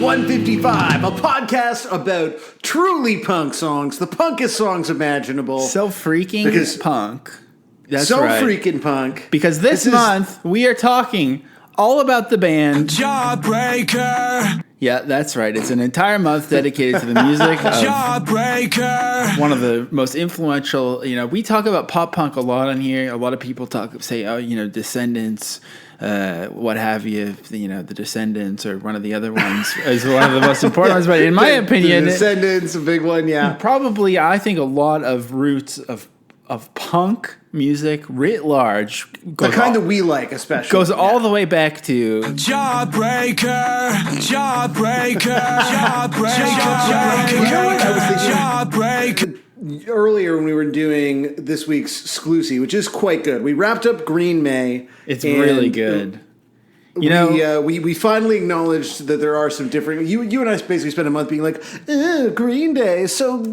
155, a podcast about truly punk songs, the punkest songs imaginable. So freaking punk. That's so right. freaking punk. Because this month, we are talking all about the band Jawbreaker. Yeah, that's right. It's an entire month dedicated to the music of Jawbreaker. one of the most influential, we talk about pop punk a lot on here. A lot of people say, Descendants, what have you, the Descendants or one of the other ones is one of the most important ones. But in my opinion, the Descendants, a big one, yeah. Probably, I think a lot of roots of punk music writ large, the kind that we like, especially, goes all the way back to Jawbreaker. Earlier when we were doing this week's Exclusive, which is quite good. We wrapped up Green May. It's really good. We finally acknowledged that there are some different. You and I basically spent a month being like, Green Day, so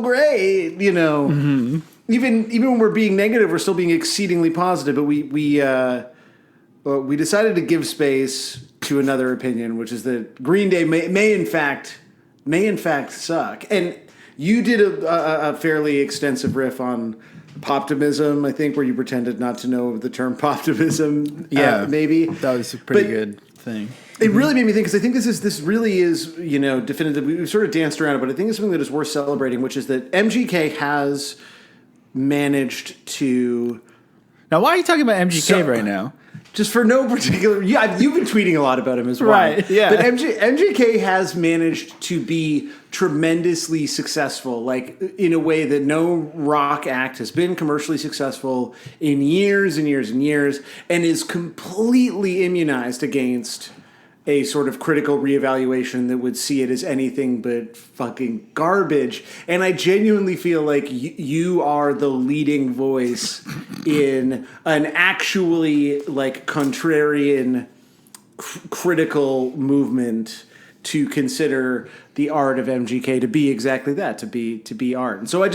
great, Mm-hmm. Even when we're being negative, we're still being exceedingly positive. But we decided to give space to another opinion, which is that Green Day may in fact suck. And you did a fairly extensive riff on poptimism, I think, where you pretended not to know the term poptimism. Yeah, maybe that was a pretty good thing. It really made me think, because I think this really is definitive. We sort of danced around it, but I think it's something that is worth celebrating, which is that MGK has managed to. Now, why are you talking about MGK right now? Just for no particular. Yeah, you've been tweeting a lot about him as well. Right, yeah. But MGK has managed to be tremendously successful, like in a way that no rock act has been commercially successful in years and years and years, and is completely immunized against a sort of critical reevaluation that would see it as anything but fucking garbage. And I genuinely feel like you are the leading voice in an actually like contrarian critical movement to consider the art of MGK to be exactly that, to be art. And so I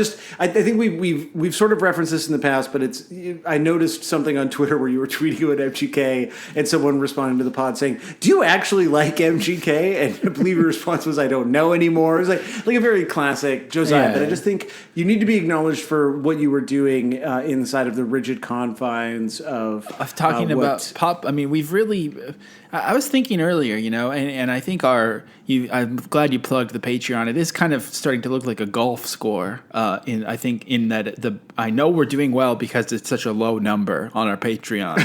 think we've sort of referenced this in the past, but I noticed something on Twitter where you were tweeting about MGK and someone responding to the pod saying, "Do you actually like MGK?" And I believe your response was, "I don't know anymore." It was like a very classic Josiah. But I just think you need to be acknowledged for what you were doing inside of the rigid confines of talking about pop. I mean, we've really. I was thinking earlier, and I think I'm glad you plugged the Patreon. It is kind of starting to look like a golf score. In that I know we're doing well because it's such a low number on our Patreon.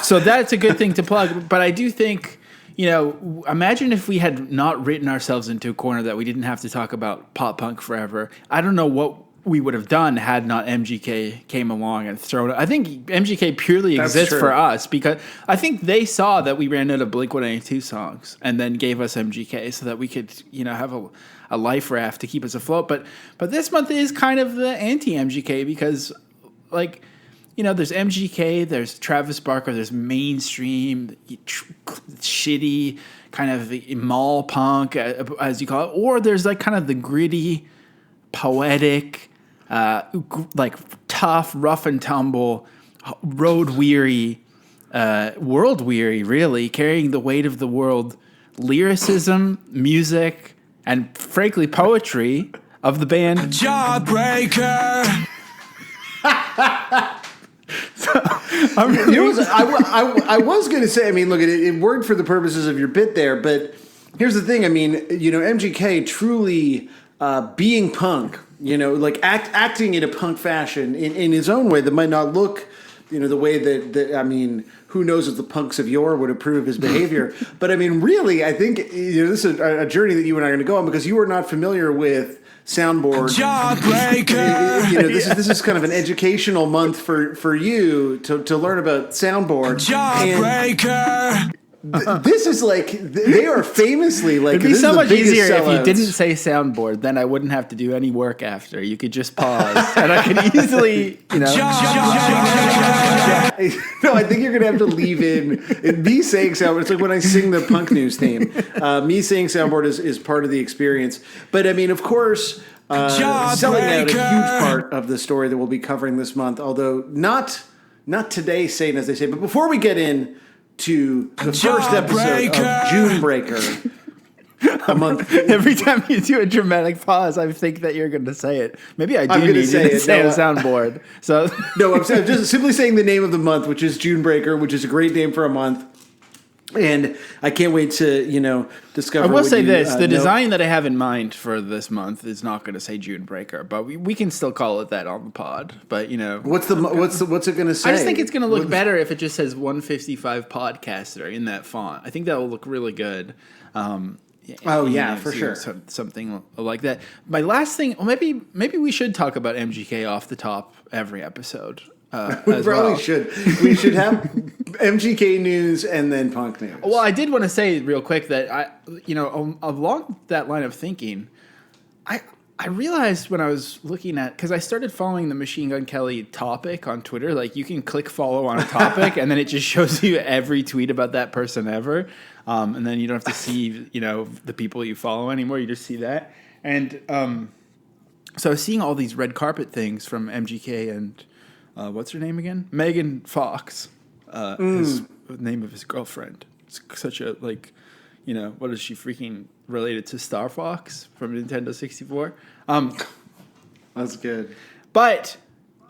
So that's a good thing to plug. But I do think, imagine if we had not written ourselves into a corner that we didn't have to talk about pop punk forever. I don't know what we would have done had not MGK came along and thrown it. I think MGK purely exists for us because I think they saw that we ran out of Blink-182 songs and then gave us MGK so that we could, have a life raft to keep us afloat. But this month is kind of the anti-MGK because, there's MGK, there's Travis Barker, there's mainstream, shitty kind of mall punk, as you call it, or there's like kind of the gritty, poetic, tough, rough and tumble, road weary, world weary, really, carrying the weight of the world, lyricism, music, and frankly, poetry of the band Jawbreaker. I was going to say, look, it worked for the purposes of your bit there, but here's the thing. MGK truly being punk, acting in a punk fashion in his own way that might not look, the way that who knows if the punks of yore would approve his behavior. But really, I think this is a journey that you and I are going to go on because you are not familiar with Soundboard. Jawbreaker. This is kind of an educational month for you to learn about Soundboard. Jawbreaker. This is they are famously it'd be so much easier if you didn't say Soundboard. Then I wouldn't have to do any work after. You could just pause, and I could easily, No, I think you're gonna have to leave in me saying Soundboard. It's like when I sing the Punk News theme. Me saying Soundboard is part of the experience. But of course, selling out a huge part of the story that we'll be covering this month. Although not today, Satan, as they say. But before we get in to the first episode of Junebreaker, A month. Every time you do a dramatic pause, I think that you're going to say it. Maybe I do I'm gonna need say you to it. say No, a soundboard. So No, I'm just simply saying the name of the month, which is Junebreaker, which is a great name for a month. And I can't wait to, discover. I will what say you, this: the know. design that I have in mind for this month is not going to say Junebreaker, but we can still call it that on the pod. But What's it going to say? I just think it's going to look better if it just says 155 podcaster in that font. I think that will look really good. For sure. Something like that. My last thing, well, maybe we should talk about MGK off the top every episode. We probably should. We should have MGK news and then punk news. Well, I did want to say real quick that along that line of thinking, I realized when I was looking at, because I started following the Machine Gun Kelly topic on Twitter, like you can click follow on a topic and then it just shows you every tweet about that person ever. And then you don't have to see, the people you follow anymore. You just see that. And so I was seeing all these red carpet things from MGK and what's her name again? Megan Fox, his name of his girlfriend. It's such a, what is she freaking related to Star Fox from Nintendo 64? That's good. But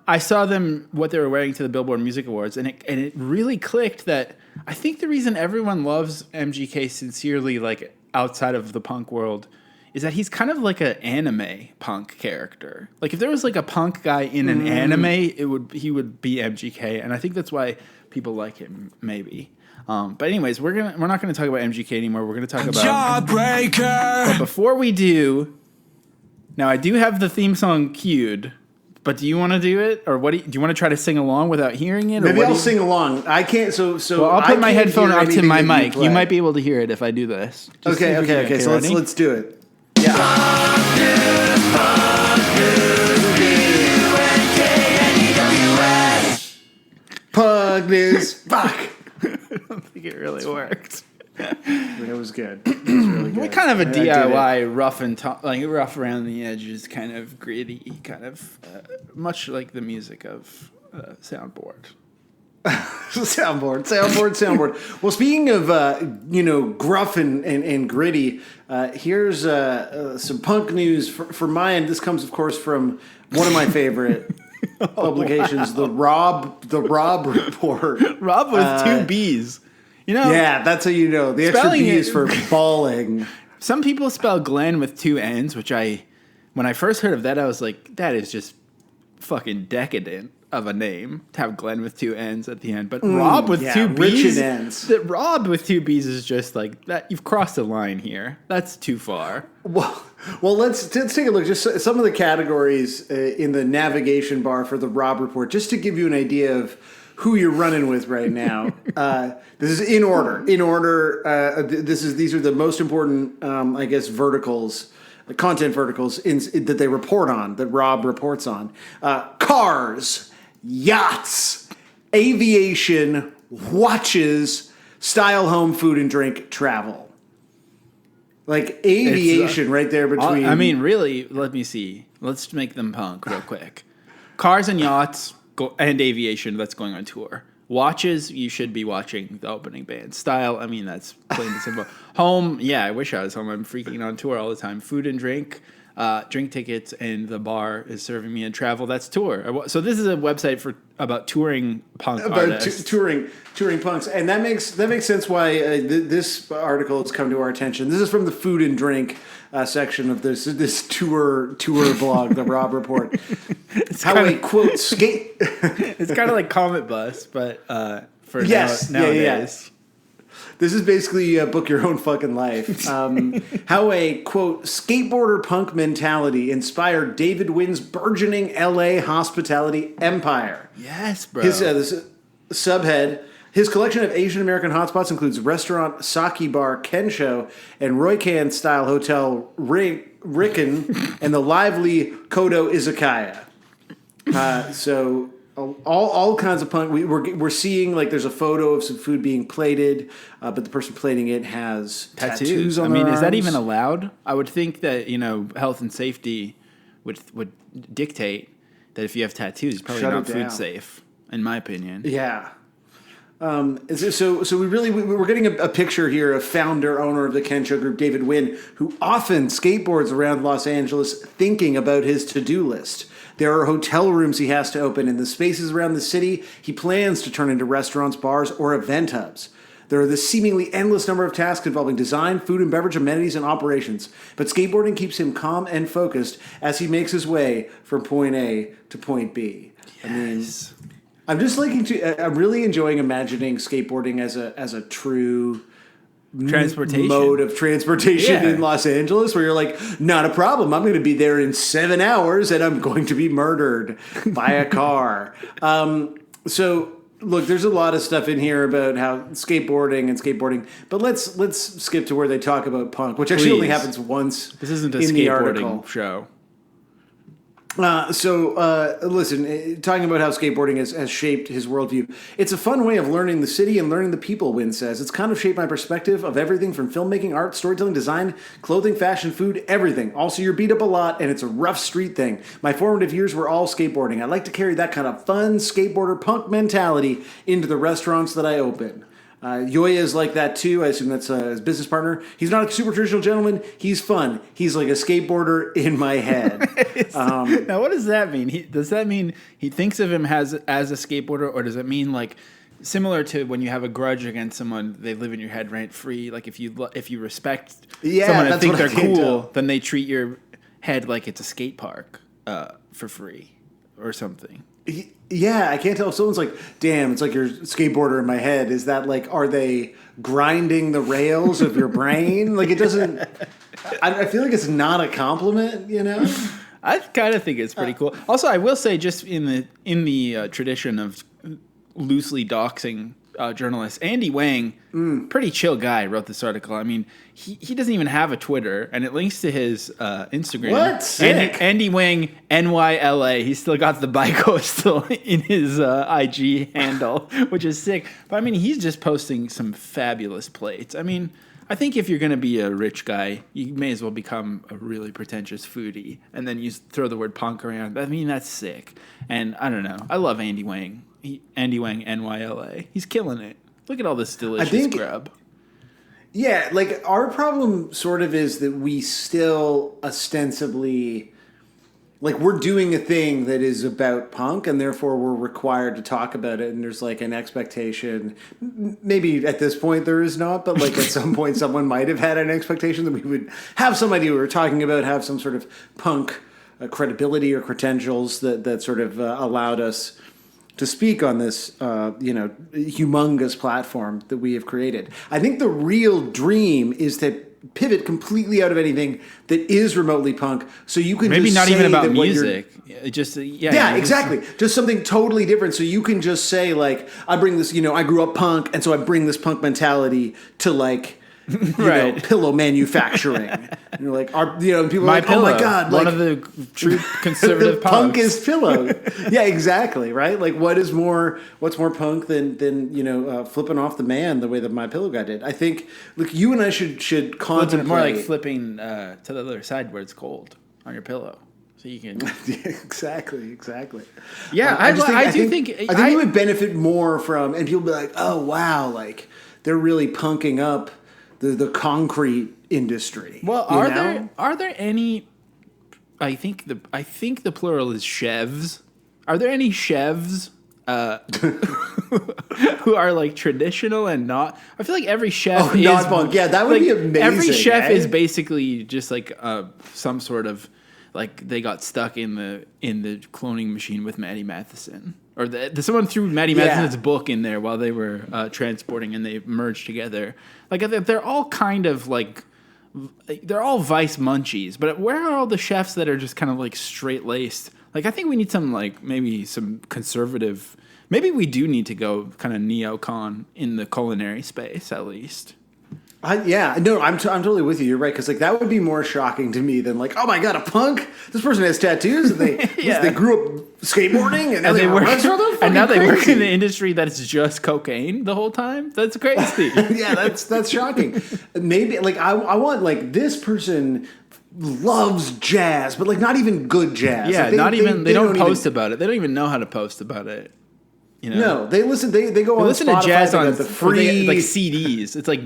I saw what they were wearing to the Billboard Music Awards, and it really clicked that I think the reason everyone loves MGK sincerely, like outside of the punk world, is that he's kind of like an anime punk character. Like if there was like a punk guy in an anime, he would be MGK, and I think that's why people like him. Maybe. But anyways, we're not gonna talk about MGK anymore. We're gonna talk about Jawbreaker. But before we do, now I do have the theme song queued. But do you want to do it, or what? Do you want to try to sing along without hearing it? Maybe I'll sing along. I can't. So well, I'll put my headphone up to my mic. You you might be able to hear it if I do this. Just Okay. So let's do it. Yeah. Pug news. Fuck. I don't think it really worked. It was good. It was really good. We're kind of a I did DIY, rough around the edges, kind of gritty, kind of much like the music of Soundboard. Soundboard. Well, speaking of gruff and gritty, here's some punk news for my end. This comes, of course, from one of my favorite publications, the Rob Report. Rob with two B's. Yeah, that's how you know. The extra B is for balling. Some people spell Glenn with two N's, which when I first heard of that, I was like, that is just fucking decadent of a name to have Glenn with two N's at the end. But Rob with two B's, Rob with two B's is just like that. You've crossed a line here. That's too far. Well, let's take a look. Just some of the categories in the navigation bar for the Rob Report, just to give you an idea of who you're running with right now. This is in order. These are the most important, verticals, content verticals that they report on, that Rob reports on. Cars, yachts, aviation, watches, style, home, food and drink, travel. Like aviation right there between. I mean, really, let me see. Let's make them punk real quick. Cars and yachts. And aviation, that's going on tour. Watches, you should be watching the opening band. Style, I mean, that's plain and simple. Home, yeah, I wish I was home. I'm freaking on tour all the time. Food and drink, drink tickets, and the bar is serving me. And travel, that's tour. So this is a website about touring punk artists. Touring punks. And that makes sense why this article has come to our attention. This is from the food and drink section of this tour blog, the Rob Report. It's how a quote skate. It's kind of like Comet Bus, but for nowadays. Yeah. This is basically book your own fucking life. How a quote skateboarder punk mentality inspired David Wynn's burgeoning LA hospitality empire. Yes, bro. This subhead. His collection of Asian American hotspots includes restaurant Sake Bar Kensho and Roycan style hotel Ricken and the lively Kodo Izakaya. So all kinds of punk. We're seeing like there's a photo of some food being plated, but the person plating it has tattoos on their arms. Is that even allowed? I would think that health and safety would dictate that if you have tattoos, it's probably not food safe, in my opinion. Yeah. We're getting a picture here of founder, owner of the Kensho Group, David Wynn, who often skateboards around Los Angeles thinking about his to-do list. There are hotel rooms he has to open, and the spaces around the city he plans to turn into restaurants, bars, or event hubs. There are the seemingly endless number of tasks involving design, food and beverage, amenities, and operations. But skateboarding keeps him calm and focused as he makes his way from point A to point B. Yes. I'm really enjoying imagining skateboarding as a true Transportation. mode of transportation in Los Angeles, where you're like, not a problem. I'm going to be there in 7 hours, and I'm going to be murdered by a car. Look, there's a lot of stuff in here about how skateboarding, but let's skip to where they talk about punk, which actually only happens once. This isn't a in the skateboarding article. show. Listen, talking about how skateboarding has shaped his worldview. It's a fun way of learning the city and learning the people, Wynn says. It's kind of shaped my perspective of everything from filmmaking, art, storytelling, design, clothing, fashion, food, everything. Also, you're beat up a lot, and it's a rough street thing. My formative years were all skateboarding. I like to carry that kind of fun skateboarder punk mentality into the restaurants that I open. Yoya is like that too. I assume that's his business partner. He's not a super traditional gentleman. He's fun. He's like a skateboarder in my head. Now, what does that mean? Does that mean he thinks of him as a skateboarder, or does it mean like similar to when you have a grudge against someone, they live in your head rent free? Like if you respect someone and think they're cool, then they treat your head like it's a skate park for free or something. Yeah, I can't tell if someone's like, damn, it's like your skateboarder in my head. Is that like, are they grinding the rails of your brain? Like, it doesn't, I feel like it's not a compliment, you know? I kind of think it's pretty cool. Also, I will say, just in the tradition of loosely doxing journalists, Andy Wang, pretty chill guy, wrote this article. I mean, he doesn't even have a Twitter, and it links to his Instagram. What? Sick. Andy Wang, NYLA. He's still got the Bico still in his IG handle, which is sick. But I mean, he's just posting some fabulous plates. I mean, I think if you're going to be a rich guy, you may as well become a really pretentious foodie, and then you throw the word punk around. I mean, that's sick. And I don't know. I love Andy Wang. Andy Wang, NYLA. He's killing it. Look at all this delicious grub. Yeah, like our problem sort of is that we still ostensibly, like we're doing a thing that is about punk, and therefore we're required to talk about it, and there's like an expectation. Maybe at this point there is not, but like at some point someone might have had an expectation that we would have some idea we were talking about, have some sort of punk credibility or credentials that sort of allowed us to speak on this, humongous platform that we have created. I think the real dream is to pivot completely out of anything that is remotely punk, so you can maybe just not say even about that music. Exactly. Just something totally different. So you can just say like, I bring this. I grew up punk, and so I bring this punk mentality to like. Pillow manufacturing. And you're like, people are like, pillow, oh my god, like one of the true conservative punk is pillow. Yeah, exactly, right? Like, what's more punk than flipping off the man the way that My Pillow guy did? I think, look, you and I should contemplate more like flipping to the other side where it's cold on your pillow. So you can exactly. Yeah, I think you would benefit more from, and people be like, oh wow, like they're really punking up the concrete industry. Well, are there any? I think the plural is chefs. Are there any chefs who are like traditional and not? I feel like every chef is not punk. Yeah, that would like, be amazing. Every chef is basically just like some sort of like they got stuck in the cloning machine with Maddie Matheson. Or someone threw Maddie Matheson's book in there while they were transporting, and they merged together. Like they're all kind of like they're all vice munchies. But where are all the chefs that are just kind of like straight laced? Like I think we need some like maybe some conservative. Maybe we do need to go kind of neocon in the culinary space at least. I'm totally with you. You're right, because like that would be more shocking to me than like, oh my god, a punk! This person has tattoos, and they grew up skateboarding, and now they work. And now they work in the industry that's just cocaine the whole time. That's crazy. Yeah, that's shocking. Maybe like I want like this person loves jazz, but like not even good jazz. Yeah, like, they don't post about it. They don't even know how to post about it. You know? No, they listen. They go on Listen Spotify. to jazz they on got the free like CDs. It's like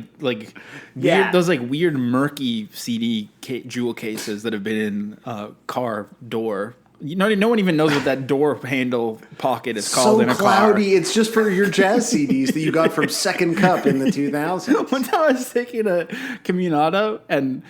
Yeah. weird, those like weird murky CD jewel cases that have been in car door. No one even knows what that door handle pocket is called in a cloudy. car. It's just for your jazz CDs that you got from Second Cup in the 2000s. One time I was taking a Caminado and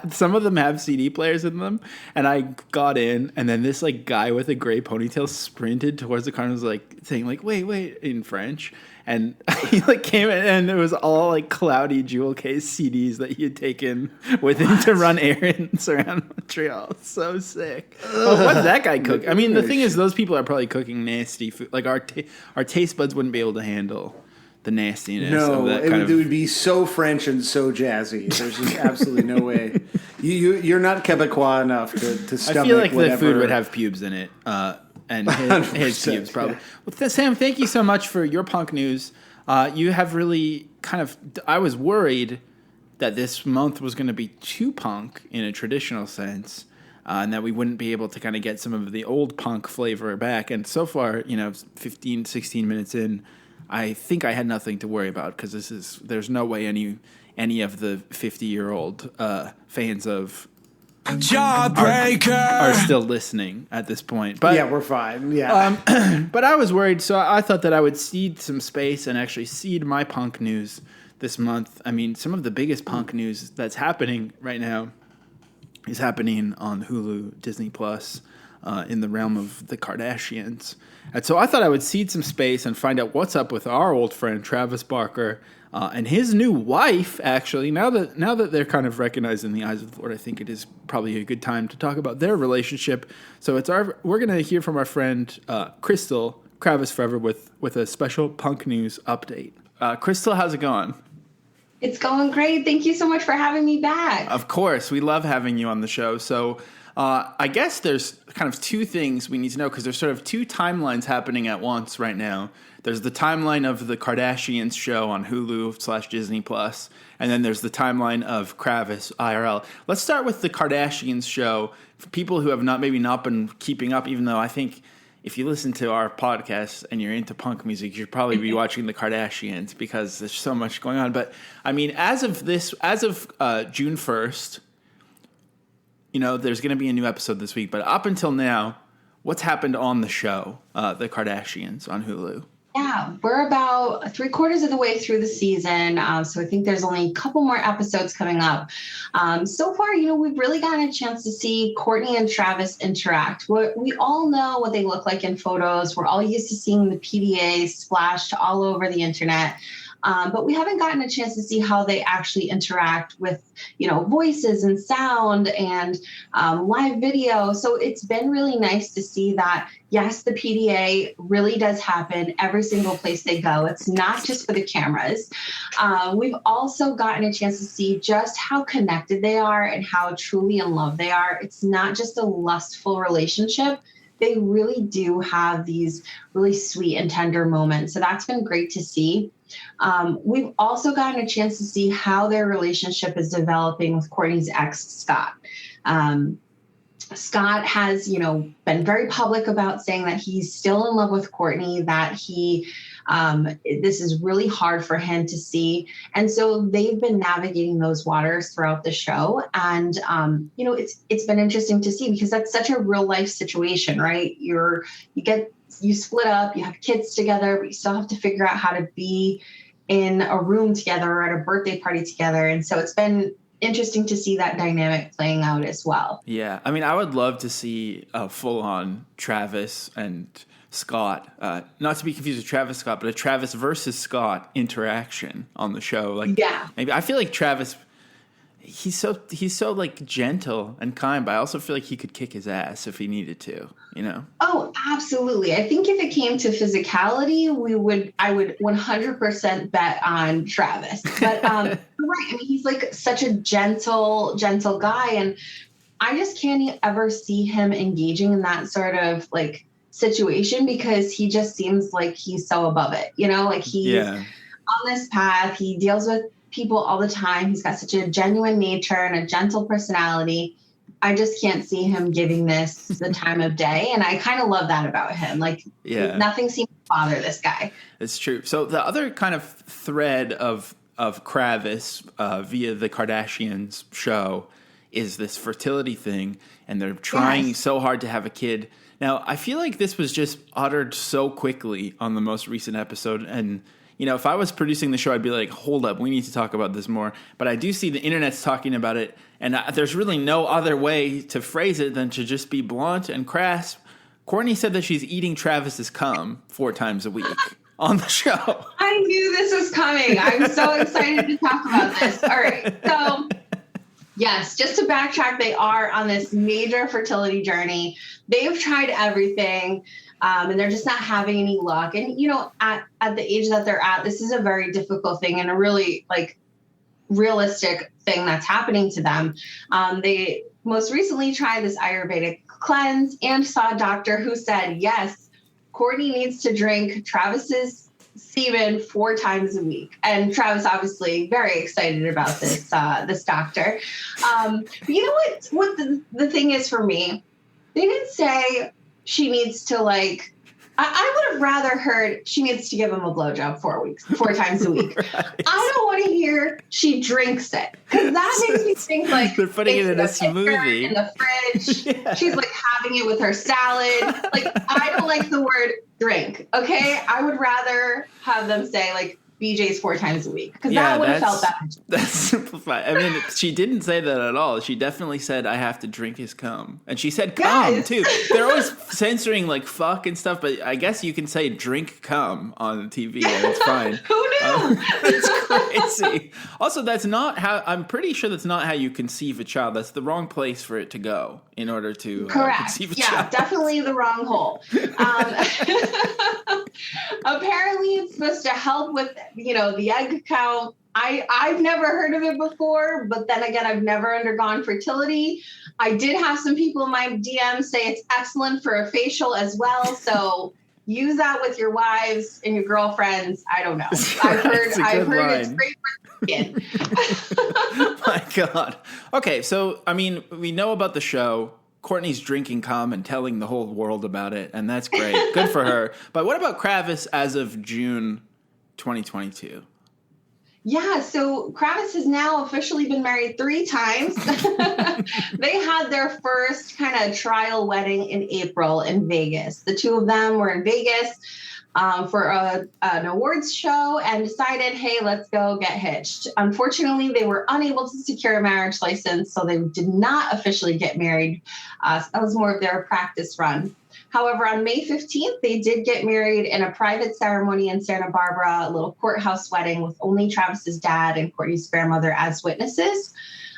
some of them have CD players in them, and I got in, and then this like guy with a gray ponytail sprinted towards the car and was like saying like wait in French, and he like came in and it was all like cloudy jewel case CDs that he had taken with him to run errands around Montreal. So sick. But what did that guy cook? I mean, the thing is, those people are probably cooking nasty food. Like our taste buds wouldn't be able to handle the nastiness. No, of that it would be so French and so jazzy. There's just absolutely no way. You're not Quebecois enough to stomach. I feel like whatever. the food would have pubes in it, and his pubes probably. Yeah. Well, Sam, thank you so much for your punk news. You have really kind of. I was worried that this month was going to be too punk in a traditional sense, and that we wouldn't be able to kind of get some of the old punk flavor back. And so far, 15, 16 minutes in, I think I had nothing to worry about because there's no way any of the 50-year-old fans of Jawbreaker are still listening at this point. But yeah, we're fine. Yeah. but I was worried, so I thought that I would cede some space and actually cede my punk news this month. I mean, some of the biggest punk news that's happening right now is happening on Hulu, Disney Plus, in the realm of the Kardashians. And so I thought I would cede some space and find out what's up with our old friend Travis Barker and his new wife. Actually, now that they're kind of recognized in the eyes of the Lord, I think it is probably a good time to talk about their relationship. So we're going to hear from our friend Krystal, Kravis Forever, with a special punk news update. Krystal, how's it going? It's going great. Thank you so much for having me back. Of course, we love having you on the show. So I guess there's kind of two things we need to know because there's sort of two timelines happening at once right now. There's the timeline of the Kardashians show on Hulu / Disney Plus, and then there's the timeline of Kravis IRL. Let's start with the Kardashians show. For people who have not been keeping up, even though I think if you listen to our podcast and you're into punk music, you should probably be watching the Kardashians because there's so much going on. But I mean, as of June 1st, there's going to be a new episode this week. But up until now, what's happened on the show, the Kardashians on Hulu? Yeah, we're about 3/4 of the way through the season. So I think there's only a couple more episodes coming up. So far, we've really gotten a chance to see Courtney and Travis interact. We all know what they look like in photos. We're all used to seeing the PDA splashed all over the internet. But we haven't gotten a chance to see how they actually interact with, voices and sound and live video. So it's been really nice to see that, yes, the PDA really does happen every single place they go. It's not just for the cameras. We've also gotten a chance to see just how connected they are and how truly in love they are. It's not just a lustful relationship. They really do have these really sweet and tender moments. So that's been great to see. We've also gotten a chance to see how their relationship is developing with Courtney's ex, Scott. Scott has, been very public about saying that he's still in love with Courtney, that this is really hard for him to see. And so they've been navigating those waters throughout the show. And, it's been interesting to see because that's such a real life situation, right? You split up, you have kids together, but you still have to figure out how to be in a room together or at a birthday party together. And so it's been interesting to see that dynamic playing out as well. Yeah. I mean, I would love to see a full-on Travis and Scott, not to be confused with Travis Scott, but a Travis versus Scott interaction on the show. Maybe I feel like Travis, he's so like gentle and kind, but I also feel like he could kick his ass if he needed to, Oh, absolutely. I think if it came to physicality, I would 100% bet on Travis. But you're right. I mean, he's like such a gentle guy, and I just can't ever see him engaging in that sort of like situation because he just seems like he's so above it, like he's on this path. He deals with people all the time. He's got such a genuine nature and a gentle personality. I just can't see him giving this the time of day. And I kind of love that about him. Like, nothing seems to bother this guy. It's true. So the other kind of thread of Kravis via the Kardashians show is this fertility thing, and they're trying so hard to have a kid. Now, I feel like this was just uttered so quickly on the most recent episode, and if I was producing the show, I'd be like, hold up, we need to talk about this more. But I do see the internet's talking about it, and there's really no other way to phrase it than to just be blunt and crass. Kourtney said that she's eating Travis's cum 4 times a week on the show. I knew this was coming. I'm so excited to talk about this. All right, so yes, just to backtrack, they are on this major fertility journey. They've tried everything. And they're just not having any luck. And, at the age that they're at, this is a very difficult thing and a really realistic thing that's happening to them. They most recently tried this Ayurvedic cleanse and saw a doctor who said, yes, Kourtney needs to drink Travis's semen 4 times a week. And Travis obviously very excited about this, this doctor. But you know what the thing is for me? They didn't say she needs to I would have rather heard she needs to give him a blowjob 4 times a week. Right. I don't want to hear she drinks it, because that makes me think they're putting it in a smoothie in the fridge. Yeah. She's having it with her salad. I don't like the word drink. Okay, I would rather have them say BJ's 4 times a week, because that would have felt better. That's simplified. I mean, she didn't say that at all. She definitely said, I have to drink his cum. And she said cum, too. They're always censoring fuck and stuff, but I guess you can say drink cum on TV and it's fine. Who knew? That's crazy. Also, that's not how, I'm pretty sure that's not how you conceive a child. That's the wrong place for it to go in order to conceive a child. Yeah, definitely the wrong hole. Apparently it's supposed to help with, the egg count. I've never heard of it before, but then again, I've never undergone fertility. I did have some people in my DMs say it's excellent for a facial as well. So use that with your wives and your girlfriends. I don't know. I've heard it's great for the skin. My God. Okay. So, I mean, we know about the show. Kourtney's drinking cum and telling the whole world about it, and that's great. Good for her. But what about Kravis as of June 2022? Yeah, so Kravis has now officially been married 3 times. They had their first kind of trial wedding in April in Vegas. The 2 of them were in Vegas for an awards show and decided, hey, let's go get hitched. Unfortunately, they were unable to secure a marriage license, so they did not officially get married. That was more of their practice run. However, on May 15th, they did get married in a private ceremony in Santa Barbara, a little courthouse wedding with only Travis's dad and Kourtney's grandmother as witnesses.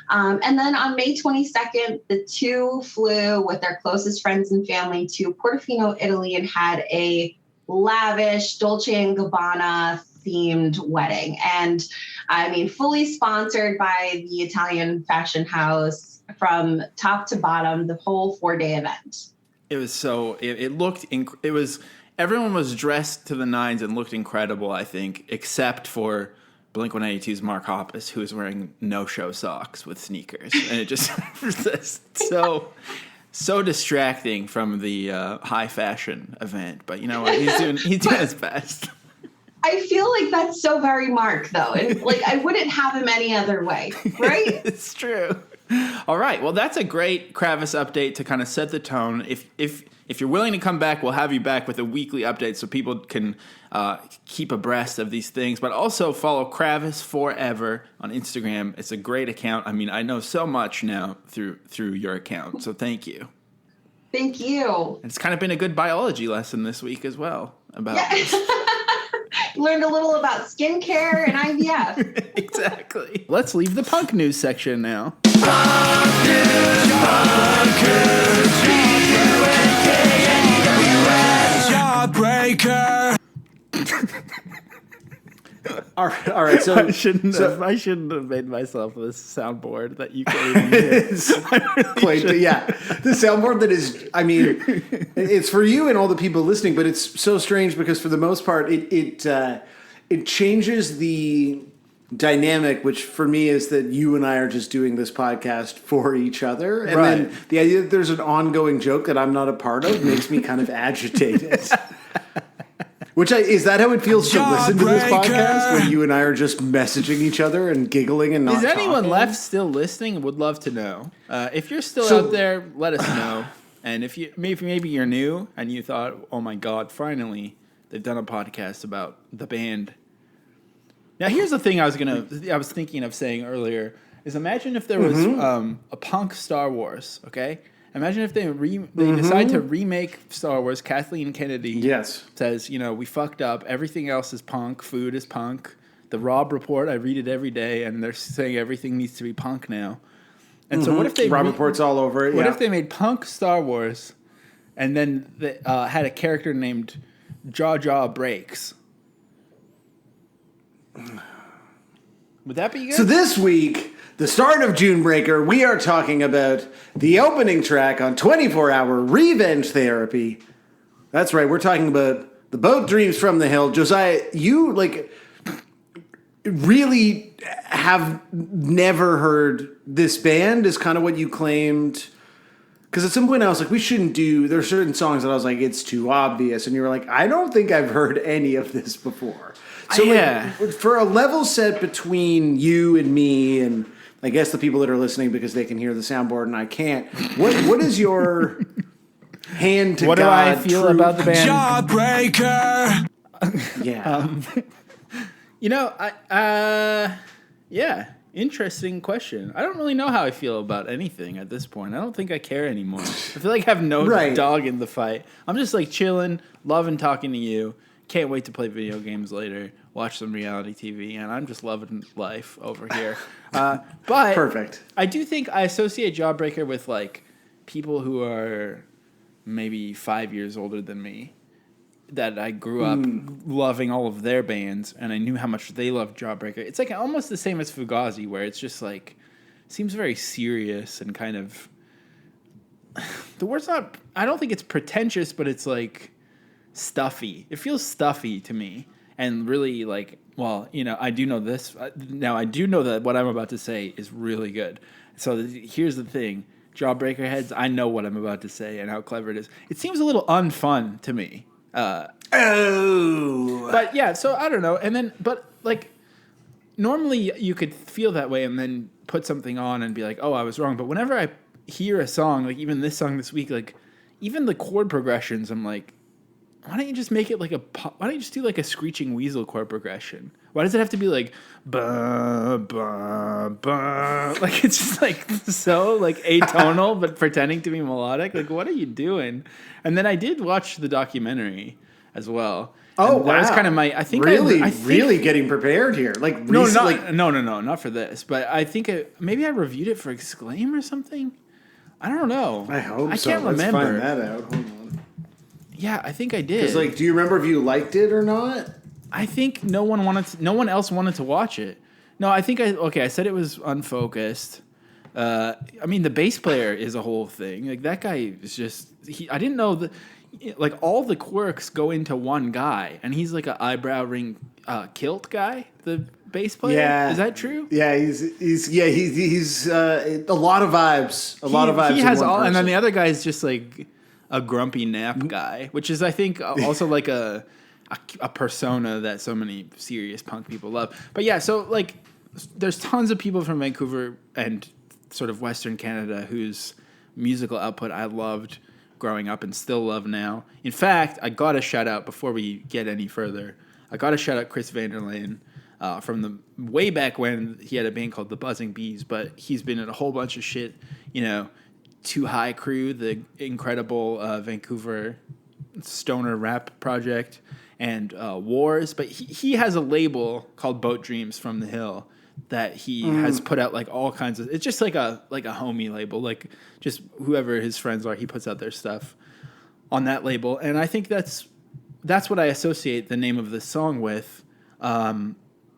And then on May 22nd, the 2 flew with their closest friends and family to Portofino, Italy, and had a lavish Dolce & Gabbana themed wedding. And I mean, fully sponsored by the Italian fashion house from top to bottom, the whole 4-day event. It was everyone was dressed to the nines and looked incredible, I think, except for Blink-182's Mark Hoppus, who was wearing no-show socks with sneakers. And it just was so distracting from the high fashion event. But you know what? He's doing his best. I feel like that's so very Mark, though. And I wouldn't have him any other way, right? It's true. All right. Well, that's a great Kravis update to kind of set the tone. If you're willing to come back, we'll have you back with a weekly update so people can keep abreast of these things. But also follow Kravis Forever on Instagram. It's a great account. I mean, I know so much now through your account. So thank you. Thank you. And it's kind of been a good biology lesson this week as well about this. Learned a little about skincare and IVF. Exactly. Let's leave the punk news section now. Jawbreaker. All right. So I shouldn't have made myself this soundboard that you can't even hear. The soundboard that is. I mean, it's for you and all the people listening, but it's so strange because for the most part, it changes the dynamic, which for me is that you and I are just doing this podcast for each other. And Right. then the idea that there's an ongoing joke that I'm not a part of makes me kind of agitated. Is that how it feels to listen to this Jawbreaker. podcast when you and I are just messaging each other and giggling and not Is anyone talking? left still listening? Would love to know. If you're still So- out there, let us know. And if you maybe you're new and you thought, oh my God, finally they've done a podcast about the band. Now here's the thing I was thinking of saying earlier is imagine if there was a punk Star Wars, okay? Imagine if they decide to remake Star Wars. Kathleen Kennedy Yes. says, we fucked up. Everything else is punk. Food is punk. The Rob Report, I read it every day, and they're saying everything needs to be punk now. And so what if they Rob Report's all over it. What yeah. if they made punk Star Wars, and then they had a character named Jaw Breaks? Would that be good? So this week, the start of Junebreaker, we are talking about the opening track on 24-Hour Revenge Therapy. That's right, we're talking about the Boat Dreams from the Hill. Josiah, you really have never heard this band is kind of what you claimed. Because at some point I was like, we shouldn't do, there are certain songs that I was like, it's too obvious. And you were like, I don't think I've heard any of this before. So Yeah. for a level set between you and me, and I guess the people that are listening because they can hear the soundboard and I can't, what is your hand to what God? do I feel true- about the band? Jawbreaker. Yeah. Yeah, interesting question. I don't really know how I feel about anything at this point. I don't think I care anymore. I feel like I have no Right. dog in the fight. I'm just like chilling, loving talking to you. Can't wait to play video games later, watch some reality TV, and I'm just loving life over here. But Perfect. I do think I associate Jawbreaker with like people who are maybe 5 years older than me. That I grew up loving all of their bands, and I knew how much they loved Jawbreaker. It's like almost the same as Fugazi, where it's just like seems very serious and kind of the word's not. I don't think it's pretentious, but it's like stuffy. It feels stuffy to me, and really like. Well, I do know this now. I do know that what I'm about to say is really good. So here's the thing, Jawbreaker heads. I know what I'm about to say and how clever it is. It seems a little unfun to me. But yeah, so I don't know. And then, but like, normally you could feel that way and then put something on and be like, oh, I was wrong. But whenever I hear a song, like even this song this week, like even the chord progressions, I'm like, why don't you just make it like why don't you just do like a screeching weasel chord progression? Why does it have to be like, ba, ba, ba? Like it's just like so like atonal, but pretending to be melodic. Like, what are you doing? And then I did watch the documentary as well. Oh, and that was wow. kind of my. I think really, I think, really getting prepared here. Like no, recently, no, not for this. But I think maybe I reviewed it for Exclaim or something. I don't know. I hope I so. can't Let's remember. find that out. Hold on. Yeah, I think I did. Because, like, do you remember if you liked it or not? I think no one else wanted to watch it. No, I think I said it was unfocused. I mean, the bass player is a whole thing. Like that guy is just. I didn't know that. Like all the quirks go into one guy, and he's like an eyebrow ring kilt guy. The bass player. Yeah. Is that true? Yeah, he's a lot of vibes. A lot of vibes. He in has one all, and then person. the other guy is just like a grumpy nap guy, which is I think also like a persona that so many serious punk people love. But yeah, so like there's tons of people from Vancouver and sort of Western Canada whose musical output I loved growing up and still love now. In fact, I got to shout out before we get any further. I got to shout out Chris Vanderlane from the way back when he had a band called the Buzzing Bees, but he's been in a whole bunch of shit, Too High Crew, the incredible Vancouver stoner rap project, and Wars. But he has a label called Boat Dreams from the Hill that he has put out like all kinds of. It's just like a homie label, like just whoever his friends are, he puts out their stuff on that label, and I think that's what I associate the name of this song with.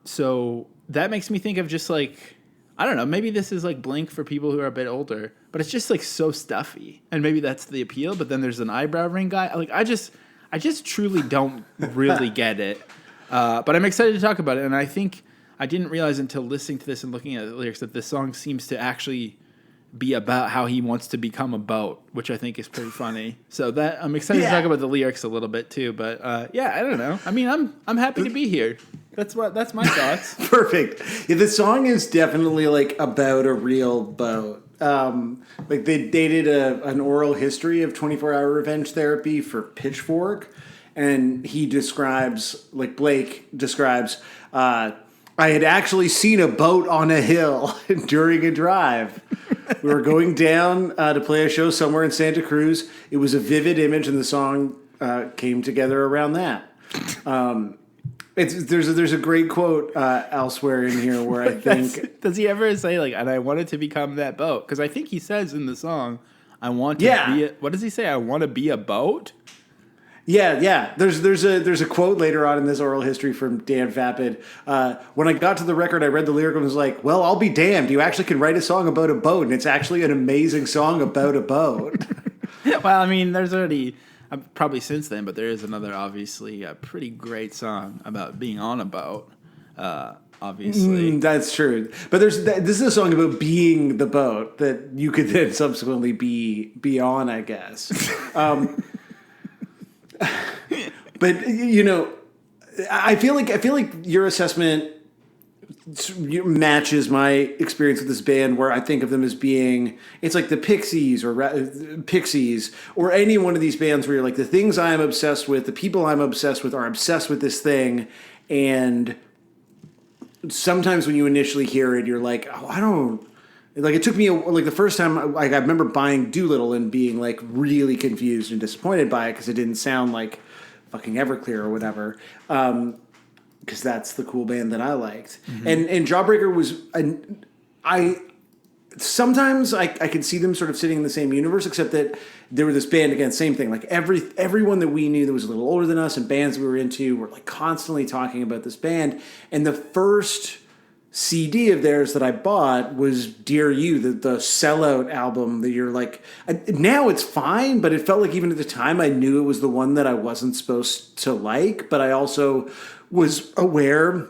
So that makes me think of just like. I don't know, maybe this is like Blink for people who are a bit older, but it's just like so stuffy. And maybe that's the appeal, but then there's an eyebrow ring guy. Like I just truly don't really get it. But I'm excited to talk about it, and I think I didn't realize until listening to this and looking at the lyrics that this song seems to actually be about how he wants to become a boat, which I think is pretty funny. So that I'm excited to talk about the lyrics a little bit too. But I don't know. I mean, I'm happy to be here. That's my thoughts. Perfect. Yeah, the song is definitely like about a real boat. Like they did an oral history of 24-hour revenge therapy for Pitchfork, and he describes, like Blake describes, I had actually seen a boat on a hill during a drive. We were going down to play a show somewhere in Santa Cruz. It was a vivid image, and the song came together around that. There's a great quote elsewhere in here where I think... Does he ever say, like, and I wanted to become that boat? Because I think he says in the song, I want to be... What does he say? I want to be a boat? Yeah. There's a quote later on in this oral history from Dan Vapid. When I got to the record, I read the lyric and was like, well, I'll be damned. You actually can write a song about a boat, and it's actually an amazing song about a boat. Well, I mean, there's already... probably since then, but there is another, obviously, a pretty great song about being on a boat, obviously. That's true. But this is a song about being the boat that you could then subsequently be on, I guess. But I feel like your assessment matches my experience with this band, where I think of them as being, it's like the Pixies or any one of these bands where you're like, the things I'm obsessed with, the people I'm obsessed with are obsessed with this thing, and sometimes when you initially hear it, you're like, oh, I don't. Like, it took me, like, the first time, like, I remember buying Doolittle and being, like, really confused and disappointed by it because it didn't sound like fucking Everclear or whatever, because that's the cool band that I liked. Mm-hmm. And Jawbreaker was, sometimes I could see them sort of sitting in the same universe, except that they were this band, again, same thing. Like, everyone that we knew that was a little older than us and bands we were into were, like, constantly talking about this band. And the first CD of theirs that I bought was Dear You, the Sellout album that you're like, now it's fine, but it felt like even at the time I knew it was the one that I wasn't supposed to like, but I also was aware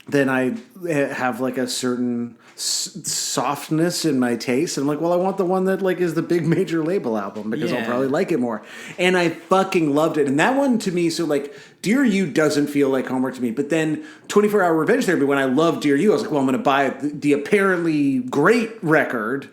that I have like a certain softness in my taste. And I'm like, well, I want the one that like is the big major label album because I'll probably like it more. And I fucking loved it. And that one to me, so like Dear You doesn't feel like homework to me. But then 24-Hour Revenge Therapy, when I loved Dear You, I was like, well, I'm going to buy the apparently great record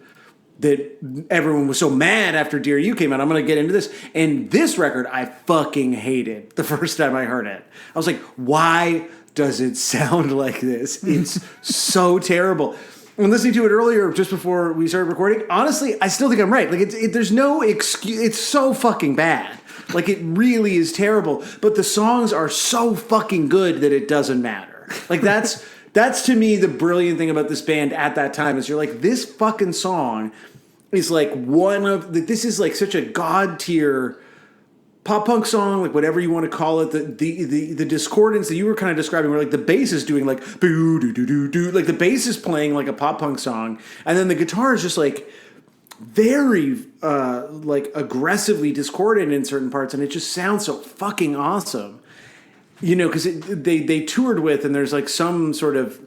that everyone was so mad after Dear You came out. I'm going to get into this. And this record, I fucking hated the first time I heard it. I was like, why does it sound like this? It's so terrible. When listening to it earlier, just before we started recording, honestly, I still think I'm right. Like, there's no excuse. It's so fucking bad. Like, it really is terrible. But the songs are so fucking good that it doesn't matter. Like, that's to me the brilliant thing about this band at that time is you're like, this fucking song is like this is like such a god tier pop punk song, like whatever you want to call it. The discordance that you were kind of describing, where like the bass is doing like boo doo doo doo doo, like the bass is playing like a pop punk song, and then the guitar is just like very like aggressively discordant in certain parts, and it just sounds so fucking awesome. Because they toured with, and there's like some sort of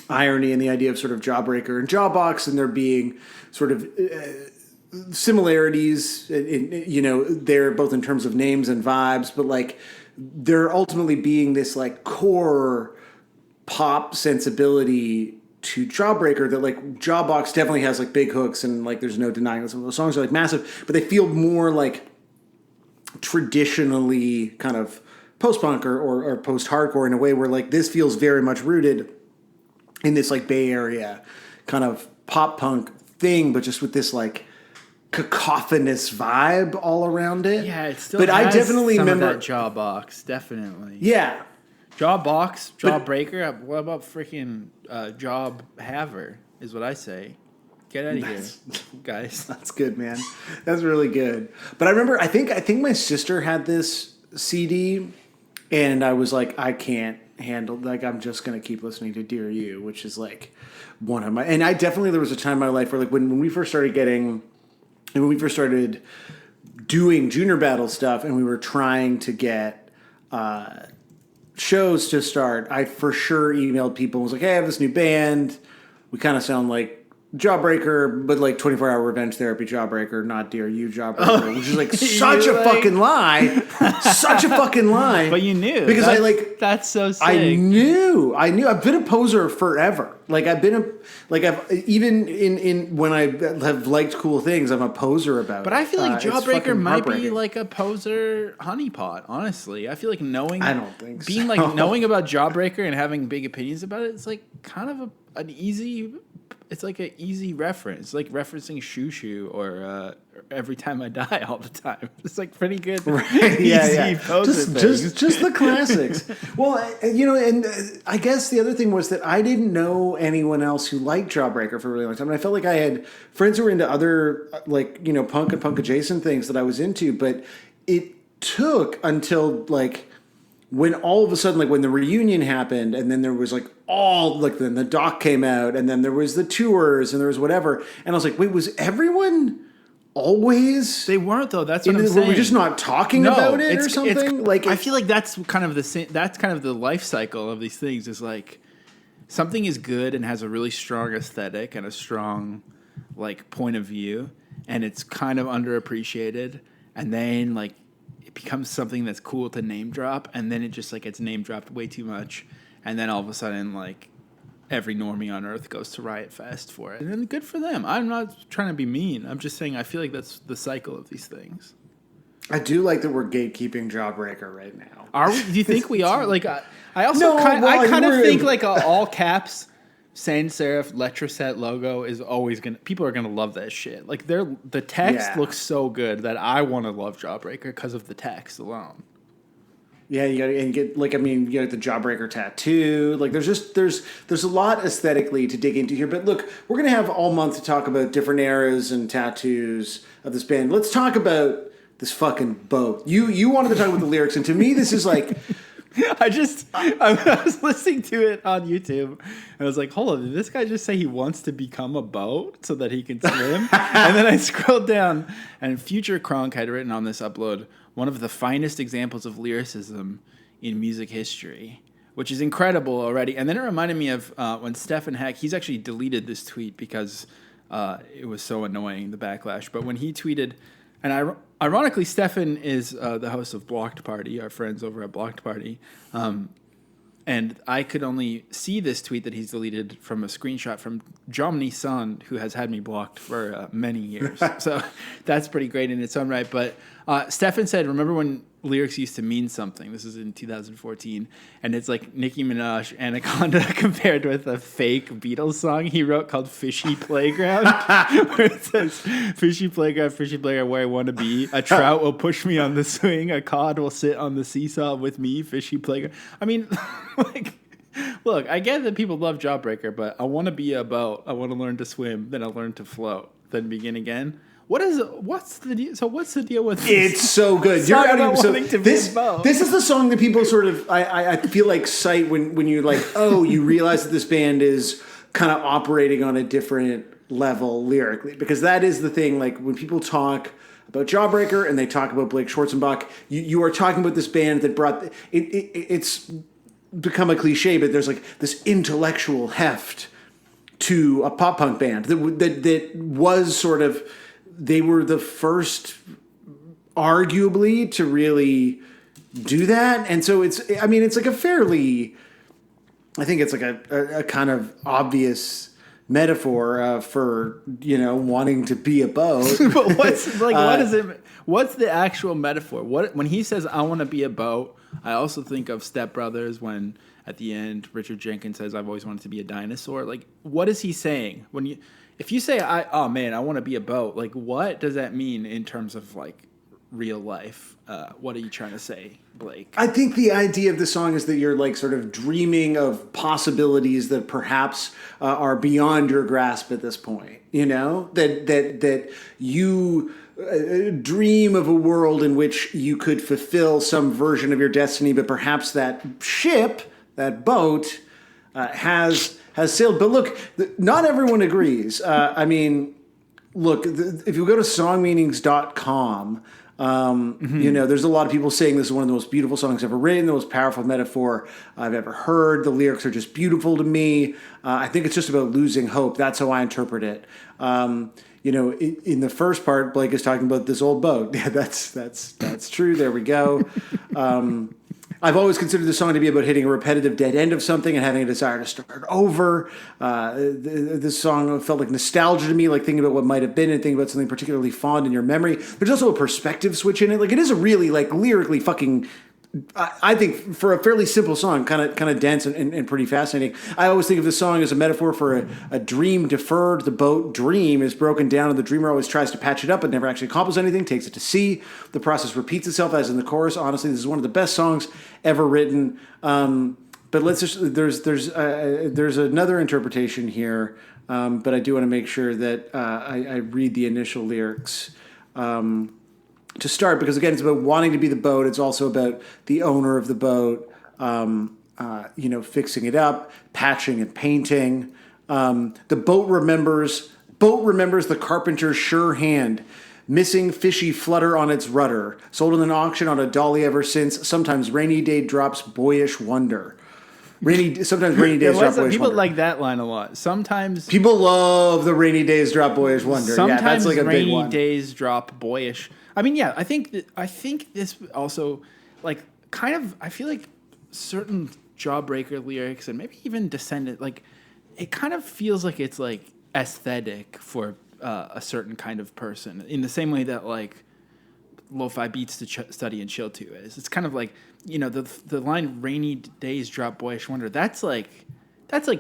irony in the idea of sort of Jawbreaker and Jawbox, and there being sort of similarities, they're both in terms of names and vibes, but like they're ultimately being this like core pop sensibility to Jawbreaker that like Jawbox definitely has like big hooks, and like there's no denying that some of those songs are like massive, but they feel more like traditionally kind of post-punk or post-hardcore in a way where like this feels very much rooted in this like Bay Area kind of pop punk thing, but just with this like cacophonous vibe all around it. Yeah, it still but has I definitely some remember of that Jawbox, definitely. Yeah. Jawbox, Jawbreaker, what about freaking Job Haver is what I say. Get out of here, guys. That's good, man. That's really good. But I remember, I think my sister had this CD, and I was like, I can't handle, like, I'm just going to keep listening to Dear You, which is like one of my, and I definitely, there was a time in my life where like when we first started doing junior battle stuff, and we were trying to get shows to start, I for sure emailed people and was like, hey, I have this new band. We kind of sound like Jawbreaker, but like 24-hour revenge therapy Jawbreaker, not Dear You Jawbreaker, which is like such a fucking lie. Such a fucking lie. But you knew. Because that's so sick. I knew. I've been a poser forever. Like I've even in when I have liked cool things, I'm a poser about it. But I feel like Jawbreaker might be heartbreaking. like a poser honeypot, honestly. I feel like knowing I don't think being so. like knowing about Jawbreaker and having big opinions about it, it's like kind of an easy reference, like referencing Shoo Shoo or Every Time I Die all the time. It's like pretty good, right? easy poser things. Just the classics. Well, and I guess the other thing was that I didn't know anyone else who liked Jawbreaker for a really long time, and I felt like I had friends who were into other punk and punk adjacent things that I was into, but it took until like when all of a sudden, like when the reunion happened, and then there was like then the doc came out, and then there was the tours, and there was whatever, and I was like, wait, was everyone always? They weren't though. That's what I'm saying. Were we just not talking about it or something? I feel like that's kind of the life cycle of these things. Is like something is good and has a really strong aesthetic and a strong like point of view, and it's kind of underappreciated, and then like it becomes something that's cool to name drop, and then it just like gets name dropped way too much, and then all of a sudden like every normie on earth goes to Riot Fest for it, and then good for them. I'm not trying to be mean. I'm just saying I feel like that's the cycle of these things. I do like that we're gatekeeping Jawbreaker right now. Are we? Do you think we are? Like I also No, kind of think we're- like a all caps sans serif Letraset logo is always people are gonna love that shit. Like the text Yeah. looks so good that I want to love Jawbreaker because of the text alone. Yeah, you gotta get you get the Jawbreaker tattoo. Like there's a lot aesthetically to dig into here. But look, we're gonna have all month to talk about different eras and tattoos of this band. Let's talk about this fucking boat. You wanted to talk about the lyrics, and to me this is like I was listening to it on YouTube and I was like, hold on, did this guy just say he wants to become a boat so that he can swim? And then I scrolled down and Future Kronk had written on this upload one of the finest examples of lyricism in music history, which is incredible already. And then it reminded me of when Stefan Heck, he's actually deleted this tweet because it was so annoying, the backlash. But when he tweeted, and ironically, Stefan is the host of Blocked Party, our friends over at Blocked Party. And I could only see this tweet that he's deleted from a screenshot from Jomny Sun, who has had me blocked for many years. So that's pretty great in its own right. But Stefan said, remember when lyrics used to mean something? This is in 2014. And it's like Nicki Minaj, Anaconda compared with a fake Beatles song he wrote called Fishy Playground. Where it says, fishy playground, where I want to be. A trout will push me on the swing. A cod will sit on the seesaw with me. Fishy playground. I mean, like, look, I get that people love Jawbreaker, but I want to be a boat. I want to learn to swim. Then I'll learn to float. Then begin again. What's the deal? So what's the deal with this? it's so good. Song about wanting to be a boat. This is the song that people sort of I feel like cite when you're like, oh, you realize that this band is kind of operating on a different level lyrically, because that is the thing. Like when people talk about Jawbreaker and they talk about Blake Schwarzenbach, you are talking about this band that brought it's become a cliche, but there's like this intellectual heft to a pop punk band that was sort of, they were the first arguably to really do that. And so it's like a fairly, I think it's like a kind of obvious metaphor for, wanting to be a boat. But what is it? What's the actual metaphor? When he says, I want to be a boat, I also think of Step Brothers when at the end Richard Jenkins says, I've always wanted to be a dinosaur. Like, what is he saying? If you say, I want to be a boat, like, what does that mean in terms of like real life? What are you trying to say, Blake? I think the idea of the song is that you're like sort of dreaming of possibilities that perhaps are beyond your grasp at this point. That you dream of a world in which you could fulfill some version of your destiny, but perhaps that ship, that boat, has sailed. But look, not everyone agrees. look, if you go to songmeanings.com, there's a lot of people saying this is one of the most beautiful songs ever written, the most powerful metaphor I've ever heard. The lyrics are just beautiful to me. I think it's just about losing hope. That's how I interpret it. In the first part, Blake is talking about this old boat. Yeah, that's true. There we go. I've always considered the song to be about hitting a repetitive dead end of something and having a desire to start over. This song felt like nostalgia to me, like thinking about what might have been and thinking about something particularly fond in your memory. There's also a perspective switch in it. Like, it is a really, like, lyrically fucking, I think, for a fairly simple song, kind of dense and pretty fascinating. I always think of the song as a metaphor for a dream deferred. The boat dream is broken down, and the dreamer always tries to patch it up, but never actually accomplishes anything, takes it to sea. The process repeats itself, as in the chorus. Honestly, this is one of the best songs ever written. But there's another interpretation here, but I do want to make sure that I read the initial lyrics. To start, because again, it's about wanting to be the boat. It's also about the owner of the boat, fixing it up, patching and painting. The boat remembers the carpenter's sure hand, missing fishy flutter on its rudder, sold in an auction on a dolly ever since. Sometimes rainy day drops boyish wonder. Sometimes rainy days drop boyish people wonder. like that line a lot. Sometimes people love the rainy days drop boyish wonder. Sometimes that's like a big rainy one. days drop boyish. I mean, yeah, I think this also, like, kind of, I feel like certain Jawbreaker lyrics and maybe even Descendant, like, it kind of feels like it's, like, aesthetic for a certain kind of person, in the same way that, like, lo-fi beats to study and chill to is. It's kind of like, the line "rainy days drop boyish wonder." That's like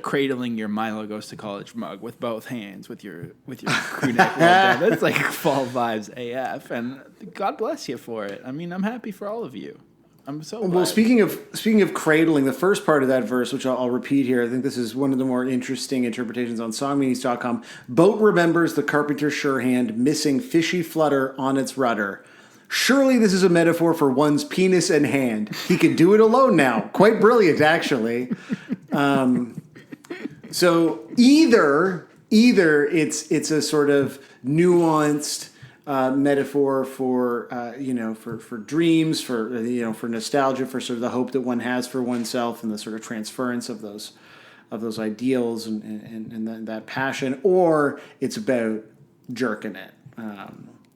cradling your Milo Goes to College mug with both hands, with your crew neck rolled down. That's like fall vibes AF, and God bless you for it. I mean, I'm happy for all of you. I'm so glad. Well, speaking of cradling, the first part of that verse, which I'll repeat here, I think this is one of the more interesting interpretations on songmeanings.com. Boat remembers the carpenter's sure hand, missing fishy flutter on its rudder. Surely this is a metaphor for one's penis and hand. He can do it alone now. Quite brilliant, actually. So either it's a sort of nuanced metaphor for dreams, for nostalgia, for sort of the hope that one has for oneself and the sort of transference of those ideals and that passion, or it's about jerking it.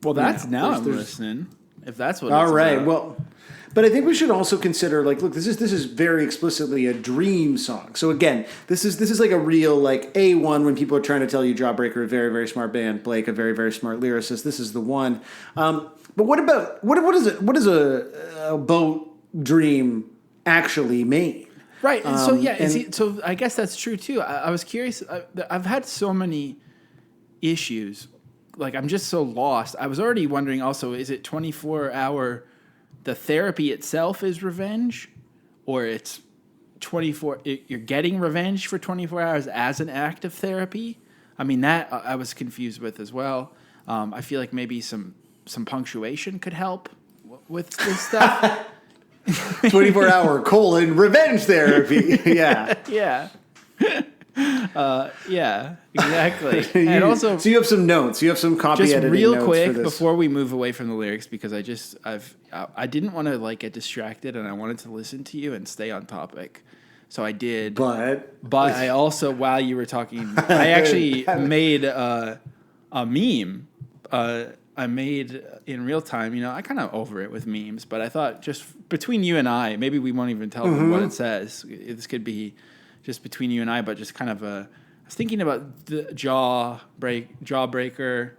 Well, that's now I'm listening. If that's what. All it's right. about. Well, but I think we should also consider, like, look, this is very explicitly a dream song. So again, this is like a real, like, A1 when people are trying to tell you Jawbreaker, a very, very smart band, Blake, a very, very smart lyricist. This is the one. But what about what does a boat dream actually mean? Right. And so yeah. So I guess that's true too. I was curious. I've had so many issues. Like, I'm just so lost. I was already wondering also, is it 24-hour, the therapy itself is revenge, or it's 24, you're getting revenge for 24 hours as an act of therapy? I mean, that I was confused with as well. I feel like maybe some punctuation could help with this stuff. 24-hour revenge therapy. Yeah. Yeah. Yeah, exactly. And also, so you have some notes. You have some copy just editing real notes quick for this. before we move away from the lyrics, because I didn't want to, like, get distracted, and I wanted to listen to you and stay on topic. So I did. But I also, while you were talking, I actually made a meme. I made in real time. I kind of over it with memes, but I thought, just between you and I, maybe we won't even tell them what it says. This could be just between you and I, but just kind of I was thinking about the Jawbreaker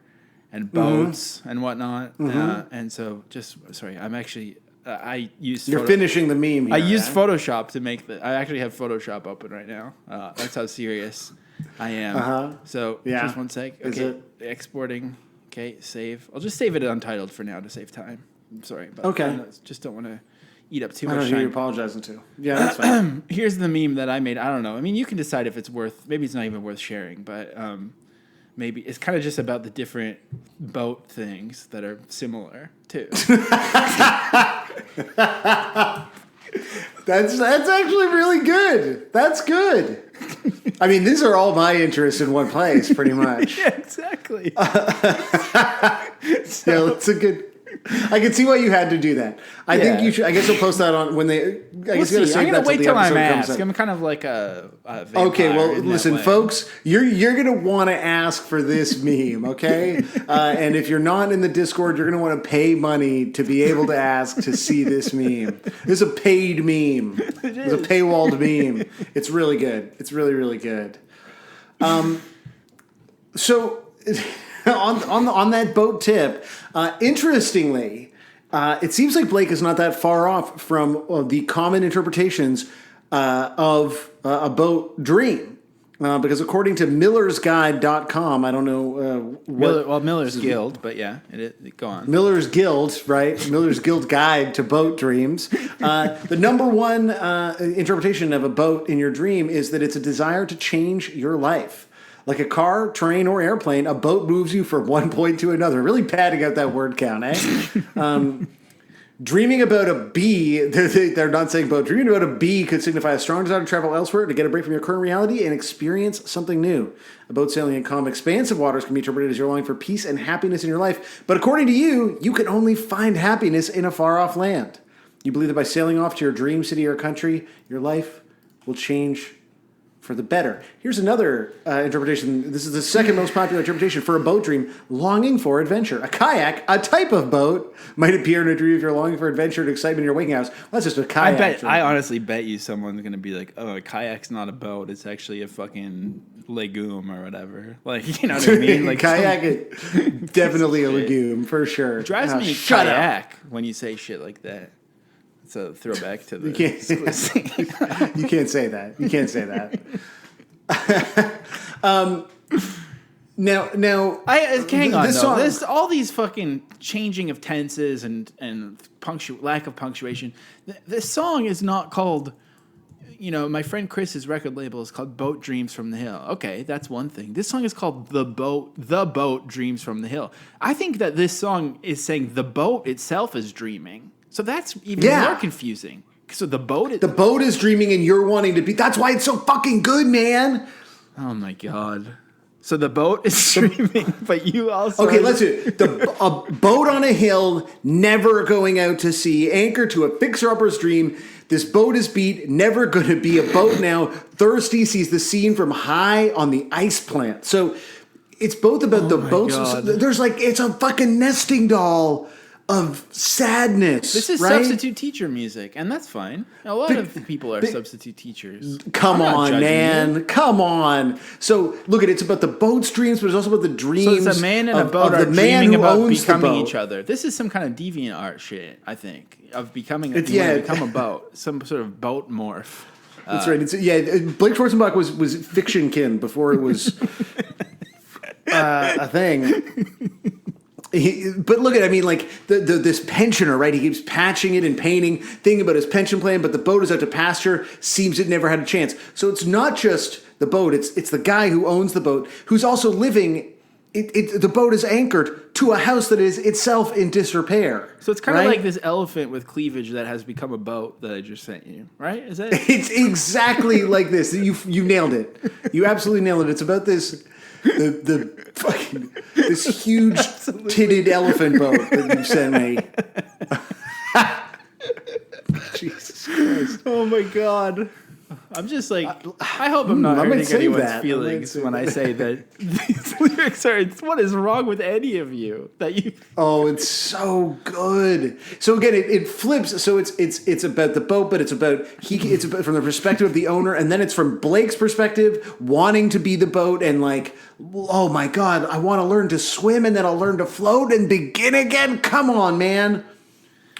and boats and whatnot. And so sorry, I'm actually, I used... You're finishing the meme here. I used Photoshop to make I actually have Photoshop open right now. That's how serious I am. So just one sec. Okay, exporting. Okay, save. I'll just save it untitled for now to save time. I'm sorry. But I just don't want to eat up too much time. I don't know who you're apologizing to. Yeah, that's fine. Here's the meme that I made. I don't know. I mean, you can decide if it's maybe it's not even worth sharing, but maybe it's kind of just about the different boat things that are similar too. That's actually really good. That's good. I mean, these are all my interests in one place, pretty much. Yeah, exactly. So it's a good. I can see why you had to do that. I think you should. I guess we'll post that on when they. I guess you gotta save I'm gonna that wait till till the I'm episode comes asked. out. I'm kind of like a vampire Okay, well, in that listen, way. folks, you're gonna want to ask for this meme, okay? And if you're not in the Discord, you're gonna want to pay money to be able to ask to see this meme. This is a paid meme. It's a paywalled meme. It's really good. It's really, really good. So on that boat tip, interestingly, it seems like Blake is not that far off from the common interpretations of a boat dream. Because according to millersguide.com, I don't know Miller's Guild, but yeah, go on. Miller's Guild, right? Miller's Guild Guide to Boat Dreams. The number one interpretation of a boat in your dream is that it's a desire to change your life. Like a car, train, or airplane, a boat moves you from one point to another. Really padding out that word count, eh? Dreaming about a bee, they're not saying boat. Dreaming about a bee could signify a strong desire to travel elsewhere, to get a break from your current reality, and experience something new. A boat sailing in calm, expansive waters can be interpreted as you're longing for peace and happiness in your life. But according to you, you can only find happiness in a far-off land. You believe that by sailing off to your dream city or country, your life will change for the better. Here's another interpretation. This is the second most popular interpretation for a boat dream: longing for adventure. A kayak, a type of boat, might appear in a dream if you're longing for adventure and excitement in your waking hours. Well, that's just a kayak. I honestly bet you someone's gonna be like, "Oh, a kayak's not a boat; it's actually a fucking legume or whatever." Like, you know what I mean? Like, kayak is definitely a legume for sure. Drives me shut kayak when you say shit like that. It's a throwback to the. You can't say that. You can't say that. Now, hang on. This Though. song, All these fucking changing of tenses and lack of punctuation. This song is not called. You know, my friend Chris's record label is called Boat Dreams from the Hill. Okay, that's one thing. This song is called The Boat Dreams from the Hill. I think that this song is saying the boat itself is dreaming. So that's even more confusing. So the boat is dreaming and you're wanting to be. That's why it's so fucking good, man. Oh my God. So the boat is dreaming, but you also... Okay, let's do it. A boat on a hill, never going out to sea, anchored to a fixer-upper's dream. This boat is beat, never going to be a boat now. Thirsty sees the scene from high on the ice plant. So it's both about the boats. There's it's a fucking nesting doll of sadness. This is substitute teacher music, and that's fine. A lot of people are substitute teachers. Come on, man. Come on. So, look, it's about the boat's dreams, but it's also about the dreams. So it's a man and a boat are dreaming about becoming each other. This is some kind of deviant art shit, I think, of becoming become a boat, some sort of boat morph. That's right. Blake Schwarzenbach was fiction-kin before it was a thing. But look at, this pensioner, right? He keeps patching it and painting, thinking about his pension plan, but the boat is out to pasture, seems it never had a chance. So it's not just the boat, it's the guy who owns the boat, who's also living, the boat is anchored to a house that is itself in disrepair. So it's kind of like this elephant with cleavage that has become a boat that I just sent you, right? Is that? It's exactly like this. You nailed it. You absolutely nailed it. It's about this... The fucking this huge titted elephant boat that you sent me. Jesus Christ! Oh my God! I'm just like, I hope I'm not hurting anyone's feelings when I say that these lyrics are. What is wrong with any of you that you? Oh, it's so good. So again, it flips. So it's about the boat, but it's about from the perspective of the owner, and then it's from Blake's perspective, wanting to be the boat, and oh my God, I want to learn to swim, and then I'll learn to float and begin again. Come on, man.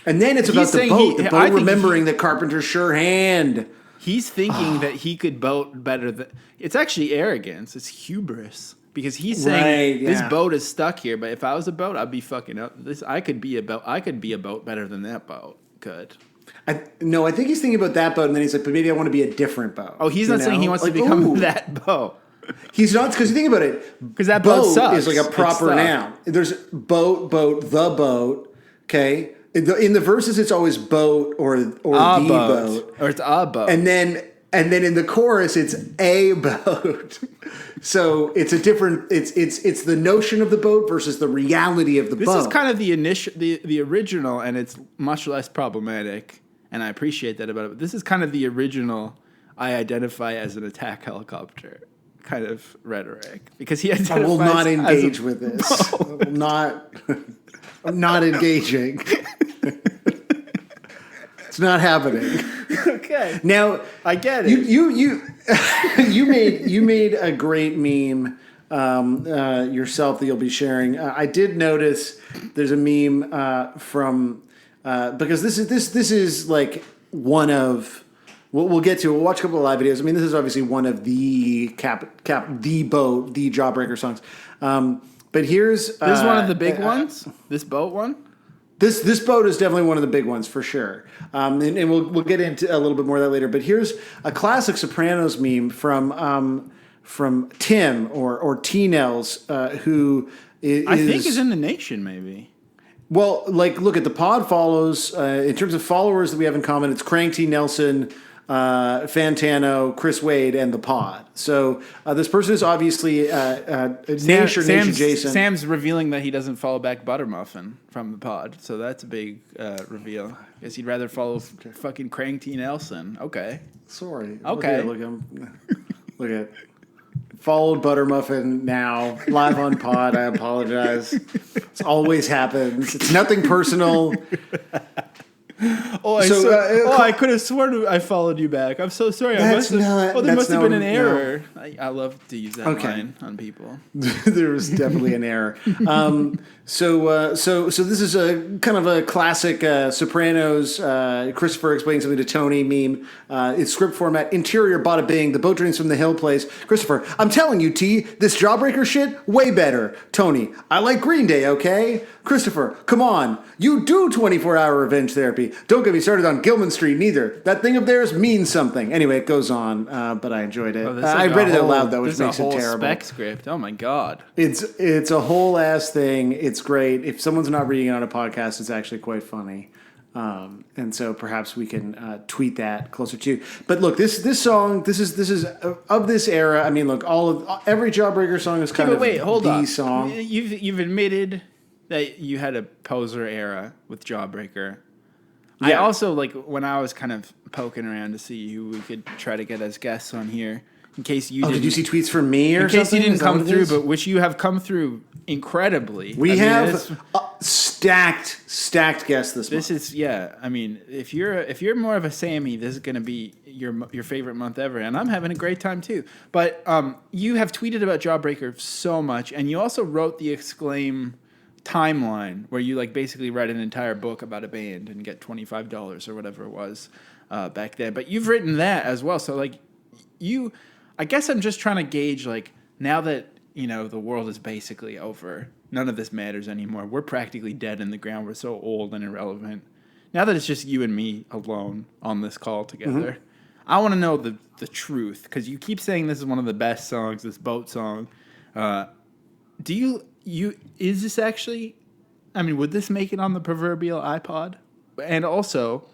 And then it's about the boat remembering the carpenter's sure hand. He's thinking that he could boat better than... It's actually arrogance. It's hubris. Because he's saying, this boat is stuck here, but if I was a boat, I'd be fucking up. I could be a boat better than that boat could. I think he's thinking about that boat, and then he's like, but maybe I want to be a different boat. Oh, he's not saying he wants to become that boat. He's not, because you think about it. Because that boat sucks. Is like a proper noun. There's boat, the boat, okay? In the verses, it's always boat or the boat. Or it's a boat. And then and then in the chorus it's a boat. So it's a different. It's the notion of the boat versus the reality of the boat. This is kind of the original, and it's much less problematic, and I appreciate that about it. But this is kind of the original. I identify as an attack helicopter kind of rhetoric because he identifies. I will not engage with this. I will not. I'm not engaging. It's not happening. Okay. Now I get it. You made a great meme yourself that you'll be sharing. I did notice there's a meme from because this is like one of. We'll get to it. We'll watch a couple of live videos. I mean, this is obviously one of the the boat, the Jawbreaker songs. But here's this is one of the big ones. This boat one. This boat is definitely one of the big ones for sure. And we'll get into a little bit more of that later. But here's a classic Sopranos meme from Tim or T-Nels, who I think is in the Nation maybe. Well, like, look at the pod follows. In terms of followers that we have in common, it's Crank T. Nelson, Fantano, Chris Wade, and the pod. So this person is obviously Nation adjacent. Sam's revealing that he doesn't follow back Buttermuffin from the pod. So that's a big reveal. I guess he'd rather follow fucking Crank T. Nelson. Okay. Sorry. Okay. Look at followed Buttermuffin now live on pod. I apologize. It always happens. It's nothing personal. I could have sworn I followed you back. I'm so sorry. There must have been an error. No. I love to use that line on people. There was definitely an error. So this is a kind of a classic Sopranos. Christopher explains something to Tony meme. It's script format. Interior, bada bing. The boat drains from the hill place. Christopher, I'm telling you, T, this Jawbreaker shit way better. Tony, I like Green Day. Okay. Christopher, come on. You do 24-hour revenge therapy. Don't get me started on Gilman Street neither. That thing of theirs means something. Anyway, it goes on, but I enjoyed it. I read it out loud though, which makes it terrible. Spec script. Oh my god. It's a whole ass thing. It's great. If someone's not reading it on a podcast, it's actually quite funny. And so perhaps we can tweet that closer to you. But look, this song, this is of this era. I mean, look, every Jawbreaker song is kind of the song. You've admitted that you had a poser era with Jawbreaker. Yeah. I also, like, when I was kind of poking around to see who we could try to get as guests on here, in case you did you see tweets from me or something? In case you didn't come through, but which you have come through incredibly. We have stacked guests this month. This is, I mean, if you're more of a Sammy, this is going to be your favorite month ever, and I'm having a great time too. But you have tweeted about Jawbreaker so much, and you also wrote the Exclaim timeline where you like basically write an entire book about a band and get $25 or whatever it was back then. But you've written that as well. So like I guess I'm just trying to gauge, like, now that, the world is basically over, none of this matters anymore. We're practically dead in the ground. We're so old and irrelevant. Now that it's just you and me alone on this call together, I want to know the truth, because you keep saying this is one of the best songs, this boat song. Is this actually, I mean, would this make it on the proverbial iPod? And also,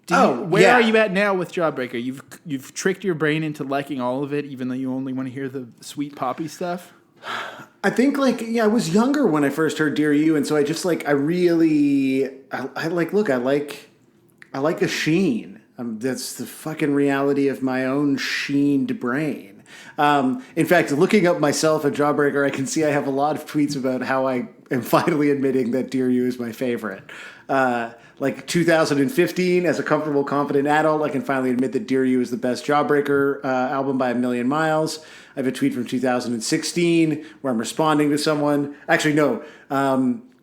where are you at now with Jawbreaker? You've tricked your brain into liking all of it, even though you only want to hear the sweet poppy stuff? I think, I was younger when I first heard Dear You, and so I just, I like a sheen. That's the fucking reality of my own sheened brain. In fact, looking up myself at Jawbreaker, I can see I have a lot of tweets about how I am finally admitting that Dear You is my favorite. 2015, as a comfortable, confident adult, I can finally admit that Dear You is the best Jawbreaker album by a million miles. I have a tweet from 2016 where I'm responding to someone. Actually, no.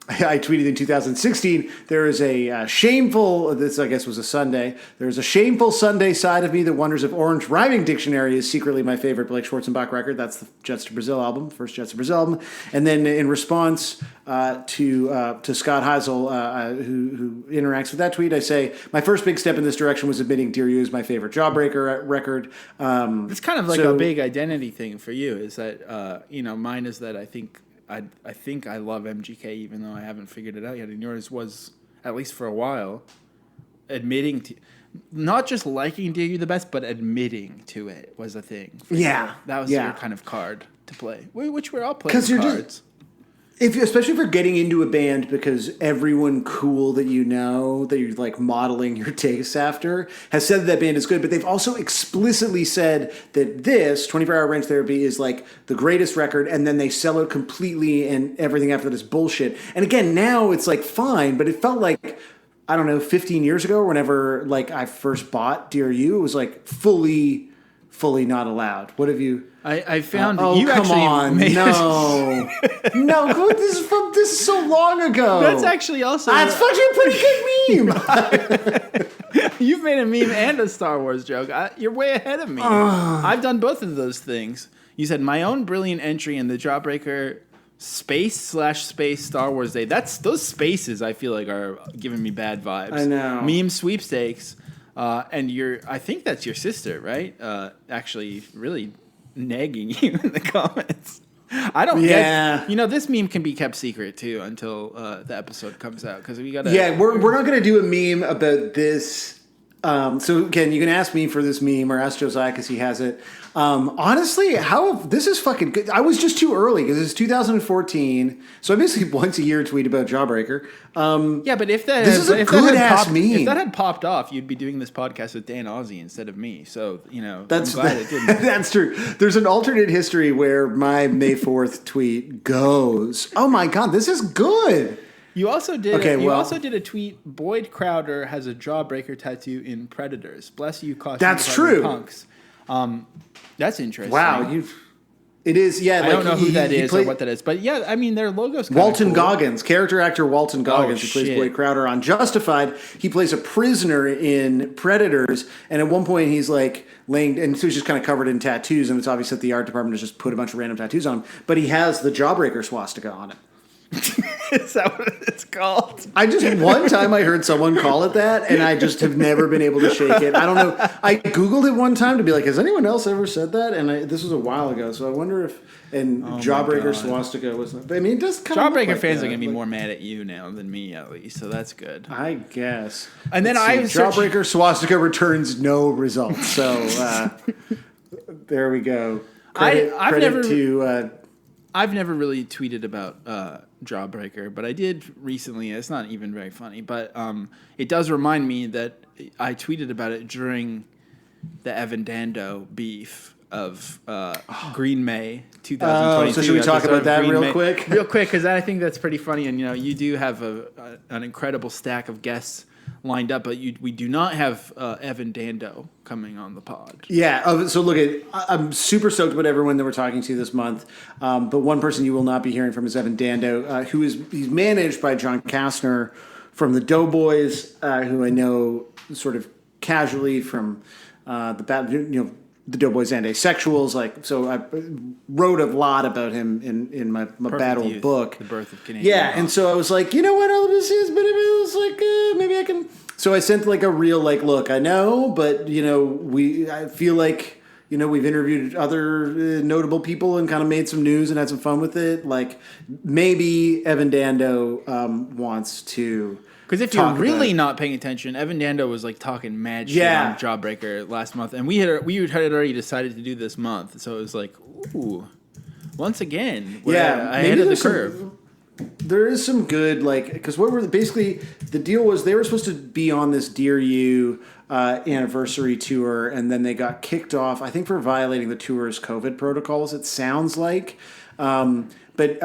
I tweeted in 2016, there is a shameful, this I guess was a Sunday, there's a shameful Sunday side of me that wonders if Orange Rhyming Dictionary is secretly my favorite Blake Schwarzenbach record. That's the Jets to Brazil album, first Jets to Brazil album. And then in response to Scott Heisel, who interacts with that tweet, I say, my first big step in this direction was admitting Dear You is my favorite Jawbreaker record. It's kind of like a big identity thing for you, is that, mine is that I think I love MGK, even though I haven't figured it out yet. And yours was, at least for a while, admitting to... not just liking Dear You the best, but admitting to it was a thing. Yeah. That was your kind of card to play, which we're all playing 'Cause you're cards. Especially if you're getting into a band because everyone cool that you know, that you're like modeling your tastes after, has said that band is good, but they've also explicitly said that this 24-Hour Range Therapy is like the greatest record, and then they sell it completely and everything after that is bullshit. And again, now it's like fine, but it felt like, I don't know, 15 years ago, whenever like I first bought Dear You, it was like fully not allowed. What have you... I found oh, you come actually on. made No. No, this is so long ago. That's actually also That's fucking a pretty good meme. You've made a meme and a Star Wars joke. You're way ahead of me. I've done both of those things. You said my own brilliant entry in the Jawbreaker space Star Wars Day. Those spaces I feel like are giving me bad vibes. I know. Meme sweepstakes. And I think that's your sister, right? Actually really nagging you in the comments. I don't get... this meme can be kept secret too until the episode comes out, because we gotta... Yeah, we're not going to do a meme about this. So again, you can ask me for this meme or ask Josiah because he has it. Honestly, this is fucking good. I was just too early because it's 2014. So I basically once a year tweet about Jawbreaker. Yeah, but if that this is a good ass meme. If that had popped off, you'd be doing this podcast with Dan Ozzie instead of me. So that's I'm glad it didn't. That's true. There's an alternate history where my May 4th tweet goes, "Oh my god, this is good." You also did. Okay, also did a tweet. Boyd Crowder has a Jawbreaker tattoo in Predators. Bless you, costume That's department true. punks. That's interesting. Wow, it is. Yeah, I don't know who that is or what that is, but yeah, I mean their logo's kind Walton cool. Goggins, character actor Walton Goggins, who plays Boyd Crowder on Justified. He plays a prisoner in Predators, and at one point he's like laying, and so he's just kind of covered in tattoos, and it's obvious that the art department has just put a bunch of random tattoos on him, but he has the Jawbreaker swastika on it. Is that what it's called? One time I heard someone call it that, and I just have never been able to shake it. I don't know. I Googled it one time to be like, has anyone else ever said that? And this was a while ago, so I wonder if, Jawbreaker swastika was, I mean, it does kind of Jawbreaker like fans that. are going to be more mad at you now than me, at least, so that's good. I guess. And then Jawbreaker swastika returns no results, so there we go. I've never really tweeted about Jawbreaker, but I did recently. It's not even very funny, but it does remind me that I tweeted about it during the Evan Dando beef of Green May 2022. So should we talk about that real quick? Real quick, because I think that's pretty funny, and you do have an incredible stack of guests lined up, but we do not have Evan Dando coming on the pod. Yeah, so look, I'm super stoked about everyone that we're talking to this month, but one person you will not be hearing from is Evan Dando, he's managed by John Kastner from the Doughboys, who I know sort of casually from the Doughboys and Asexuals. So I wrote a lot about him in my Bad Old book. The Birth of Canadian Yeah, and so I was like, you know what, Elvis is, but it was like, maybe I can... So I sent like a real, like, look, I know, but, I feel like, we've interviewed other notable people and kind of made some news and had some fun with it. Like, maybe Evan Dando wants to... Because if you're really not paying attention, Evan Dando was like talking mad shit on Jawbreaker last month, and we had already decided to do this month, so it was like, ooh, once again, we're ahead of the curve. There is some good, like, because basically the deal was they were supposed to be on this Dear You anniversary tour, and then they got kicked off, I think, for violating the tour's COVID protocols. It sounds like. But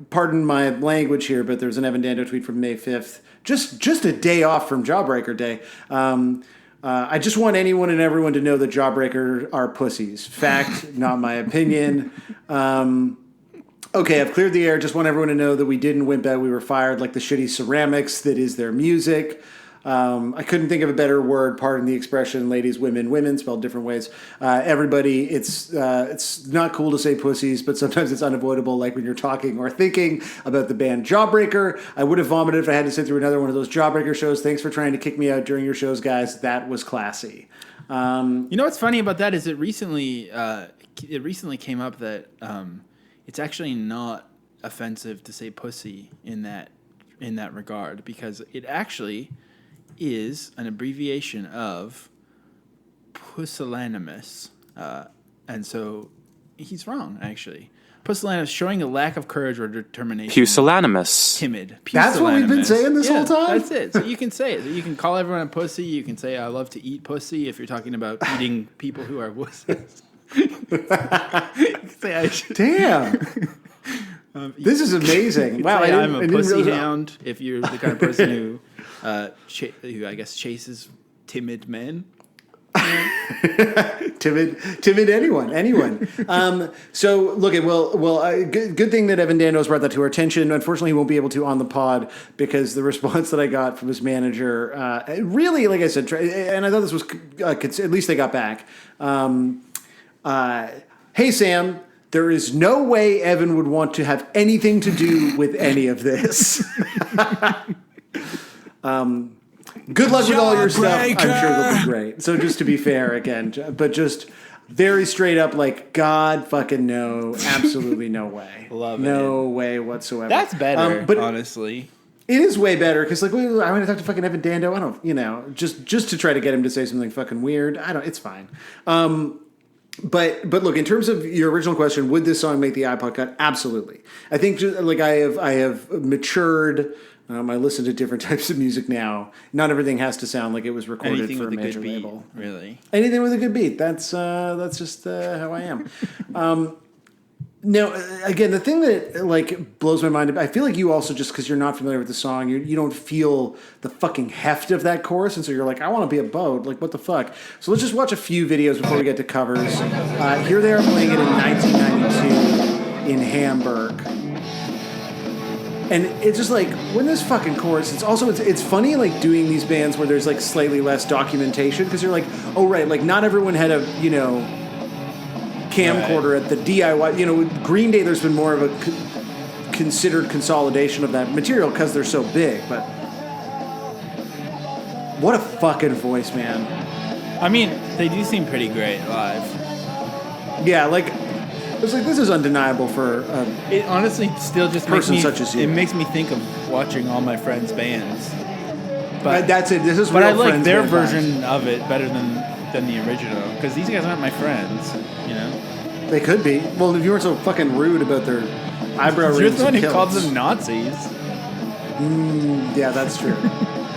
pardon my language here, but there's an Evan Dando tweet from May 5th, just a day off from Jawbreaker Day. I just want anyone and everyone to know that Jawbreaker are pussies. Fact, not my opinion. Okay, I've cleared the air. Just want everyone to know that we didn't wimp out. We were fired like the shitty ceramics that is their music. I couldn't think of a better word. Pardon the expression, ladies, women, spelled different ways. Everybody, it's not cool to say pussies, but sometimes it's unavoidable, like when you're talking or thinking about the band Jawbreaker. I would have vomited if I had to sit through another one of those Jawbreaker shows. Thanks for trying to kick me out during your shows, guys. That was classy. What's funny about that is it recently came up that it's actually not offensive to say pussy in that regard, because it actually is an abbreviation of pusillanimous. And so he's wrong, actually. Pusillanimous, showing a lack of courage or determination. Pusillanimous. Timid. That's what we've been saying this whole time? That's it. So you can say it. You can call everyone a pussy. You can say, I love to eat pussy if you're talking about eating people who are wusses. You can say, I should. Damn. This is amazing. Wow, I'm a pussy hound if you're the kind of person who I guess chases timid men. timid anyone. So look at good thing that Evan Dandos brought that to our attention. Unfortunately, he won't be able to on the pod because the response that I got from his manager really, like I said, and I thought this was at least they got back. Hey Sam, there is no way Evan would want to have anything to do with any of this. Good luck with all your stuff. I'm sure it'll be great. So just to be fair again, but just very straight up, like, God fucking no, absolutely no way. Love it. No way whatsoever. That's better, but honestly. It is way better because, like, I want to talk to fucking Evan Dando. I don't, just to try to get him to say something fucking weird. It's fine. But look, in terms of your original question, would this song make the iPod cut? Absolutely. I think like I have matured. I listen to different types of music now. Not everything has to sound like it was recorded Anything for a with major good beat, label. really. Anything with a good beat. That's just how I am. Now, again, the thing that like blows my mind, I feel like you also, just because you're not familiar with the song, you don't feel the fucking heft of that chorus, and so you're like, I want to be a boat. Like, what the fuck? So let's just watch a few videos before we get to covers. Here they are playing it in 1992 in Hamburg. And it's just like, when this fucking chorus, it's funny, like, doing these bands where there's, like, slightly less documentation, because you're like, oh, right, like, not everyone had a, camcorder at the DIY. With Green Day, there's been more of a considered consolidation of that material because they're so big, but what a fucking voice, man. I mean, they do seem pretty great live. Yeah, like, it's like, this is undeniable for it honestly still just person such as you. It makes me think of watching all my friends' bands. But that's it. This is. But real I like friends their band version vibes. of it better than the original, because these guys aren't my friends. They could be. Well, if you weren't so fucking rude about their eyebrow rings. You're the one and who called kilts. them Nazis. Yeah, that's true.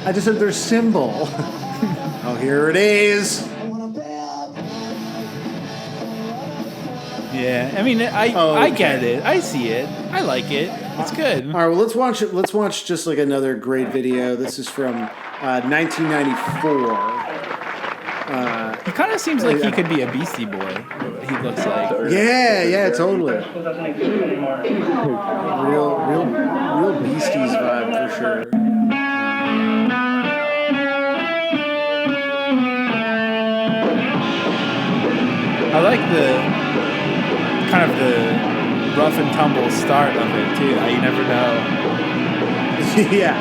I just said their symbol. Oh, here it is. Yeah, I mean, I get it. I see it. I like it. It's good. All right, well, let's watch it. Let's watch just like another great video. This is from 1994. He kind of seems like he could be a Beastie Boy. He looks like. Yeah, totally. Real Beasties vibe for sure. I like the kind of the rough and tumble start of it too. How you never know. Yeah,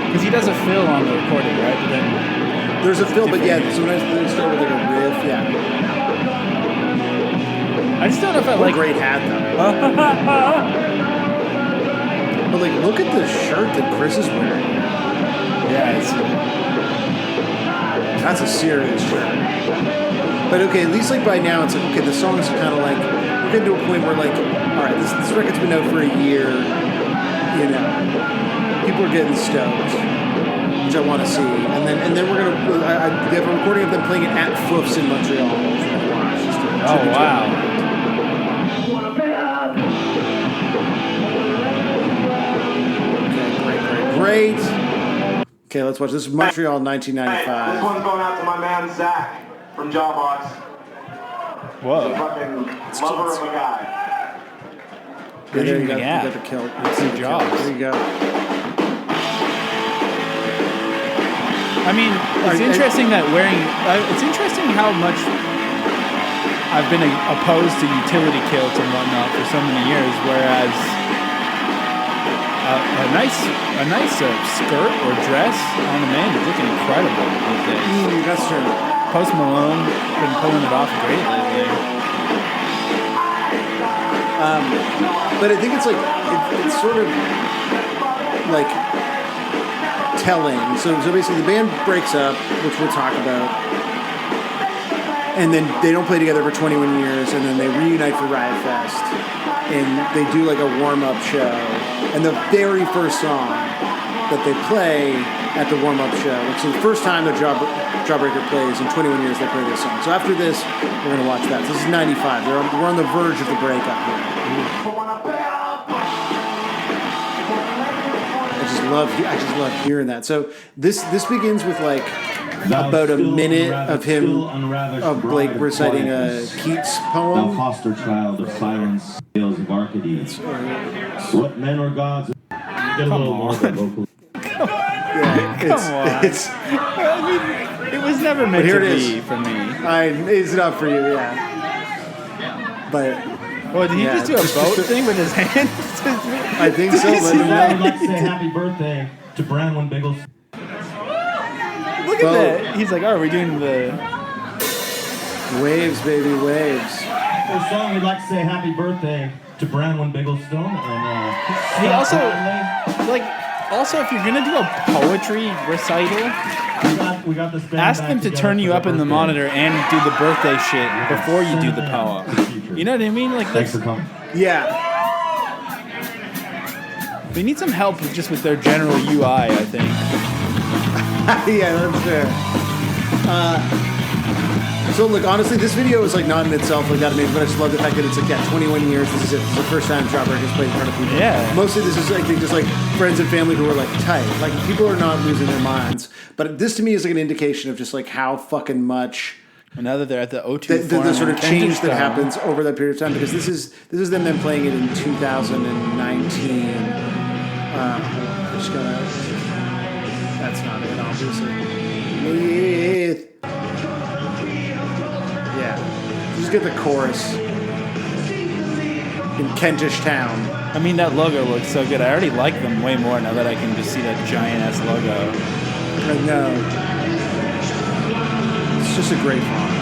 because he does a fill on the recording, right? But then there's a fill, but yeah, sometimes they start with like a riff. Yeah, I just don't know if I what like. a great hat though. But like, look at the shirt that Chris is wearing. Yeah, That's a serious shirt. But okay, at least like by now it's like, okay, the song is kind of like, we're getting to a point where like, all right, this record's been out for a year, people are getting stoked, which I want to see, and then we're gonna they have a recording of them playing it at Foof's in Montreal. oh wow. Okay, great. Okay, let's watch this. Is Montreal, 1995. This one's going out to my man Zach from Jawbox. Whoa. Fucking lover of a guy. Yeah, there you go. Yeah. You got the kilt. It's your job. There you go. I mean, it's interesting that it's interesting how much I've been opposed to utility kilts and whatnot for so many years, whereas a nice skirt or dress on a man is looking incredible these days. That's true. Post Malone been pulling it off great lately. But I think it's like it's sort of like, to telling. So basically the band breaks up, which we'll talk about, and then they don't play together for 21 years, and then they reunite for Riot Fest, and they do like a warm-up show, and the very first song that they play at the warm-up show, which is the first time that Jawbreaker plays in 21 years they play this song. So after this, we're going to watch that. So this is 95. We're on the verge of the breakup here. I just love hearing that. So this begins with like about a minute of him, of Blake reciting a Keats poem. Thou foster child of silence, scales of Arcady. What men or gods? Get a little more vocal. Yeah, it's I mean, it was never meant to be for me. It's not for you, yeah. But Well, did he just do a boat thing with his hands? I think so. I would like to say happy birthday to Branwyn Biggles. Look at that. He's like, oh, are we doing the... Waves, baby, waves. First song, we'd like to say happy birthday to Branwyn Bigglestone. And He also, like, if you're going to do a poetry recital, we got this band ask them to turn you up in the monitor and do the birthday shit before you do the poem. You know what I mean? Like, Thanks for coming. Yeah. We need some help with their general UI, I think. Yeah, that's fair. So look, honestly, this video is like not in itself like that amazing, but I just love the fact that it's like 21 years. This is it. This is the first time Jawbreaker has played in front of people. Yeah. Mostly this is I think just like friends and family who are like tight. Like people are not losing their minds. But this to me is like an indication of just like how fucking much. And now that they're at the O2 The sort of change that Stone. happens over that period of time, because this is them then playing it in 2019. Just gotta. That's not it, obviously. Yeah, just get the chorus in Kentish Town. I mean, that logo looks so good. I already like them way more now that I can just see that giant-ass logo. I know. It's just a great font.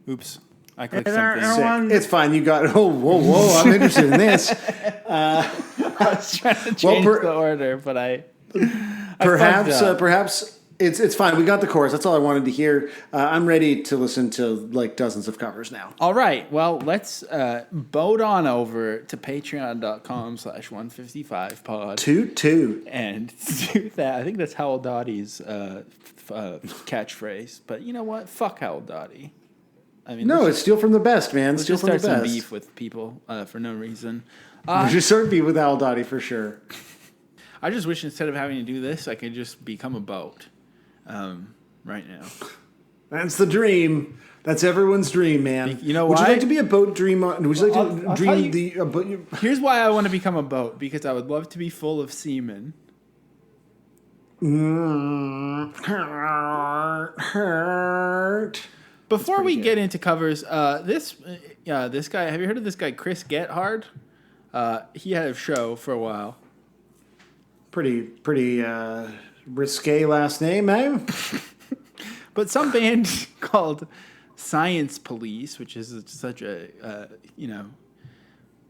Oops. I clicked something. Sick. It's fine. You got. Oh, whoa! I'm interested in this. I was trying to change the order, but I perhaps it's fine. We got the chorus. That's all I wanted to hear. I'm ready to listen to like dozens of covers now. All right. Well, let's boat on over to patreon.com/155pod. Toot. And do that. I think that's Howell Dottie's catchphrase. But you know what? Fuck Howell Dottie. I mean, no, it's steal from the best, man. Let's Steal just from the start best. some beef with people for no reason. We should start beef with Al Dottie for sure. I just wish instead of having to do this, I could just become a boat right now. That's the dream. That's everyone's dream, man. You know Would why? you like to be a boat dreamer? Would you like to I'll dream tell you- Here's why I want to become a boat, because I would love to be full of semen. Hurt. Before we get into covers, this guy, have you heard of this guy, Chris Gethard? He had a show for a while. Pretty risque last name, eh? But some band called Science Police, which is such a,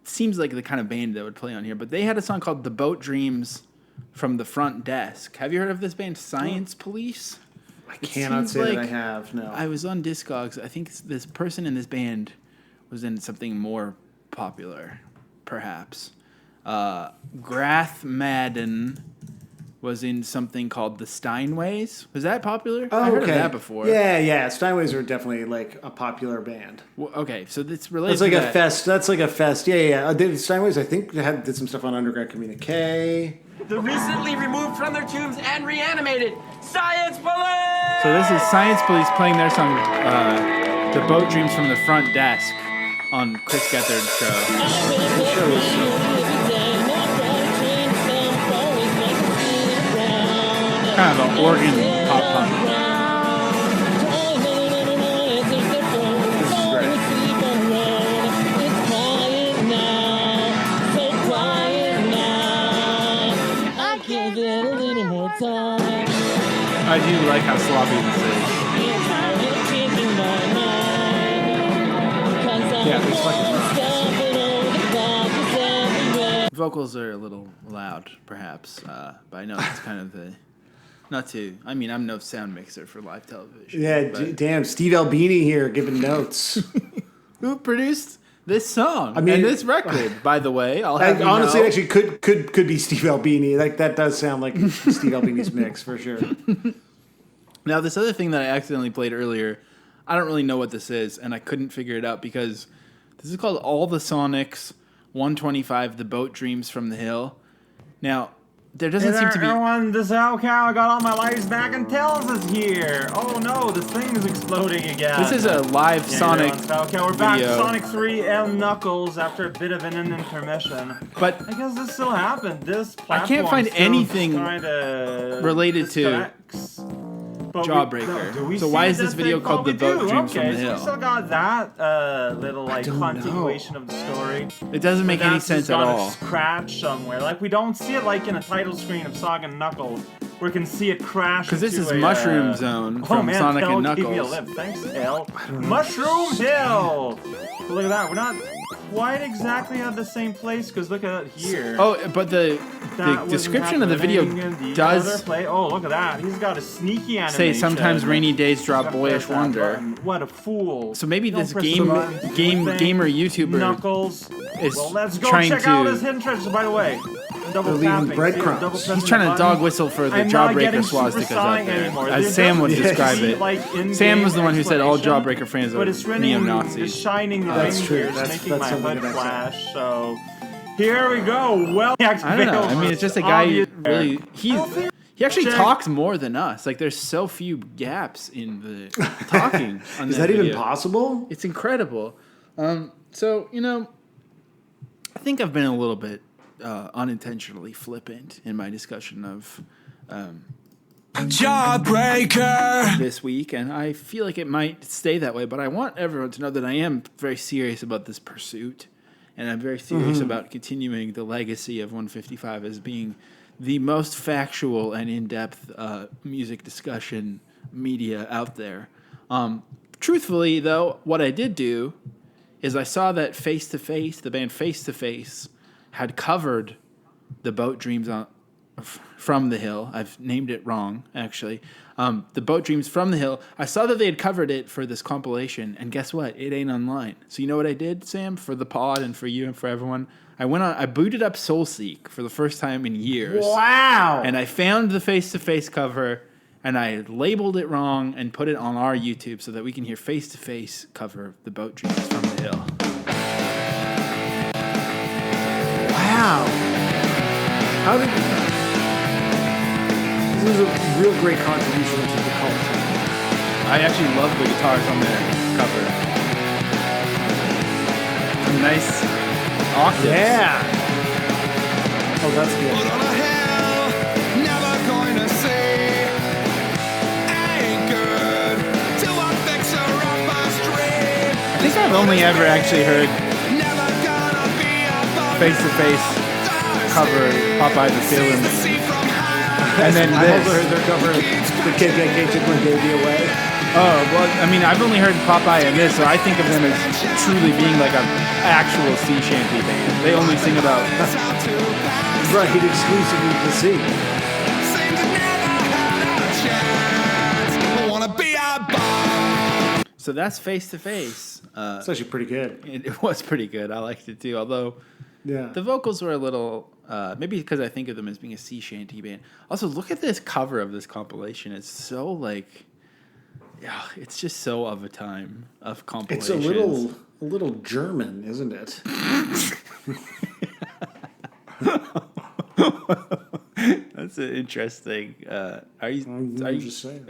seems like the kind of band that would play on here, but they had a song called The Boat Dreams from the Front Desk. Have you heard of this band, Science Police? I cannot say that I have, no. I was on Discogs. I think this person in this band was in something more popular, perhaps. Grath Madden was in something called the Steinways. Was that popular? Oh, I heard okay. of that before. Yeah. Steinways are definitely like a popular band. Well, okay, so it's related That's like to a that. fest. That's like a fest. Yeah. Steinways, I think, did some stuff on Underground Communique. The recently removed from their tombs and reanimated Science Police! So this is Science Police playing their song, The Boat Dreams from the Front Desk, on Chris Gethard's show. Kind of an organ pop punk. This is great. do like how sloppy this is. Yeah, this fucking rocks. Vocals are a little loud, perhaps, but I know it's kind of the... Not to... I mean, I'm no sound mixer for live television. Yeah, damn, Steve Albini here giving notes. Who produced this song? I mean, and this record, by the way. Honestly, it actually could be Steve Albini. Like that does sound like Steve Albini's mix for sure. Now, this other thing that I accidentally played earlier, I don't really know what this is, and I couldn't figure it out because this is called All the Sonics 125, The Boat Dreams from the Hill. Now, there doesn't seem to be... Everyone, this SoCal, I got all my lives back and Tails is here. Oh no, this thing is exploding again. This is a live Sonic SoCal, we're back to video. Sonic 3 and Knuckles after a bit of an intermission. But I guess this still happened. This platform I can't find still anything kinda related to disconnects. But Jawbreaker. do we So see why is this this video thing? called Oh, The we Boat do. Dreams from Okay, the so Hill? we still got that little like continuation of the story. It doesn't make any That's sense just at got a all. Scratch somewhere. Like we don't see it like in a title screen of Sonic and Knuckles, where we can see it crash. Because this is into a, Mushroom Zone from man, Sonic Hell and gave me a Knuckles. lip. Thanks, Hell. Mushroom Hill. Look at that. We're not quite exactly at the same place because look at it here. Oh, but the That description of the wasn't video happening in the does other play. Oh, look at that. He's got a sneaky animation. say sometimes rainy days drop Gotta boyish press that wonder. button. What a fool. So maybe Don't this press the button. Thing. gamer YouTuber Knuckles. is Well, let's go trying check out to... his hidden treasures, by the way. Double They're leaving tapping. See, breadcrumbs. double pressing He's trying the to button. dog whistle for the I'm not Jawbreaker getting swastikas Super out Sonic there. anymore. As There's Sam would definitely describe see, it. like, in-game Sam was the one who said all explanation, Jawbreaker fans but are it's running, neo-Nazis. It's shining the That's ring true. here. It's That's making my something hood that I said. flash. So here we go. Well, I don't know. I mean, it's just a guy who really... He actually Check. talks more than us. Like, there's so few gaps in the talking on Is that even video. possible? It's incredible. So, you know, I think I've been a little bit unintentionally flippant in my discussion of Jawbreaker. this week, and I feel like it might stay that way, but I want everyone to know that I am very serious about this pursuit, and I'm very serious about continuing the legacy of 155 as being the most factual and in-depth music discussion media out there. Truthfully, though, what I did do is I saw that Face to Face, the band Face to Face, had covered the Boat Dreams from the Hill. I've named it wrong, actually. The Boat Dreams from the Hill. I saw that they had covered it for this compilation, and guess what? It ain't online. So you know what I did, Sam, for the pod and for you and for everyone? I booted up Soulseek for the first time in years. Wow. And I found the face-to-face cover, and I labeled it wrong and put it on our YouTube so that we can hear face-to-face cover The Boat Dreams from the Hill. Wow. How did this is a real great contribution to the culture. I actually love the guitars on their cover. Some nice octaves. Yeah. Oh, that's good. On a hill, never going to see. Ain't good till I fix her up a stream. I think I've only ever actually heard Never gonna be above face-to-face cover Popeye the Sailor Man. And then I also this. heard their cover of The KKK Took My Baby Away. Oh, well, I mean, I've only heard Popeye and this, so I think of them as truly being like an actual sea shanty band. They only sing about... Right, exclusively to see. So that's Face to Face. It's actually pretty good. It was pretty good. I liked it too, although Yeah. the vocals were a little... maybe because I think of them as being a sea shanty band. Also, look at this cover of this compilation. It's so like... Yeah, it's just so of a time of It's compilations. a little German, isn't it? That's an interesting... are you just saying.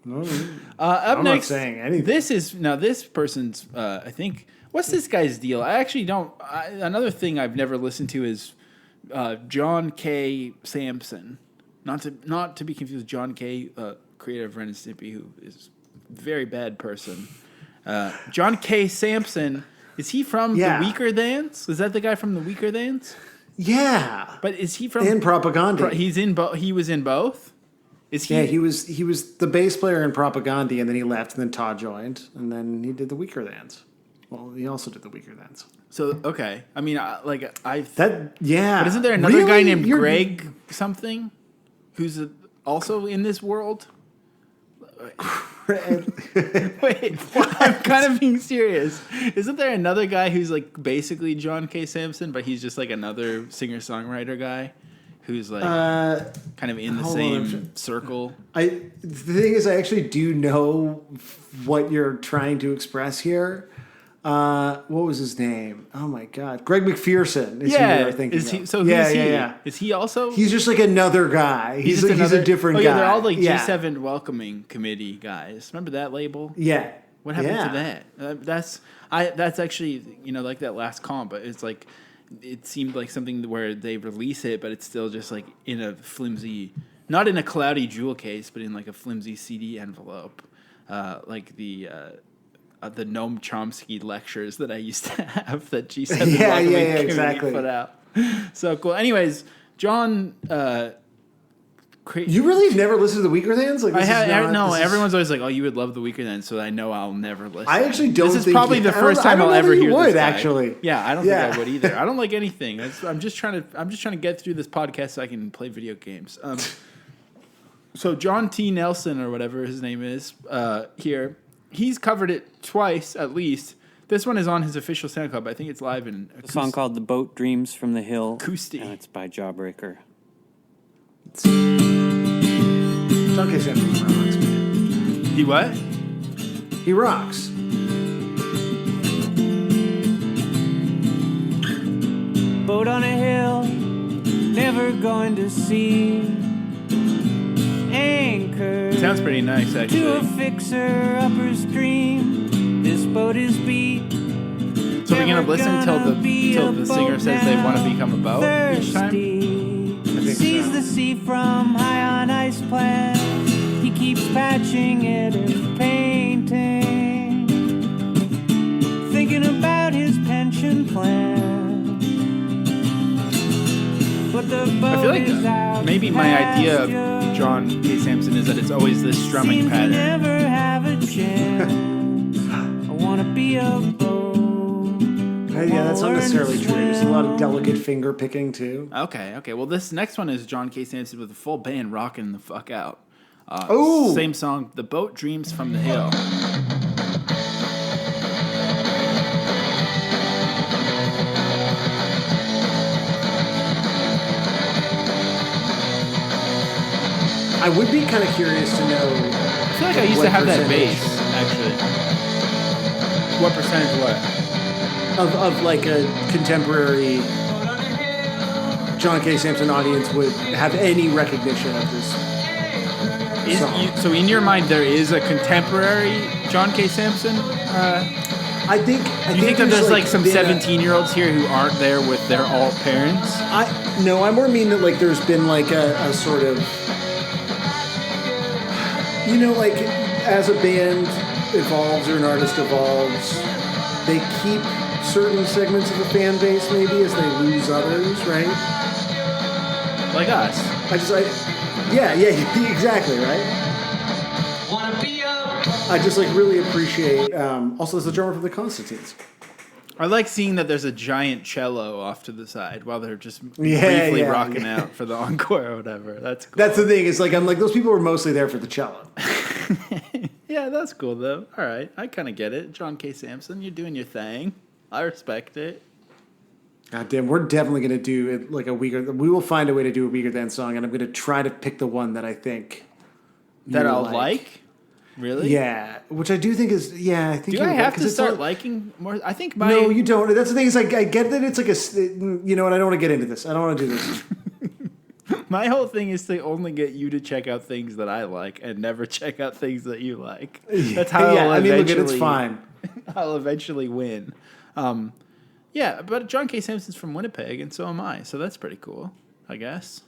No, up I'm next, not saying anything. This person's, I think, what's this guy's deal? I actually don't, another thing I've never listened to is John K. Sampson. Not to be confused with John K., creator of Ren and Stimpy, who is a very bad person. John K. Sampson, is he from Yeah. The Weaker Thans? Is that the guy from The Weaker Thans? Yeah. But is he from... And Propaganda. He was in both? Is he? Yeah, he was the bass player in Propaganda, and then he left, and then Todd joined, and then he did the Weaker Thans. Well, he also did the Weaker Thans. So okay, I mean, That yeah. But isn't there another guy Really? named You're- Greg something, who's also in this world? Wait, I'm kind of being serious. Isn't there another guy who's like basically John K. Samson, but he's just like another singer-songwriter guy who's like kind of in the hold same on. circle? The thing is, I actually do know what you're trying to express here. What was his name? Oh my God, Greg McPherson is who you're thinking is he? of. So who is he? Is he also? He's just like another guy. He's just a different oh, guy. yeah, they're all like Yeah. G7 welcoming committee guys. Remember that label? Yeah. What happened Yeah. to that? That's actually, like that last comp, but it's like it seemed like something where they release it, but it's still just like in a flimsy, not in a cloudy jewel case, but in like a flimsy CD envelope, like the Noam Chomsky lectures that I used to have that G7 welcoming committee exactly. put out. So cool. Anyways, John. You really never listened to the Weaker Thans? Like, everyone's always like, "Oh, you would love the Weaker Thans," so I know I'll never listen. I actually don't. This is think probably the first time I'll ever hear this guy. Actually, yeah, I don't think I would either. I don't like anything. I'm just trying to get through this podcast so I can play video games. So John T. Nelson or whatever his name is here, he's covered it twice at least. This one is on his official SoundCloud, but I think it's live in a song called "The Boat Dreams from the Hill." Acoustic. And it's by Jawbreaker. John K. Samson rocks, man. He what? He rocks. Boat on a hill, never going to sea. Anchored. Sounds pretty nice, actually. To a fixer-upper stream. This boat is beat. So we're gonna listen till the singer says they want to become a boat each time. Sees the sea from high on ice plan. He keeps patching it and painting, thinking about his pension plan. But the boat I feel like is out maybe my idea of John K. Samson is that it's always this strumming Seems pattern. to never have a chance. I wanna be a boat. Yeah, that's not necessarily true. There's a lot of delicate finger picking too. Okay. Well, this next one is John K. Samson with a full band rocking the fuck out. Ooh. Same song, "The Boat Dreams from the Hill." I would be kind of curious to know. I feel like I used to have that bass, actually. What percentage what? Of like a contemporary John K. Samson audience would have any recognition of this song. So in your mind, there is a contemporary John K. Samson? I think You think that there's like some been 17-year-olds here who aren't there with their alt parents? I more mean that like there's been like a sort of, like as a band evolves or an artist evolves, they keep certain segments of the fan base maybe as they lose others, right? Like us. Yeah, exactly, right? I just like really appreciate. Also, there's a drummer for the Constantines. I like seeing that there's a giant cello off to the side while they're just Yeah, briefly yeah, rocking yeah. out for the encore or whatever. That's cool. That's the thing. It's like I'm like those people were mostly there for the cello. Yeah, that's cool though. All right, I kind of get it. John K. Samson, you're doing your thing. I respect it. God damn, we're definitely gonna do it like a Weaker. We will find a way to do a Weaker Than song, and I'm gonna try to pick the one that I think That you'll I'll like. Really? Yeah, which I do think is I think. Do I you're have right, to start liking more? I think my No, you don't. That's the thing. Is like I get that it's like you know what? I don't want to get into this. I don't want to do this. my whole thing is to only get you to check out things that I like and never check out things that you like. That's how I'll I mean, look, eventually. it's fine. I'll eventually win. Yeah, but John K. Samson's from Winnipeg, and so am I. So that's pretty cool, I guess.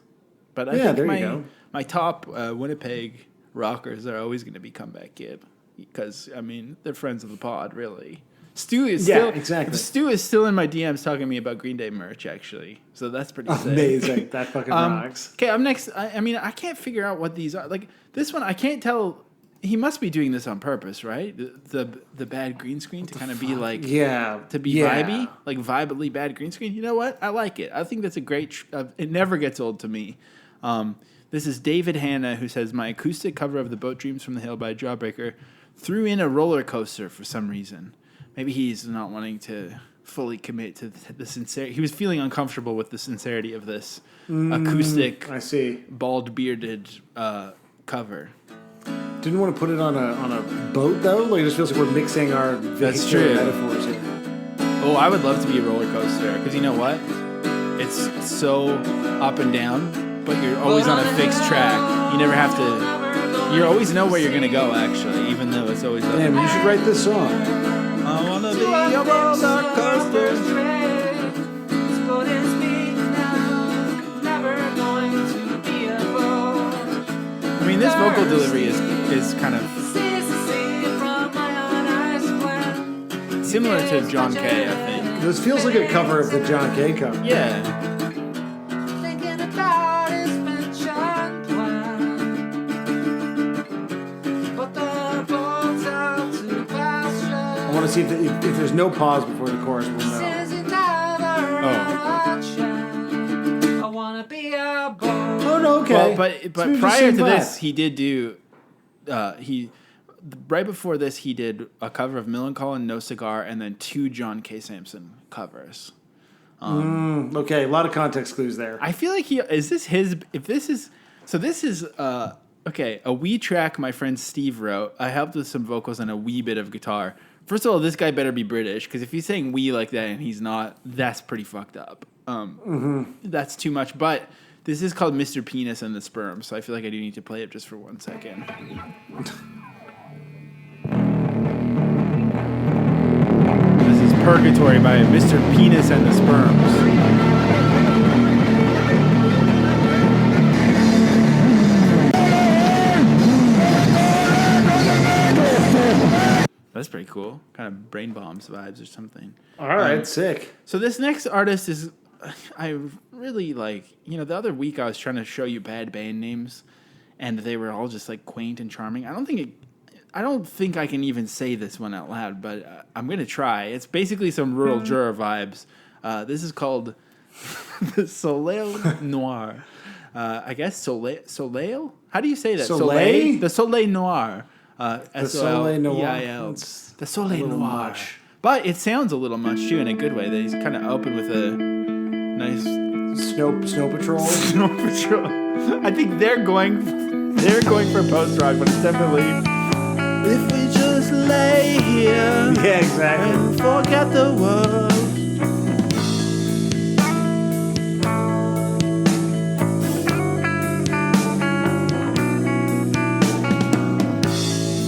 But I think there you go. my top Winnipeg rockers are always going to be Comeback Kid because I mean they're friends of the pod, really. Stu is Yeah, still exactly. Stu is still in my DMs talking to me about Green Day merch, actually. So that's pretty sick. Amazing. That fucking rocks. Okay, up next. I mean, I can't figure out what these are. Like this one, I can't tell. He must be doing this on purpose, right? The bad green screen to kind of be like vibey, like vibily bad green screen. You know what? I like it. I think that's a great. It never gets old to me. This is David Hanna, who says, my acoustic cover of The Boat Dreams from the Hill by Jawbreaker threw in a roller coaster for some reason. Maybe he's not wanting to fully commit to the sincerity. He was feeling uncomfortable with the sincerity of this acoustic, bald bearded cover. Didn't want to put it on a boat though. Like it just feels like we're mixing our vehicular metaphors here. Oh, I would love to be a roller coaster because you know what? It's so up and down, but you're always on a fixed track. You never have to. You always know where you're gonna go. Actually, even though it's always up. Damn, you should write this song. I wanna be a roller coaster. I mean, this vocal delivery is kind of similar to John Kay, I think. This feels like a cover of the John Kay cover. Yeah. I want to see if there's no pause before the chorus, we'll know. Oh, no, okay. Well, but prior to this, he did do right before this, he did a cover of Millencolin, No Cigar, and then 2 John K. Samson covers. Okay, a lot of context clues there. I feel like this is okay, a wee track my friend Steve wrote. I helped with some vocals and a wee bit of guitar. First of all, this guy better be British, because if he's saying "we" like that and he's not, that's pretty fucked up. That's too much. But this is called Mr. Penis and the Sperm, so I feel like I do need to play it just for 1 second. This is Purgatory by Mr. Penis and the Sperms. That's pretty cool. Kind of Brain Bombs vibes or something. All right, sick. So this next artist is, I really like, the other week I was trying to show you bad band names, and they were all just like quaint and charming. I don't think I can even say this one out loud, but I'm going to try. It's basically some Rural Juror vibes. This is called the Soleil Noir. I guess Soleil? How do you say that? Soleil? The Soleil Noir. The Soleil Noir. S-O-L-E-I-L. The Soleil Noir. But it sounds a little much, too, in a good way. They kind of open with a nice... Snow Patrol? Snow Patrol. I think they're going for post-rock, but it's definitely... If we just lay here... Yeah, exactly. And forget the world.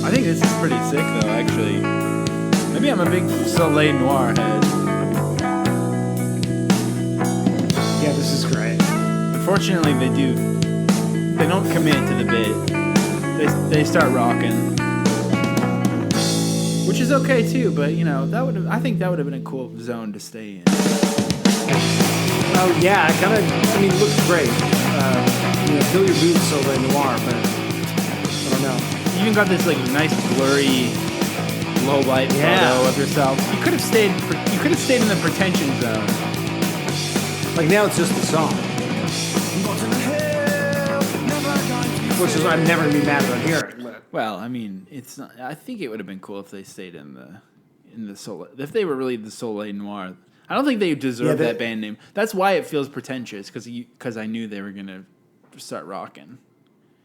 I think this is pretty sick, though, actually. Maybe I'm a big Soleil Noir head. Yeah, this is great. Unfortunately, they don't commit to the bit. They start rocking. Which is okay, too, but, I think that would have been a cool zone to stay in. Oh, yeah, it looks great. Fill your boots, Soleil Noir, but I don't know. You even got this nice blurry low light photo of yourself. You could have stayed in the pretension zone. Like now it's just the song. Which is I'm never gonna be mad about hearing. But. Well, I mean, it's not, I think it would have been cool if they stayed in the Soleil. If they were really the Soleil Noir. I don't think they deserve that band name. That's why it feels pretentious, because I knew they were gonna start rocking.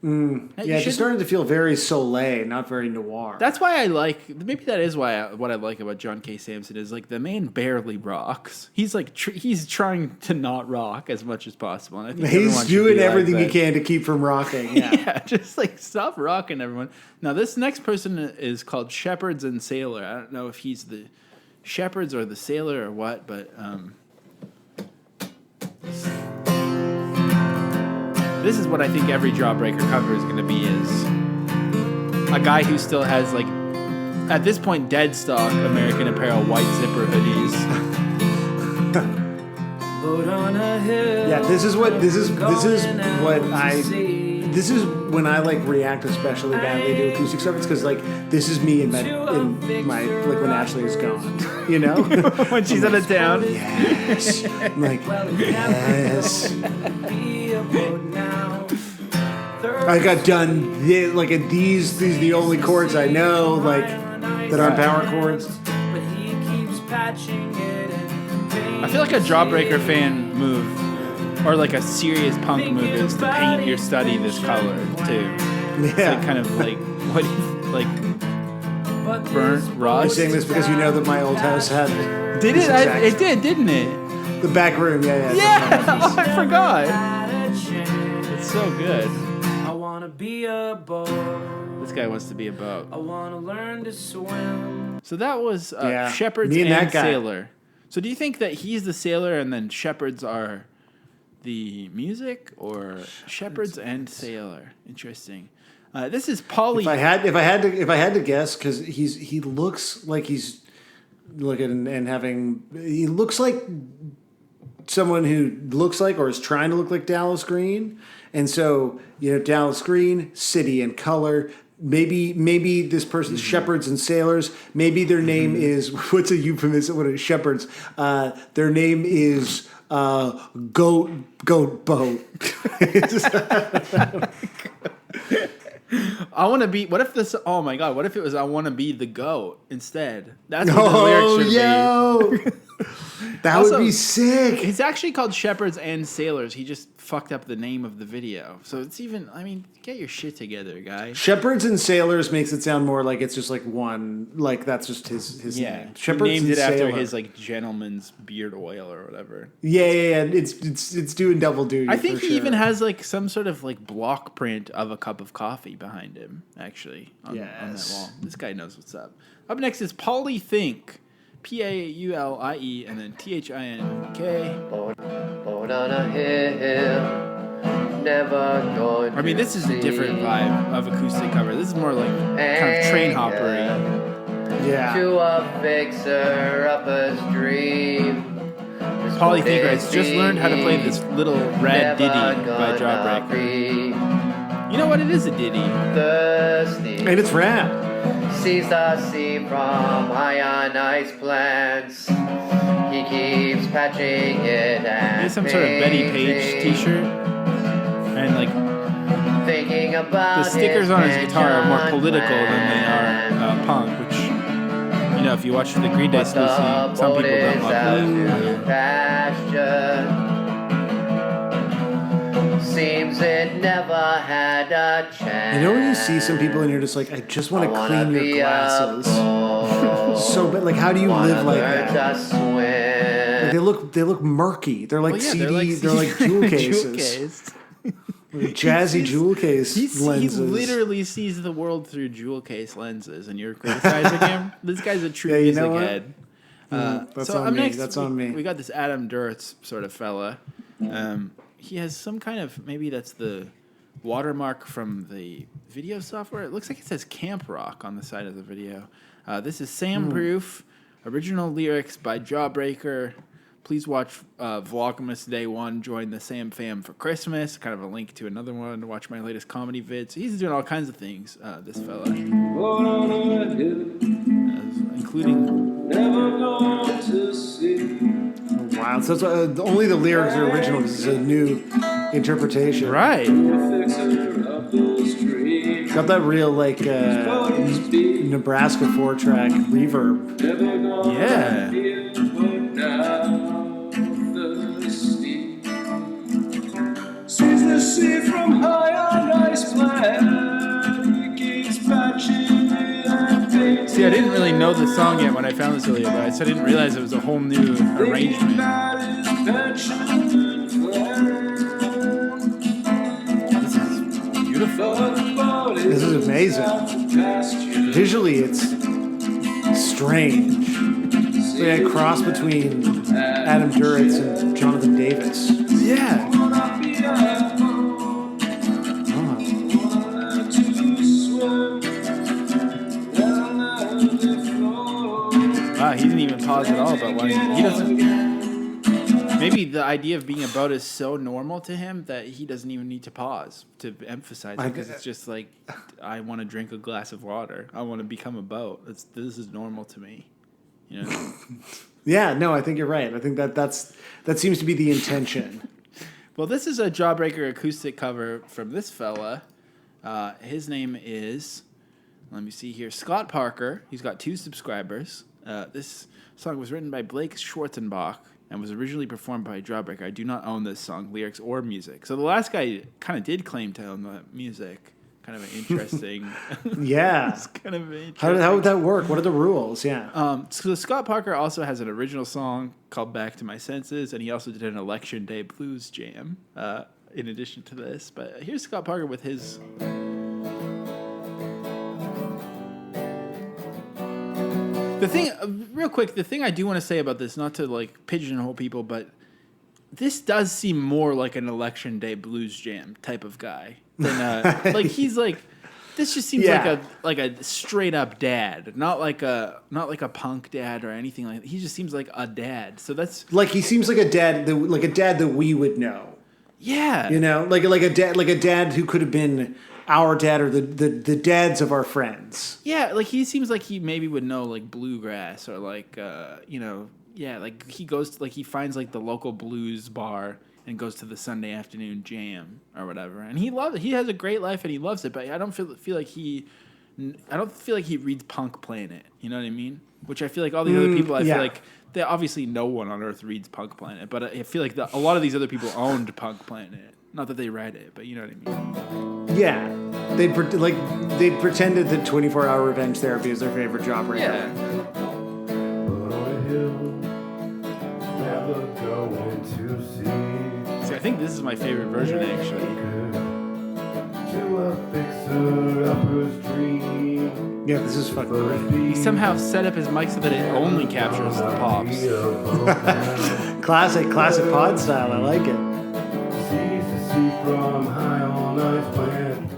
Yeah, it's starting to feel very Soleil, not very noir. That's why I like. Maybe that is why what I like about John K. Samson is the man barely rocks. He's he's trying to not rock as much as possible, and I think he's doing everything he can to keep from rocking. Yeah, yeah, just stop rocking, everyone. Now this next person is called Shepherds and Sailor. I don't know if he's the Shepherds or the Sailor or what, but this is what I think every Jawbreaker cover is going to be, is a guy who still has at this point dead stock American Apparel white zipper hoodies. Yeah, this is when I like react especially badly to acoustic stuff. It's because like this is me in my like when Ashley is gone, you know, when she's out of town. Yes, I'm like yes. I got done like at these the only chords I know like that aren't power chords. I feel like a Jawbreaker fan move, or like a serious punk move, is to paint your study this color too. Yeah, like kind of like what, like burnt rust. I'm saying this because you know that my old house had. Did it? It did, didn't it? The back room, yeah. Oh, I forgot. It's so good. I wanna be a boat. This guy wants to be a boat. I wanna learn to swim. So that was Yeah. Shepherds Me and and that guy. Sailor. So do you think that he's the sailor and then Shepherds are the music, or Shepherds and Sailor? Interesting. This is Polly. If I had to guess, because he looks like he's looking and having. He looks like someone who looks like or is trying to look like Dallas Green, and so Dallas Green, city and color. Maybe this person's Shepherds and Sailors. Maybe their name is what's a euphemism? What is Shepherds? Their name is Goat Boat. I want to be. What if this? Oh my God! What if it was I want to be the goat instead? That's what the lyrics should be. That Also, would be sick. It's actually called Shepherds and Sailors. He just fucked up the name of the video. So it's even. I mean, get your shit together, guy. Shepherds and Sailors makes it sound more like it's just like one. Like that's just his name. Shepherds he named and it after Sailor. his like gentleman's beard oil or whatever. Yeah. It's doing double duty. I think for he sure. even has like some sort of like block print of a cup of coffee behind him. Actually, on that wall. This guy knows what's up. Up next is Paulie Think. Paulie and then Think. Boat on a hill, never going. I mean, this is a different vibe of acoustic cover. This is more like kind of train hoppery. Yeah. To a fixer up a stream. Paulie Think writes, just learned how to play this little red ditty by Jawbreaker. You know what? It is a ditty. Thirsty. And it's rap. Sees the sea from high on ice plants. He keeps patching it and It's some sort of Betty Page t-shirt. And like thinking about the stickers on his guitar are more political than they are punk, which, if you watch the Green Day exclusive, some people don't love that. Seems it never had a chance. When you see some people and you're just like, I just want to clean your glasses. So, but like, how do you live like that? Like, they look murky. They're like CD. They're like jewel cases. Jazzy jewel case lenses. He literally sees the world through jewel case lenses, and you're criticizing him. This guy's a true music head. That's so on up me. next, That's on me. We got this Adam Duritz sort of fella. He has some kind of, maybe that's the watermark from the video software. It looks like it says Camp Rock on the side of the video. This is Sam Proof, original lyrics by Jawbreaker. Please watch Vlogmas Day 1, join the Sam Fam for Christmas. Kind of a link to another one to watch my latest comedy vids. He's doing all kinds of things, this fella. Including... Wow, so it's, only the lyrics are original because it's a new interpretation. Right. Got that real, like, Nebraska 4-track reverb. Yeah. Sees the sea from high on ice plan. Keeps patching it and painting. See, I didn't really know the song yet when I found this earlier, but I didn't realize it was a whole new arrangement. This is beautiful. This is amazing. Visually, it's strange. It's like a cross between Adam Duritz and Jonathan Davis. Yeah. Wow, he didn't even pause at all about wanting. He doesn't. Maybe the idea of being a boat is so normal to him that he doesn't even need to pause to emphasize it, because it's just like, I want to drink a glass of water. I want to become a boat. This is normal to me. You know? Yeah, no, I think you're right. I think that seems to be the intention. Well, this is a Jawbreaker acoustic cover from this fella. His name is, let me see here, Scott Parker. He's got 2 subscribers. This song was written by Blake Schwarzenbach and was originally performed by Jawbreaker. I do not own this song, lyrics or music. So the last guy kind of did claim to own the music. Kind of an interesting. Yeah. It's kind of interesting. How would that work? What are the rules? Yeah. So Scott Parker also has an original song called "Back to My Senses," and he also did an Election Day blues jam. In addition to this, but here's Scott Parker with his. The thing, real quick, the thing I do want to say about this, not to like pigeonhole people, but this does seem more like an Election Day blues jam type of guy than like he's like. This just seems like a straight up dad, not like a punk dad or anything like that. He just seems like a dad. So that's like he seems like a dad that we would know. Yeah, you know, like a dad who could have been our dad or the dads of our friends. Yeah, like he seems like he maybe would know like bluegrass or like like he goes to, like he finds like the local blues bar and goes to the Sunday afternoon jam or whatever, and he loves it. He has a great life and he loves it. But I don't feel like he reads Punk Planet. You know what I mean? Which I feel like all these other people, I feel like they obviously no one on earth reads Punk Planet, but I feel like a lot of these other people owned Punk Planet. Not that they read it, but you know what I mean. Yeah, they pretended that 24-hour revenge therapy is their favorite Jawbreaker. Yeah. See, I think this is my favorite version actually. Yeah, this is fucking great. He somehow set up his mic so that it only captures the pops. Classic pod style. I like it. From high on ice plan,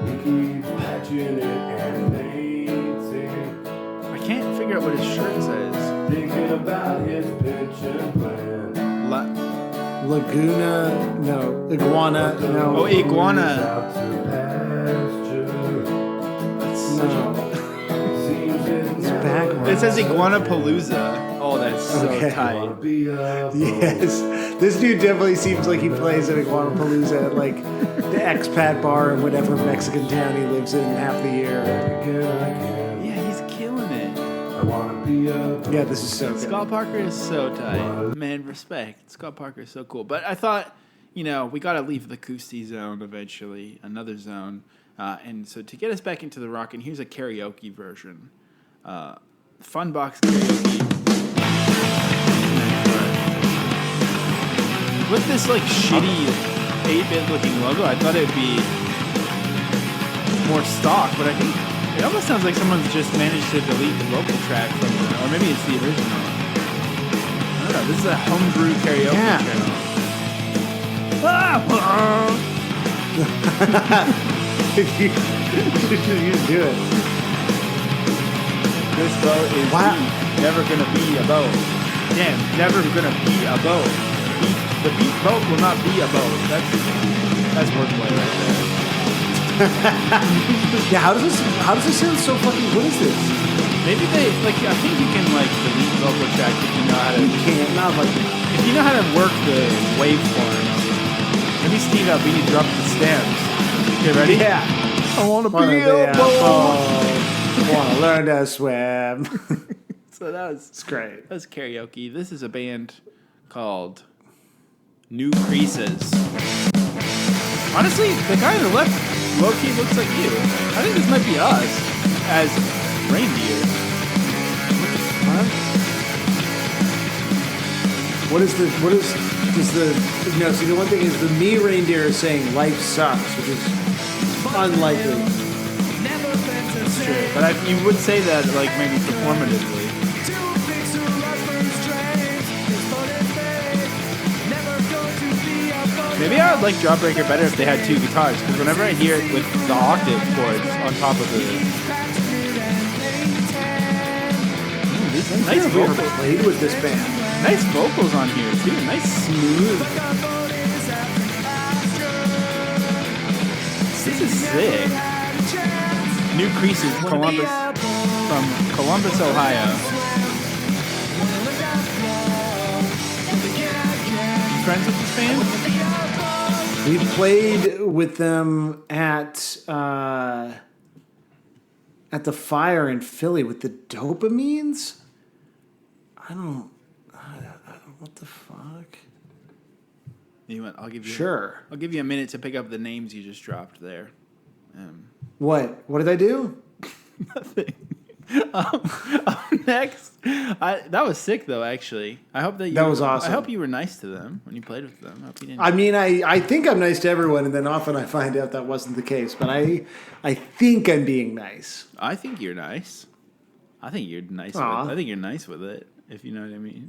he keeps patching it and painting. I can't figure out what his shirt says. Thinking about his pension plan. Laguna, no. Iguana, no. Oh, Iguana. That's such it's backwards. It says Iguana Palooza. Oh, that's so tight. Yes. This dude definitely seems like he plays at Iguanapalooza at like the expat bar in whatever Mexican town he lives in half the year. Yeah, he's killing it. Yeah, this is so good. Scott Parker is so tight. Man, respect. Scott Parker is so cool. But I thought, we got to leave the acoustic zone eventually, another zone. And so to get us back into the rock, and here's a karaoke version. Funbox karaoke. With this like shitty 8-bit looking logo, I thought it would be more stock, but I think it almost sounds like someone's just managed to delete the vocal track from it, or maybe it's the original. I don't know. This is a homebrew karaoke channel. You do it. This boat is never gonna be a boat. Damn, never gonna be a boat. The beat boat will not be a boat. That's wordplay right there. Yeah, how does this sound so fucking? What is this? Maybe they like. I think you can like delete vocal track if you know how to. You can't. Not like if you know how to work the waveforms. Maybe Steve Albini dropped the stems. Okay, ready? Yeah. I want to be a boat. I want to learn to swim. So it's great. That's karaoke. This is a band called New Creases. Honestly, the guy on the left low-key looks like you. I think this might be us as reindeer. What the fuck? See, the one thing is the me reindeer is saying life sucks, which is unlikely. That's true. But you would say that like maybe performatively. Maybe I would like Jawbreaker better if they had 2 guitars, because whenever I hear it with the octave chords on top of it, These I've nice never vocals. played with this band. Nice vocals on here too. Nice smooth. This is sick. New Creases, Columbus, from Columbus, Ohio. You friends with this band? We played with them at the Fire in Philly with the Dopamines. What the fuck? You want? I'll give you. Sure. I'll give you a minute to pick up the names you just dropped there. What? What did I do? Nothing. Next, that was sick though. Actually, I hope that was awesome. I hope you were nice to them when you played with them. I hope you didn't. I mean, I think I'm nice to everyone, and then often I find out that wasn't the case. But I think I'm being nice. I think you're nice. I think you're nice. Aw. I think you're nice with it, if you know what I mean.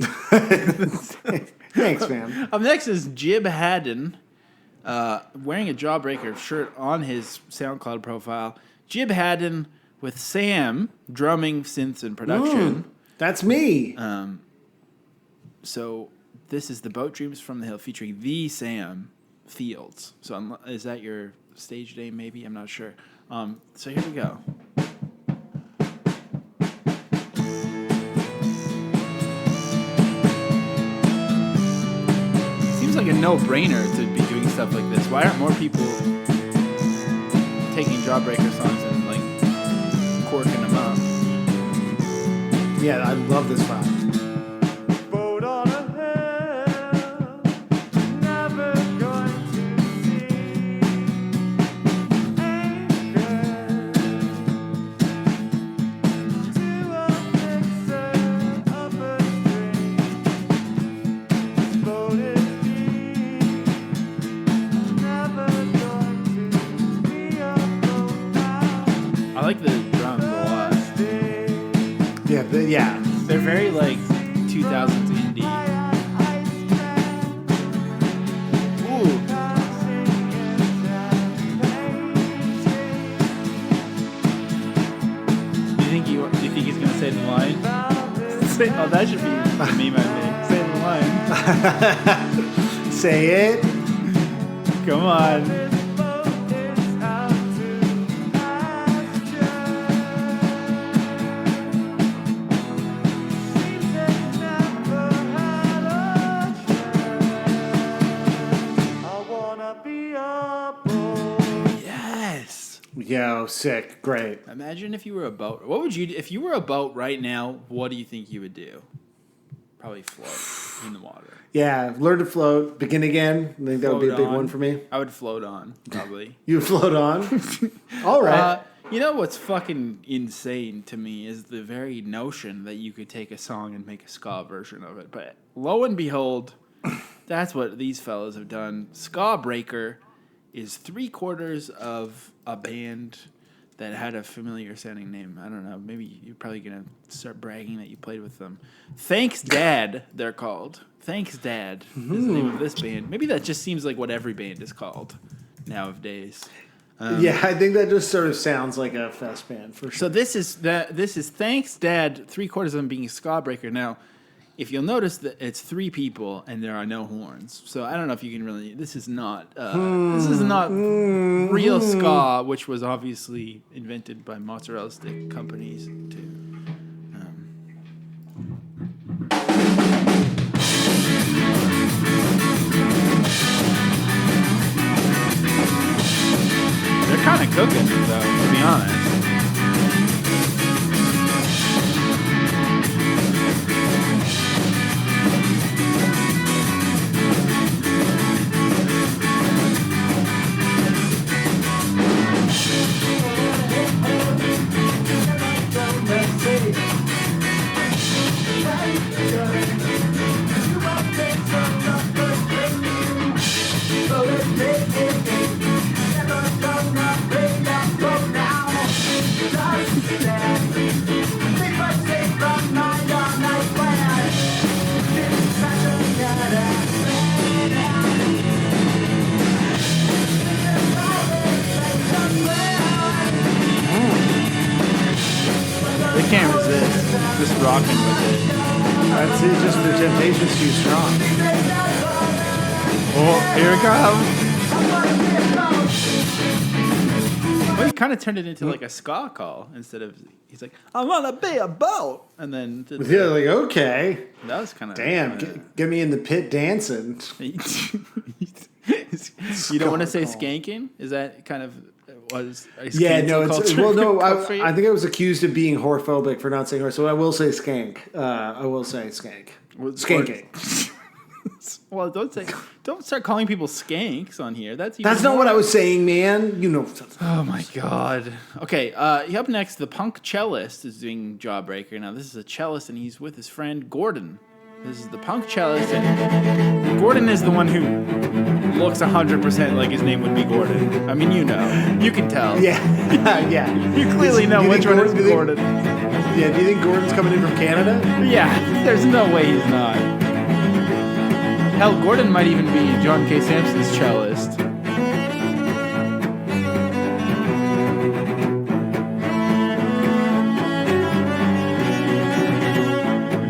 Thanks, man. Up next is Jib Haddon, wearing a Jawbreaker shirt on his SoundCloud profile. Jib Haddon with Sam drumming, synths, and production. That's me. So this is the Boat Dreams from the Hill featuring the Sam Fields. So is that your stage name? Maybe, I'm not sure. So here we go. Seems like a no-brainer to be doing stuff like this. Why aren't more people taking Jawbreaker songs and like corking them up? Yeah, I love this vibe. Boat on a hill, never going to see anchor to a mixer of a dream. This boat is deep, never going to be a boat now. I like the drums a lot. Yeah. They're very like 2000s indie. Ooh. Do you think he's gonna say the line? Oh, that should be the meme I made. Say the line. Say it. Come on. Yes. Yo, sick. Great. Imagine if you were a boat. What would you do if you were a boat right now? What do you think you would do? Probably float in the water. Yeah, learn to float. Begin again. I think that would be a big one for me. I would float on, probably. You would float on? All right. You know what's fucking insane to me is the very notion that you could take a song and make a ska version of it. But lo and behold, that's what these fellas have done. Jawbreaker is 3/4 of a band that had a familiar sounding name. I don't know. Maybe you're probably going to start bragging that you played with them. Thanks Dad, they're called. Thanks Dad is the name of this band. Maybe that just seems like what every band is called nowadays. Yeah, I think that just sort of sounds like a fest band for sure. So this is Thanks Dad, 3/4 of them being Jawbreaker. Now, if you'll notice that it's 3 people and there are no horns. So I don't know if you can really. This is not real ska, which was obviously invented by mozzarella stick companies too. They're kind of cooking, though, to be honest. can't resist. Just rocking with it. That's it. Just the temptation's too strong. Oh, here it comes. Well, he kind of turned it into like a ska call instead of. He's like, I want to be a boat, and then Yeah, like okay. that was kind of Damn, get me in the pit dancing. You don't want to say skanking? Is that kind of was? Yeah, no, it's well, no. for you? I think I was accused of being whorephobic for not saying whore, so I will say skank. I will say skank. Skanking. Well, don't start calling people skanks on here. That's not what I was saying, man. You know. Oh my god. Okay, up next, the punk cellist is doing Jawbreaker. Now this is a cellist, and he's with his friend Gordon. This is the punk cellist, and Gordon is the one who looks 100% like his name would be Gordon. I mean, you can tell. Yeah, yeah. You clearly know which one is Gordon. Yeah. Do you think Gordon's coming in from Canada? Yeah. There's no way he's not. Hell, Gordon might even be John K. Sampson's cellist.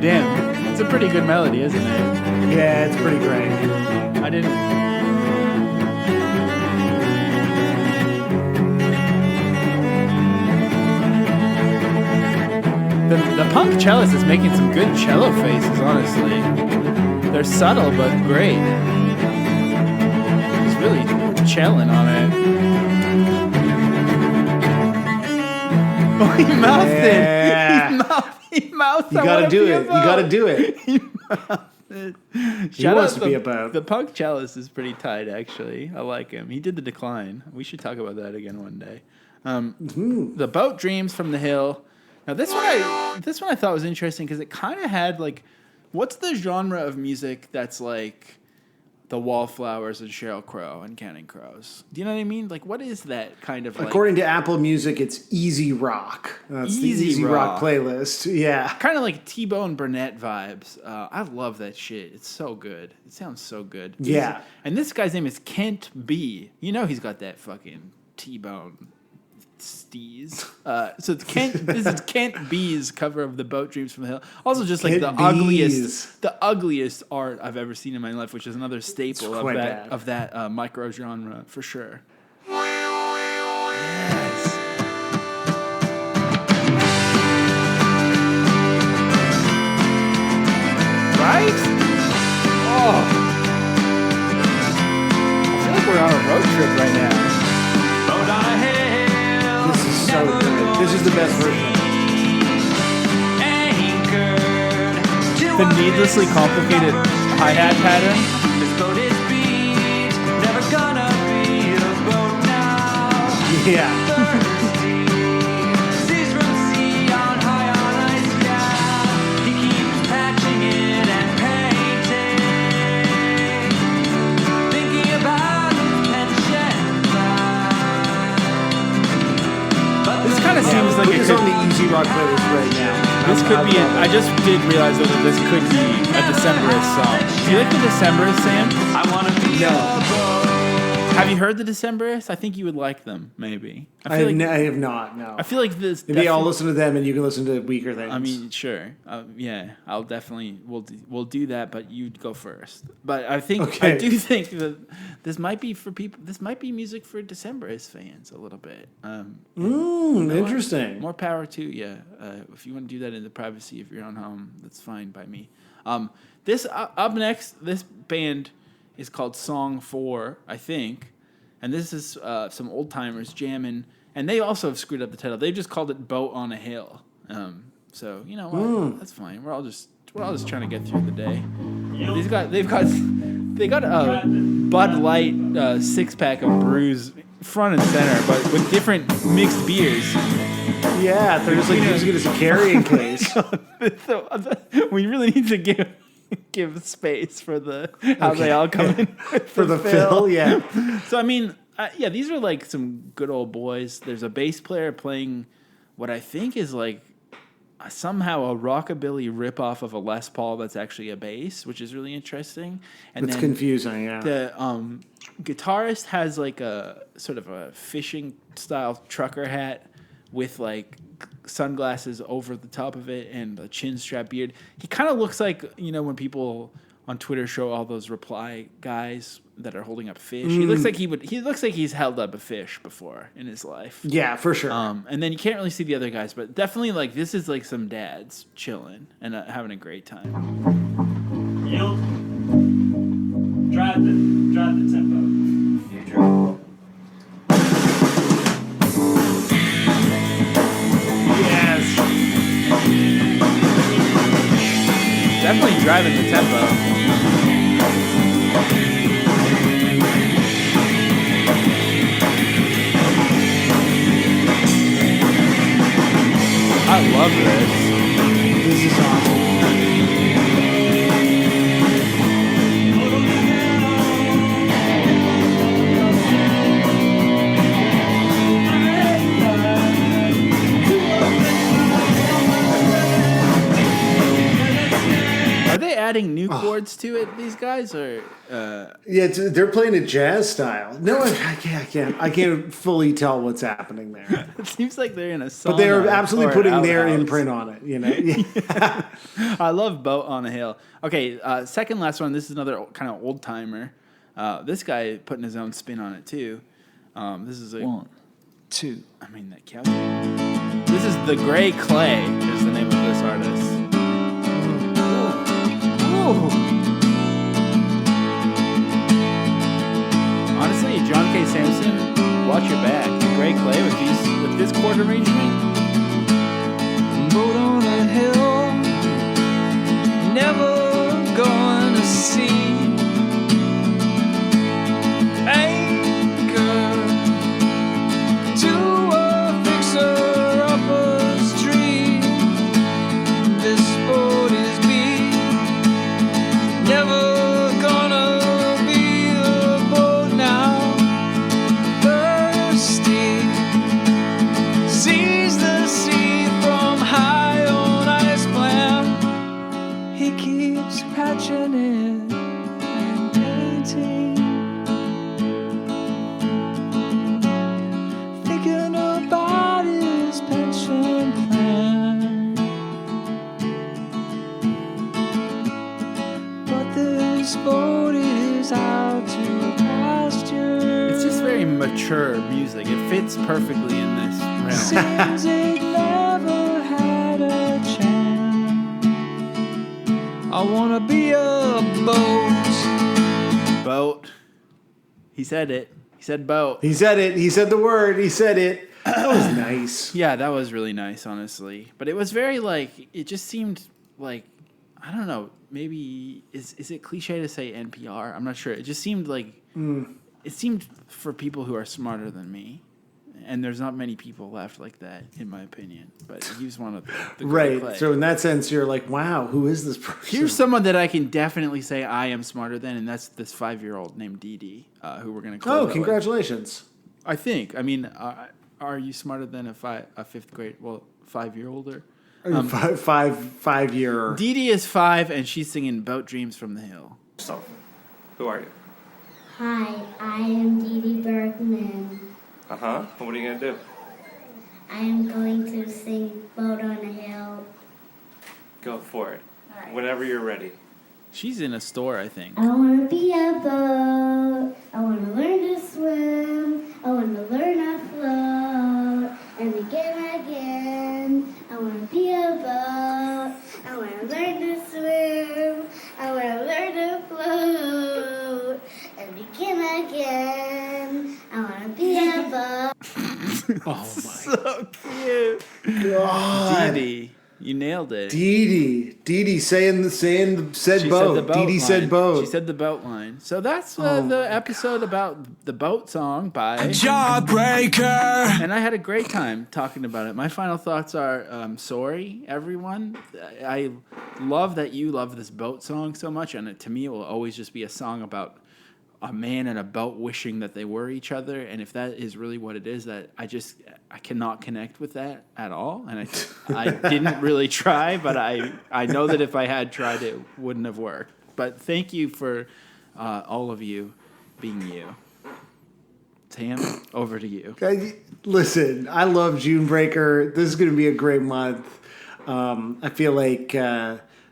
Damn, it's a pretty good melody, isn't it? Yeah, it's pretty great. I didn't. The punk cellist is making some good cello faces, honestly. They're subtle but great. He's really chilling on it. Oh, he mouthed it. He mouthed it. You gotta do it. You gotta do it. He mouthed it. He wants to be about. The punk cellist is pretty tight, actually. I like him. He did the decline. We should talk about that again one day. The Boat Dreams from the Hill. Now this one I thought was interesting because it kind of had like. What's the genre of music that's like the Wallflowers and Sheryl Crow and Counting Crows? Do you know what I mean? Like, what is that kind of like... According to Apple Music, it's easy rock. That's the easy rock playlist. Yeah. Kind of like T-Bone Burnett vibes. I love that shit. It's so good. It sounds so good. Yeah. And this guy's name is Kent B. You know he's got that fucking T-Bone steez. So it's this is Kent B's cover of the Boat Dreams from the Hill. Also, just like the ugliest art I've ever seen in my life, which is another staple of that micro genre for sure. Yes. Right? Oh, I feel like we're on a road trip right now. This is so good. This is the best version. The needlessly complicated hi-hat pattern. Yeah. This kind of seems like it's on the easy rock playlist right now. This could be. I just did realize that this could be a Decemberist song. Do you like the Decemberist, Sam? I want to be No. Have you heard the Decemberists? I think you would like them. Maybe. I have not. No. I feel like this. Maybe I'll listen to them, and you can listen to weaker things. I mean, sure. Yeah, I'll definitely. We'll do that, but you go first. But I think okay. I do think that this might be for people. This might be music for Decemberist fans a little bit. Interesting. More power to you. If you want to do that in the privacy of your own home, that's fine by me. This up next. This band is called Song 4, I think. And this is some old timers jamming. And they also have screwed up the title. They just called it Boat on a Hill. So, you know what? That's fine. We're all just trying to get through the day. They got a Bud Light 6-pack of brews front and center, but with different mixed beers. Yeah, they're just like using it as a carrying case. We really need to give space for how they all come in for the fill. Yeah. So I mean, these are like some good old boys. There's a bass player playing what I think is like somehow a rockabilly ripoff of a Les Paul that's actually a bass, which is really interesting. And it's confusing. Yeah. The guitarist has like a sort of a fishing style trucker hat with like sunglasses over the top of it and a chin strap beard. He kind of looks like, when people on Twitter show all those reply guys that are holding up fish. He looks like he looks like he's held up a fish before in his life. Yeah, for sure. And then you can't really see the other guys, but definitely like this is like some dads chilling and having a great time. Yield. Drive the tempo. You drive. Yes. Definitely driving the tempo. I love this. This is awesome. Are they adding new chords to it, these guys, or? Yeah, they're playing it jazz style. No, I can't fully tell what's happening there. It seems like they're in a song. But they're absolutely putting their outhouse. imprint on it. I love Boat on a Hill. Okay, second last one. This is another kind of old timer. This guy putting his own spin on it too. This is 1, 2. I mean that counts. This is The Gray Clay. Is the name of this artist. Honestly, John K. Samson, watch your back. The Gray Clay with this chord arrangement. Boat on a hill, never gonna see anchor to a fixer-upper's dream. This boat is me, never gonna be a boat now. Thirsty, sees the sea from high on ice plan. He keeps patching it and painting, thinking about his pension plan. But this boat is out to pasture. It's just very mature music. It fits perfectly in this realm. Seems it never had a chance. I wanna be a boat. Boat. He said it. He said boat. He said it. He said the word. He said it. That was nice. Yeah, that was really nice, honestly. But it was very like, it just seemed like, I don't know, maybe, is it cliche to say NPR? I'm not sure. It just seemed like, it seemed for people who are smarter than me. And there's not many people left like that, in my opinion. But he was one of the Gray Right. Clay. So in that sense, you're like, wow, who is this person? Here's someone that I can definitely say I am smarter than, and that's this 5-year-old named Dee Dee, who we're going to call. Oh, congratulations. I think. I mean, are you smarter than a fifth grade, 5-year-older? 5-year. Dee Dee is 5, and she's singing Boat Dreams from the Hill. So, who are you? Hi, I am Dee Dee Bergman. Uh-huh. What are you going to do? I am going to sing Boat on a Hill. Go for it. All right. Whenever you're ready. She's in a store, I think. I want to be a boat. I want to learn to swim. I want to learn to float. And begin again. I want to be a boat. I want to learn to swim. I want to learn to float. And begin again. I want to be a boat. Oh, my So cute. God. Dee Dee, you nailed it. Dee Dee said boat. Dee Dee said boat. She said the boat line. So that's the episode about the boat song by Jawbreaker. And I had a great time talking about it. My final thoughts are sorry, everyone. I love that you love this boat song so much, and to me it will always just be a song about a man and a boat wishing that they were each other. And if that is really what it is, that I cannot connect with that at all. And I didn't really try, but I know that if I had tried, it wouldn't have worked. But thank you for all of you being you. Sam, over to you. Listen, I love Junebreaker. This is going to be a great month. I feel like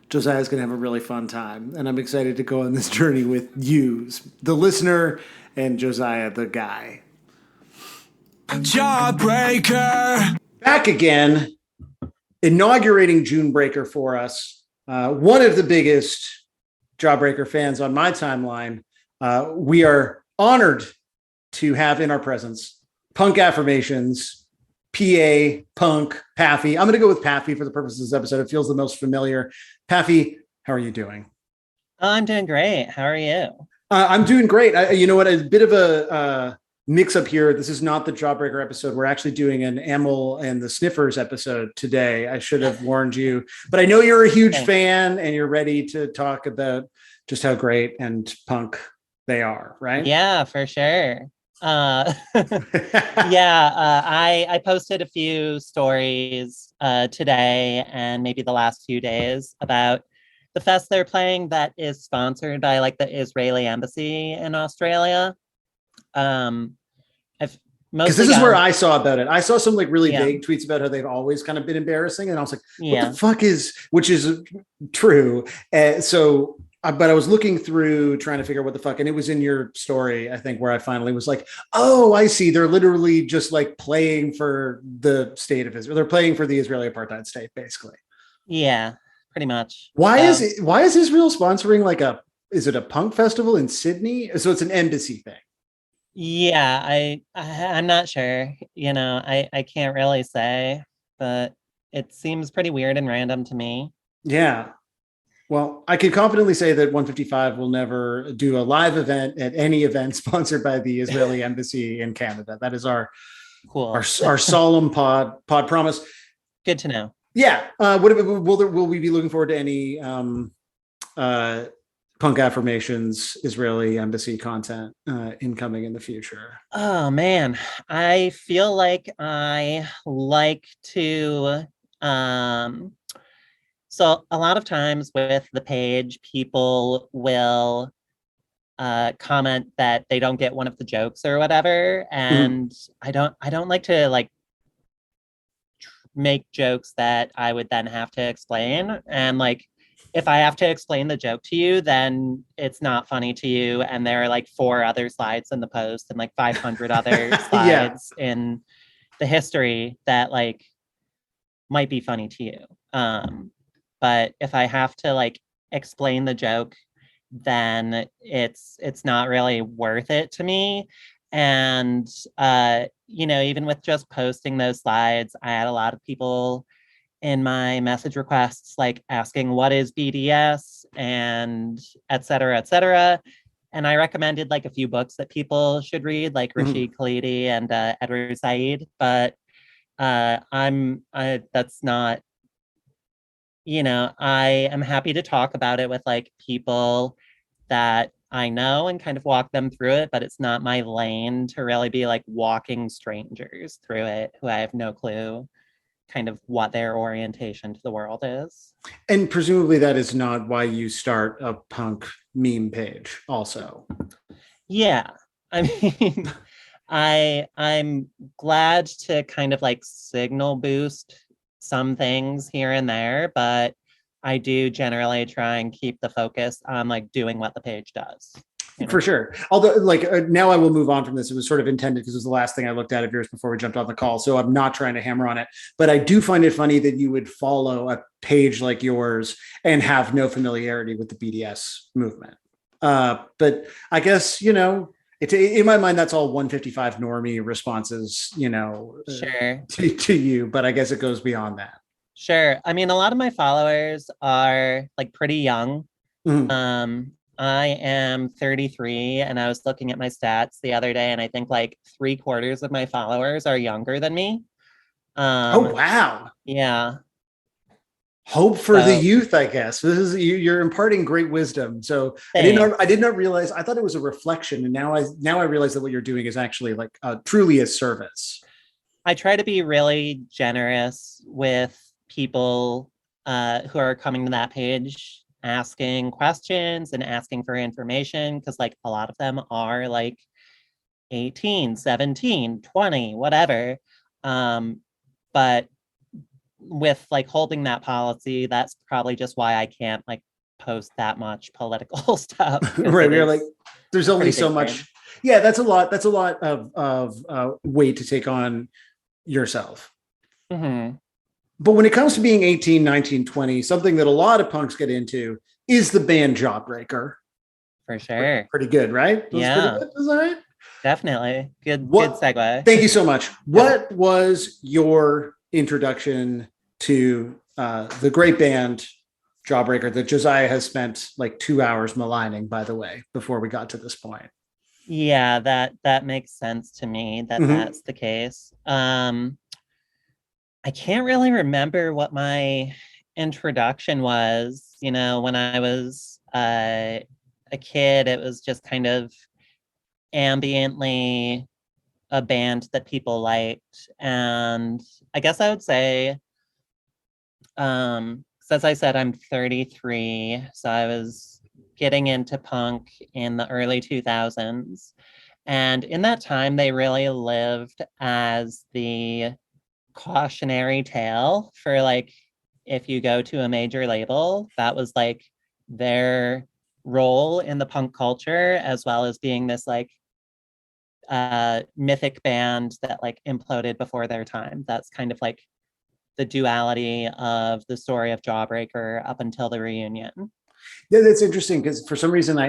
Josiah's going to have a really fun time, and I'm excited to go on this journey with you, the listener, and Josiah, the guy. Jawbreaker. Back again, inaugurating Junebreaker for us. One of the biggest Jawbreaker fans on my timeline. We are honored to have in our presence Punk Affirmations, PA, Punk, Paffy. I'm going to go with Paffy for the purpose of this episode. It feels the most familiar. Paffy, how are you doing? Oh, I'm doing great. How are you? I'm doing great. You know what? A bit of a mix up here. This is not the Jawbreaker episode. We're actually doing an Amel and the Sniffers episode today. I should have warned you, but I know you're a huge fan and you're ready to talk about just how great and punk they are, right? Yeah, for sure. I posted a few stories today and maybe the last few days about the fest they're playing that is sponsored by like the Israeli embassy in Australia. Because this is where I saw about it. I saw some like really vague tweets about how they've always kind of been embarrassing, and I was like, "What the fuck is?" Which is true. But I was looking through trying to figure out what the fuck, and it was in your story, I think, where I finally was like, "Oh, I see. They're literally just like playing for the state of Israel. They're playing for the Israeli apartheid state, basically." Yeah, pretty much. Why is Israel sponsoring is it a punk festival in Sydney? So it's an embassy thing. Yeah, I'm not sure. You know, I can't really say, but it seems pretty weird and random to me. Yeah. Well, I can confidently say that 155 will never do a live event at any event sponsored by the Israeli embassy in Canada. That is our solemn pod promise. Good to know. Yeah. Will we be looking forward to any Punk Affirmations Israeli embassy content incoming in the future? Oh man, I feel like I like to so a lot of times with the page, people will comment that they don't get one of the jokes or whatever, and I don't like to like make jokes that I would then have to explain, and like if I have to explain the joke to you, then it's not funny to you, and there are like 4 other slides in the post and like 500 other slides in the history that like might be funny to you. But if I have to like explain the joke, then it's not really worth it to me. And you know, even with just posting those slides, I had a lot of people in my message requests like asking what is BDS and et cetera, et cetera. And I recommended like a few books that people should read, like Rashid Khalidi and Edward Said. But that's not, you know, I am happy to talk about it with like people that I know and kind of walk them through it, but it's not my lane to really be like walking strangers through it who I have no clue kind of what their orientation to the world is. And presumably that is not why you start a punk meme page also. Yeah. I mean, I'm glad to kind of like signal boost some things here and there, but I do generally try and keep the focus on like doing what the page does. You know? For sure. Although now I will move on from this. It was sort of intended because it was the last thing I looked at of yours before we jumped on the call. So I'm not trying to hammer on it, but I do find it funny that you would follow a page like yours and have no familiarity with the BDS movement. But I guess, you know, in my mind, that's all 155 normie responses, you know, sure. to you, but I guess it goes beyond that. Sure. I mean, a lot of my followers are like pretty young. I am 33 and I was looking at my stats the other day and I think like 3/4 of my followers are younger than me. Oh, wow. Yeah. Hope for the youth, I guess. This is you're imparting great wisdom. So I did not realize. I thought it was a reflection, and now I realize that what you're doing is actually like truly a service. I try to be really generous with people who are coming to that page, asking questions and asking for information, because like a lot of them are like 18, 17, 20, whatever. But with like holding that policy, that's probably just why I can't like post that much political stuff. Right. You're like, there's only so big much. thing. Yeah, that's a lot. That's a lot of weight to take on yourself. Mm-hmm. But when it comes to being 18, 19, 20, something that a lot of punks get into is the band Jawbreaker. For sure. Pretty good, right? Yeah. Pretty good. Is that right? Definitely. Good segue. Thank you so much. What was your introduction to the great band Jawbreaker that Josiah has spent like 2 hours maligning, by the way, before we got to this point? Yeah, that makes sense to me that that's the case. I can't really remember what my introduction was. You know, when I was a kid, it was just kind of ambiently a band that people liked. And I guess I would say, as I said, I'm 33, so I was getting into punk in the early 2000s. And in that time, they really lived as the cautionary tale for like, if you go to a major label, that was like their role in the punk culture, as well as being this like mythic band that like imploded before their time. That's kind of like the duality of the story of Jawbreaker up until the reunion. Yeah, that's interesting because for some reason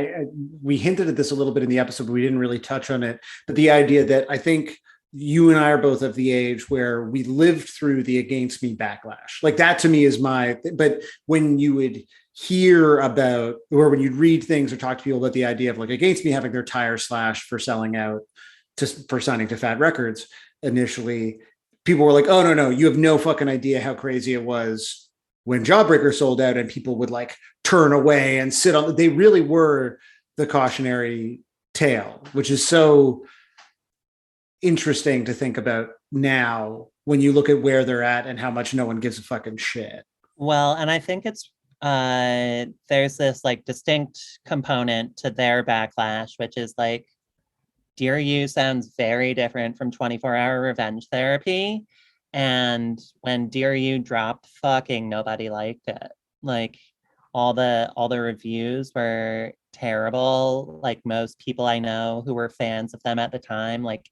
we hinted at this a little bit in the episode, but we didn't really touch on it. But the idea that I think you and I are both of the age where we lived through the against me backlash. Like that to me is but when you would hear about, or when you'd read things or talk to people about the idea of like against me having their tire slashed for selling out for signing to Fat Records initially, people were like, oh, no, you have no fucking idea how crazy it was when Jawbreaker sold out and people would like turn away and sit on, they really were the cautionary tale, which is so interesting to think about now when you look at where they're at and how much no one gives a fucking shit. Well, and I think it's there's this like distinct component to their backlash, which is like Dear You sounds very different from 24-Hour Revenge Therapy. And when Dear You dropped, fucking nobody liked it. Like all the reviews were terrible. Like most people I know who were fans of them at the time, like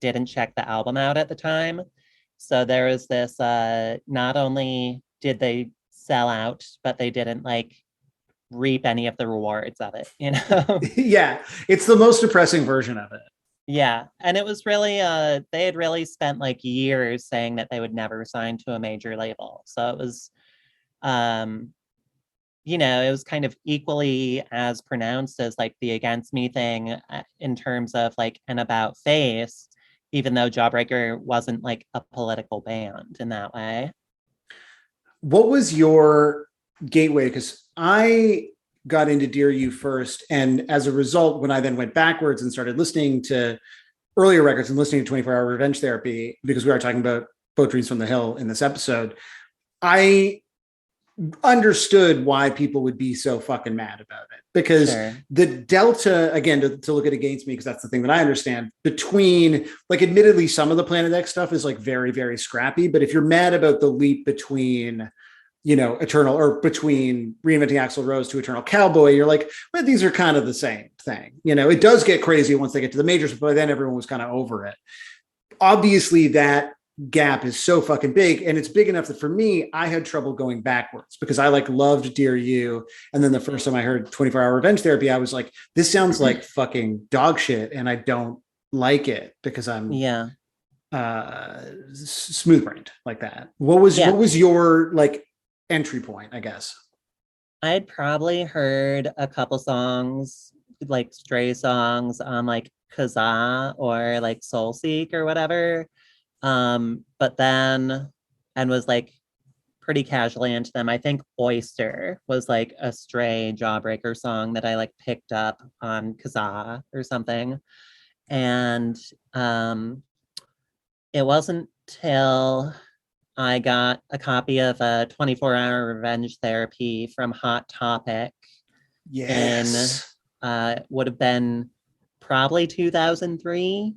didn't check the album out at the time. So there was this, not only did they sell out, but they didn't like reap any of the rewards of it, you know? Yeah, it's the most depressing version of it. Yeah, and it was really, they had really spent like years saying that they would never sign to a major label. So it was, you know, it was kind of equally as pronounced as like the Against Me thing in terms of like an about face, even though Jawbreaker wasn't like a political band in that way. What was your gateway? Because I got into Dear You first. And as a result, when I then went backwards and started listening to earlier records and listening to 24-Hour Revenge Therapy, because we are talking about Boat Dreams from the Hill in this episode, I understood why people would be so fucking mad about it. Because the delta, again, to look at Against Me, because that's the thing that I understand, between, like, admittedly, some of the Planet X stuff is like very, very scrappy. But if you're mad about the leap between, you know, Eternal, or between Reinventing Axl Rose to Eternal Cowboy, you're like, well, these are kind of the same thing. You know, it does get crazy once they get to the majors, but then everyone was kind of over it. Obviously, that gap is so fucking big, and it's big enough that for me, I had trouble going backwards because I like loved Dear You, and then the first time I heard 24-Hour Revenge Therapy, I was like, this sounds like fucking dog shit, and I don't like it because I'm smooth brained like that. What was your like entry point, I guess? I'd probably heard a couple songs, like stray songs on like Kazaa or like Soulseek or whatever. But then, and was like pretty casually into them. I think Oyster was like a stray Jawbreaker song that I like picked up on Kazaa or something. And it wasn't till I got a copy of a 24-Hour Revenge Therapy from Hot Topic in would have been probably 2003.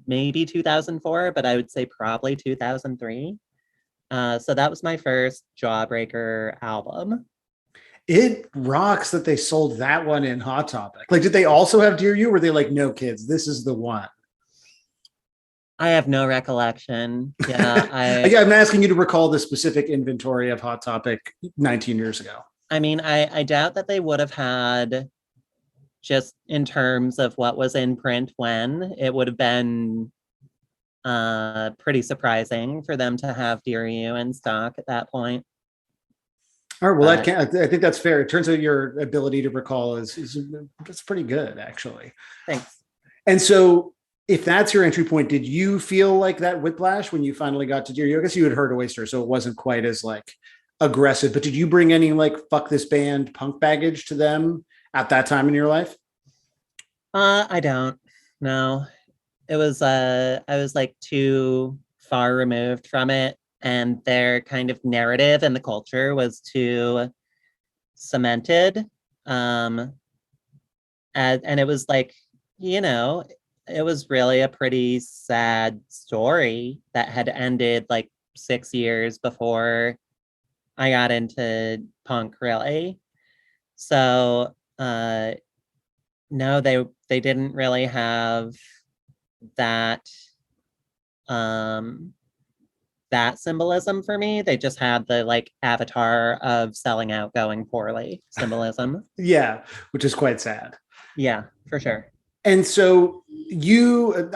Maybe 2004, but I would say probably 2003. So that was my first Jawbreaker album. It rocks that they sold that one in Hot Topic. Like, did they also have Dear You? Or were they like, no, kids, this is the one? I have no recollection. Yeah, I'm asking you to recall the specific inventory of Hot Topic 19 years ago. I mean, I doubt that they would have had, just in terms of what was in print when, it would have been pretty surprising for them to have Dear You in stock at that point. All right, well, I think that's fair. It turns out your ability to recall is that's pretty good, actually. Thanks. And so, if that's your entry point, did you feel like that whiplash when you finally got to Dear You? I guess you had heard Oyster, so it wasn't quite as like aggressive. But did you bring any like fuck this band punk baggage to them at that time in your life? I don't. No, it was I was like too far removed from it, and their kind of narrative and the culture was too cemented. And it was like, you know, it was really a pretty sad story that had ended like 6 years before I got into punk, really. So no, they didn't really have that that symbolism for me. They just had the like avatar of selling out going poorly symbolism. Yeah, which is quite sad. Yeah, for sure. And so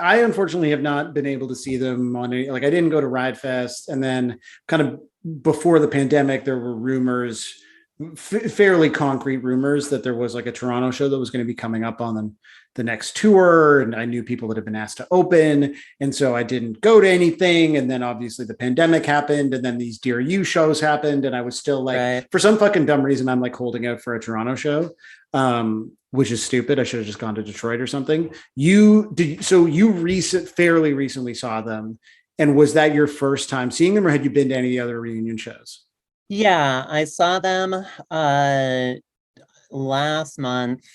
I unfortunately have not been able to see them on any, like I didn't go to Ride Fest, and then kind of before the pandemic, there were rumors, fairly concrete rumors, that there was like a Toronto show that was going to be coming up on the next tour. And I knew people that had been asked to open. And so I didn't go to anything. And then obviously the pandemic happened, and then these Dear You shows happened. And I was still like, for some fucking dumb reason, I'm like holding out for a Toronto show. Which is stupid. I should have just gone to Detroit or something. Fairly recently saw them. And was that your first time seeing them, or had you been to any other reunion shows? Yeah, I saw them last month,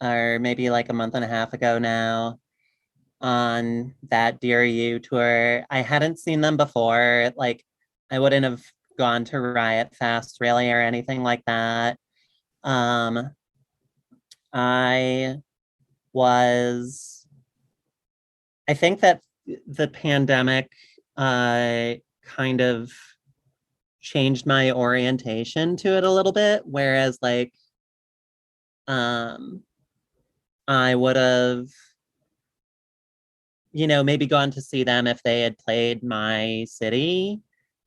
or maybe like a month and a half ago now, on that Dear You tour. I hadn't seen them before. Like, I wouldn't have gone to Riot Fest really or anything like that. I think that the pandemic kind of changed my orientation to it a little bit, whereas like I would have, you know, maybe gone to see them if they had played my city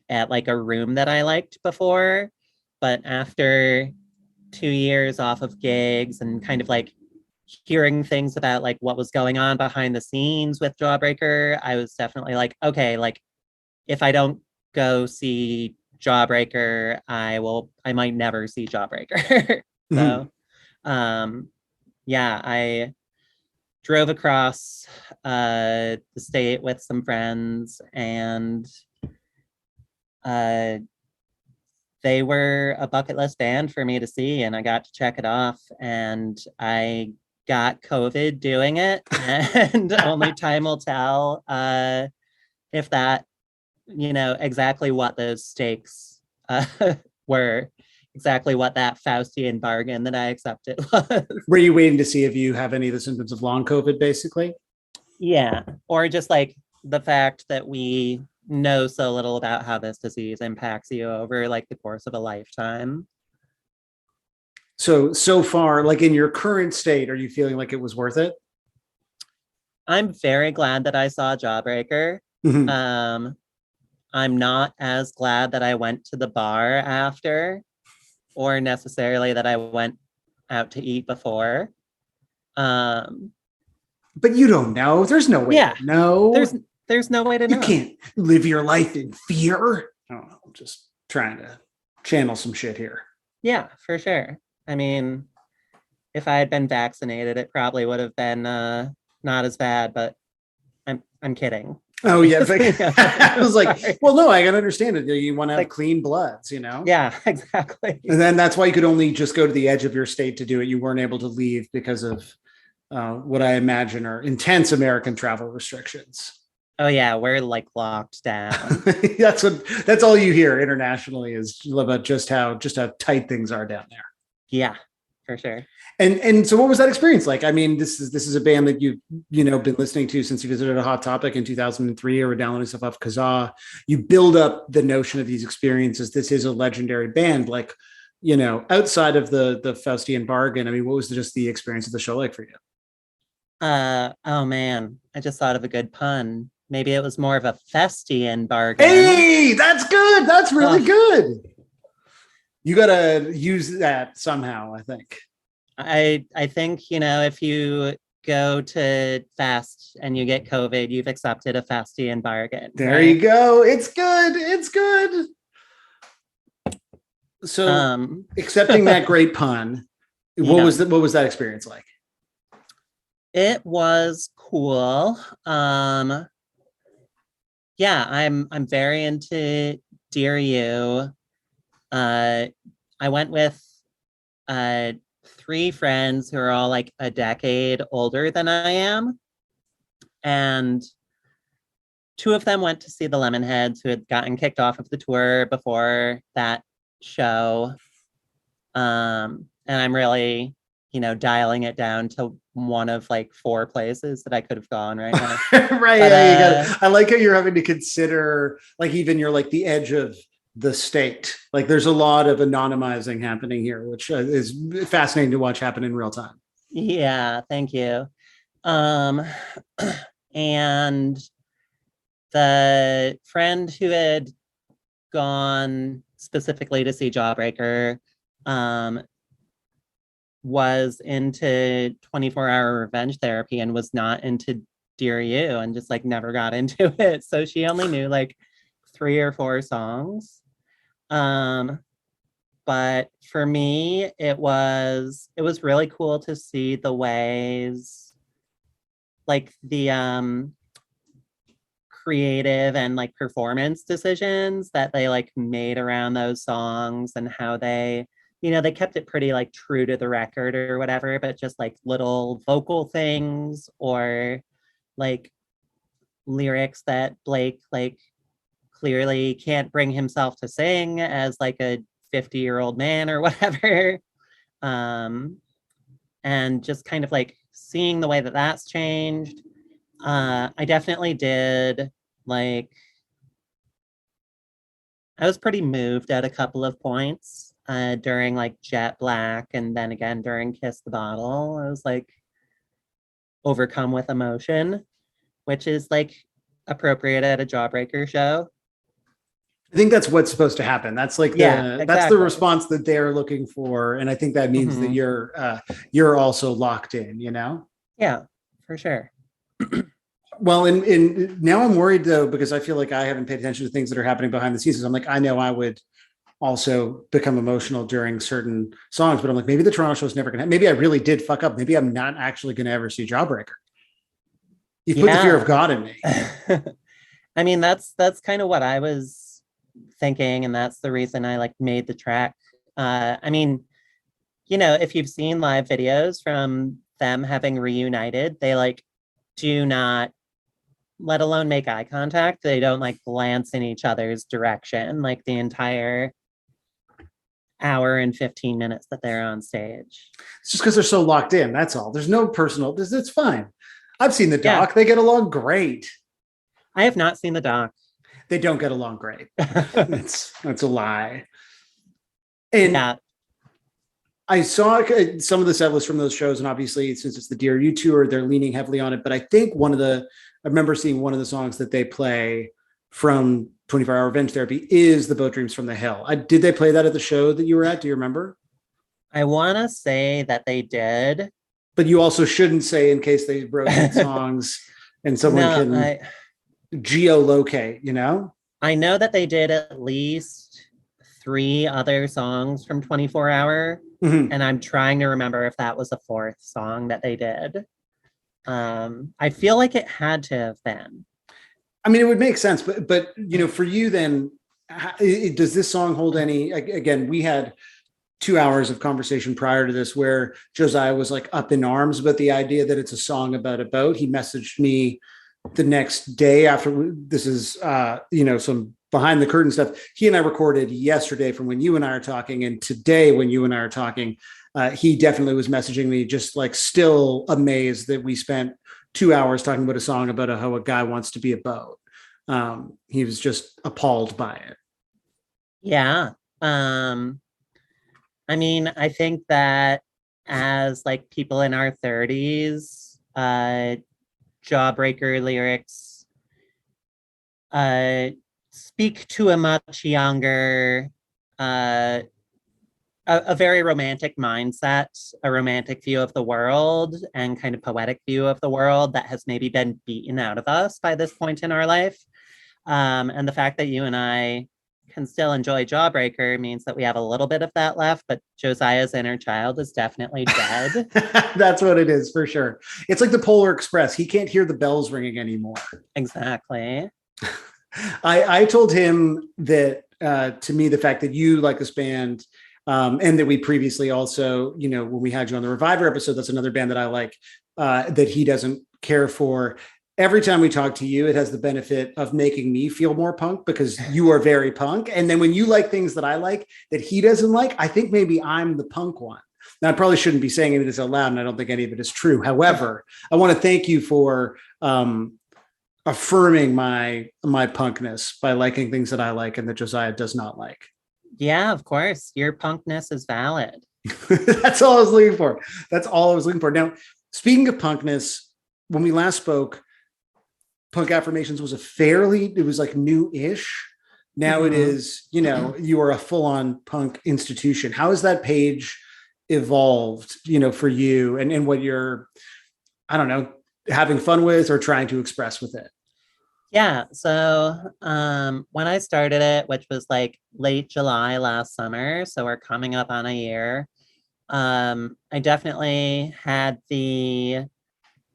at like a room that I liked before. But after 2 years off of gigs and kind of like hearing things about like what was going on behind the scenes with Jawbreaker, I was definitely like, okay, like if I don't go see Jawbreaker, I might never see Jawbreaker. So yeah, I drove across the state with some friends, and they were a bucket list band for me to see, and I got to check it off, and I got COVID doing it, and only time will tell if that, you know, exactly what those stakes were, exactly what that Faustian bargain that I accepted was. Were you waiting to see if you have any of the symptoms of long COVID, basically? Yeah, or just like the fact that we know so little about how this disease impacts you over like the course of a lifetime. So far, like in your current state, are you feeling like it was worth it? I'm very glad that I saw Jawbreaker. I'm not as glad that I went to the bar after, or necessarily that I went out to eat before. But you don't know. There's no way to know. There's no way to know. You can't live your life in fear. I don't know. I'm just trying to channel some shit here. Yeah, for sure. I mean, if I had been vaccinated, it probably would have been not as bad, but I'm kidding. Oh yeah, I was like, well, no, I can understand it. You want to have clean bloods, Yeah, exactly. And then that's why you could only just go to the edge of your state to do it. You weren't able to leave because of what I imagine are intense American travel restrictions. Oh yeah, we're like locked down. That's all you hear internationally is about just how tight things are down there. Yeah, for sure. And so what was that experience like? I mean, this is a band that you've been listening to since you visited a Hot Topic in 2003 or were downloading stuff off Kazaa. You build up the notion of these experiences. This is a legendary band. Like, outside of the Faustian bargain, I mean, what was just the experience of the show like for you? Oh man, I just thought of a good pun. Maybe it was more of a Faustian bargain. Hey, that's good. That's really good. You got to use that somehow, I think. I think, if you go to fast and you get COVID, you've accepted a Faustian bargain. There you go. It's good. It's good. So accepting that great pun, what was that experience like? It was cool. Yeah, I'm very into Dear You. I went with 3 friends who are all like a decade older than I am. And 2 of them went to see the Lemonheads, who had gotten kicked off of the tour before that show. And I'm really, dialing it down to one of like 4 places that I could have gone right now. Right. But, I like how you're having to consider, like, even you're like the edge of the state. Like, there's a lot of anonymizing happening here, which is fascinating to watch happen in real time. Yeah, thank you. And the friend who had gone specifically to see Jawbreaker was into 24-hour revenge therapy and was not into Dear You, and just like never got into it. So she only knew like 3 or 4 songs. But for me, it was really cool to see the ways, like the creative and like performance decisions that they like made around those songs, and how they they kept it pretty like true to the record or whatever, but just like little vocal things or like lyrics that Blake like clearly can't bring himself to sing as like a 50-year-old man or whatever. And just kind of like seeing the way that that's changed. I definitely did like, I was pretty moved at a couple of points during like Jet Black, and then again during Kiss the Bottle. I was like overcome with emotion, which is like appropriate at a Jawbreaker show. I think that's what's supposed to happen. That's like that's the response that they're looking for, and I think that means that you're also locked in. Yeah, for sure. Well, and now I'm worried though, because I feel like I haven't paid attention to things that are happening behind the scenes. I'm like, I know I would also become emotional during certain songs, but I'm like, maybe the Toronto show's never gonna. Maybe I really did fuck up. Maybe I'm not actually gonna ever see Jawbreaker. You put the fear of God in me. I mean, that's kind of what I was thinking, and that's the reason I like made the track. I mean, if you've seen live videos from them having reunited, they like do not, let alone make eye contact, they don't like glance in each other's direction like the entire hour and 15 minutes that they're on stage. It's just because they're so locked in, that's all. There's no personal, it's fine. I've seen the doc. They get along great. I have not seen the doc. They don't get along great. That's a lie. And I saw some of the set lists from those shows, and obviously since it's the Dear You tour, they're leaning heavily on it. But I think I remember seeing one of the songs that they play from 24-Hour Revenge Therapy is The Boat Dreams from the Hill. Did they play that at the show that you were at? Do you remember? I want to say that they did. But you also shouldn't say, in case they wrote songs and someone can geolocate, I know that they did at least 3 other songs from 24-Hour. Mm-hmm. And I'm trying to remember if that was a 4th song that they did. I feel like it had to have been. I mean, it would make sense, but for you then, does this song hold any? Again, we had 2 hours of conversation prior to this where Josiah was like up in arms about the idea that it's a song about a boat. He messaged me the next day after this is, some behind the curtain stuff. He and I recorded yesterday from when you and I are talking, and today when you and I are talking, he definitely was messaging me just like still amazed that we spent 2 hours talking about a song about how a guy wants to be a boat. He was just appalled by it. Yeah. I mean, I think that as like people in our 30s, Jawbreaker lyrics speak to a much younger, a very romantic mindset, a romantic view of the world, and kind of poetic view of the world that has maybe been beaten out of us by this point in our life. And the fact that you and I can still enjoy Jawbreaker means that we have a little bit of that left, but Josiah's inner child is definitely dead. That's what it is for sure. It's like the Polar Express. He can't hear the bells ringing anymore. Exactly. I told him that to me, the fact that you like this band, and that we previously also, when we had you on the Reviver episode, that's another band that I like, that he doesn't care for. Every time we talk to you, it has the benefit of making me feel more punk because you are very punk. And then when you like things that I like that he doesn't like, I think maybe I'm the punk one. Now, I probably shouldn't be saying any of this out loud, and I don't think any of it is true. However, I want to thank you for affirming my punkness by liking things that I like and that Josiah does not like. Yeah, of course. Your punkness is valid. That's all I was looking for. That's all I was looking for. Now, speaking of punkness, when we last spoke, Punk Affirmations was it was like new-ish. Now it is, you are a full-on punk institution. How has that page evolved, for you and what you're, I don't know, having fun with or trying to express with it? Yeah. So when I started it, which was like late July last summer, so we're coming up on a year, I definitely had the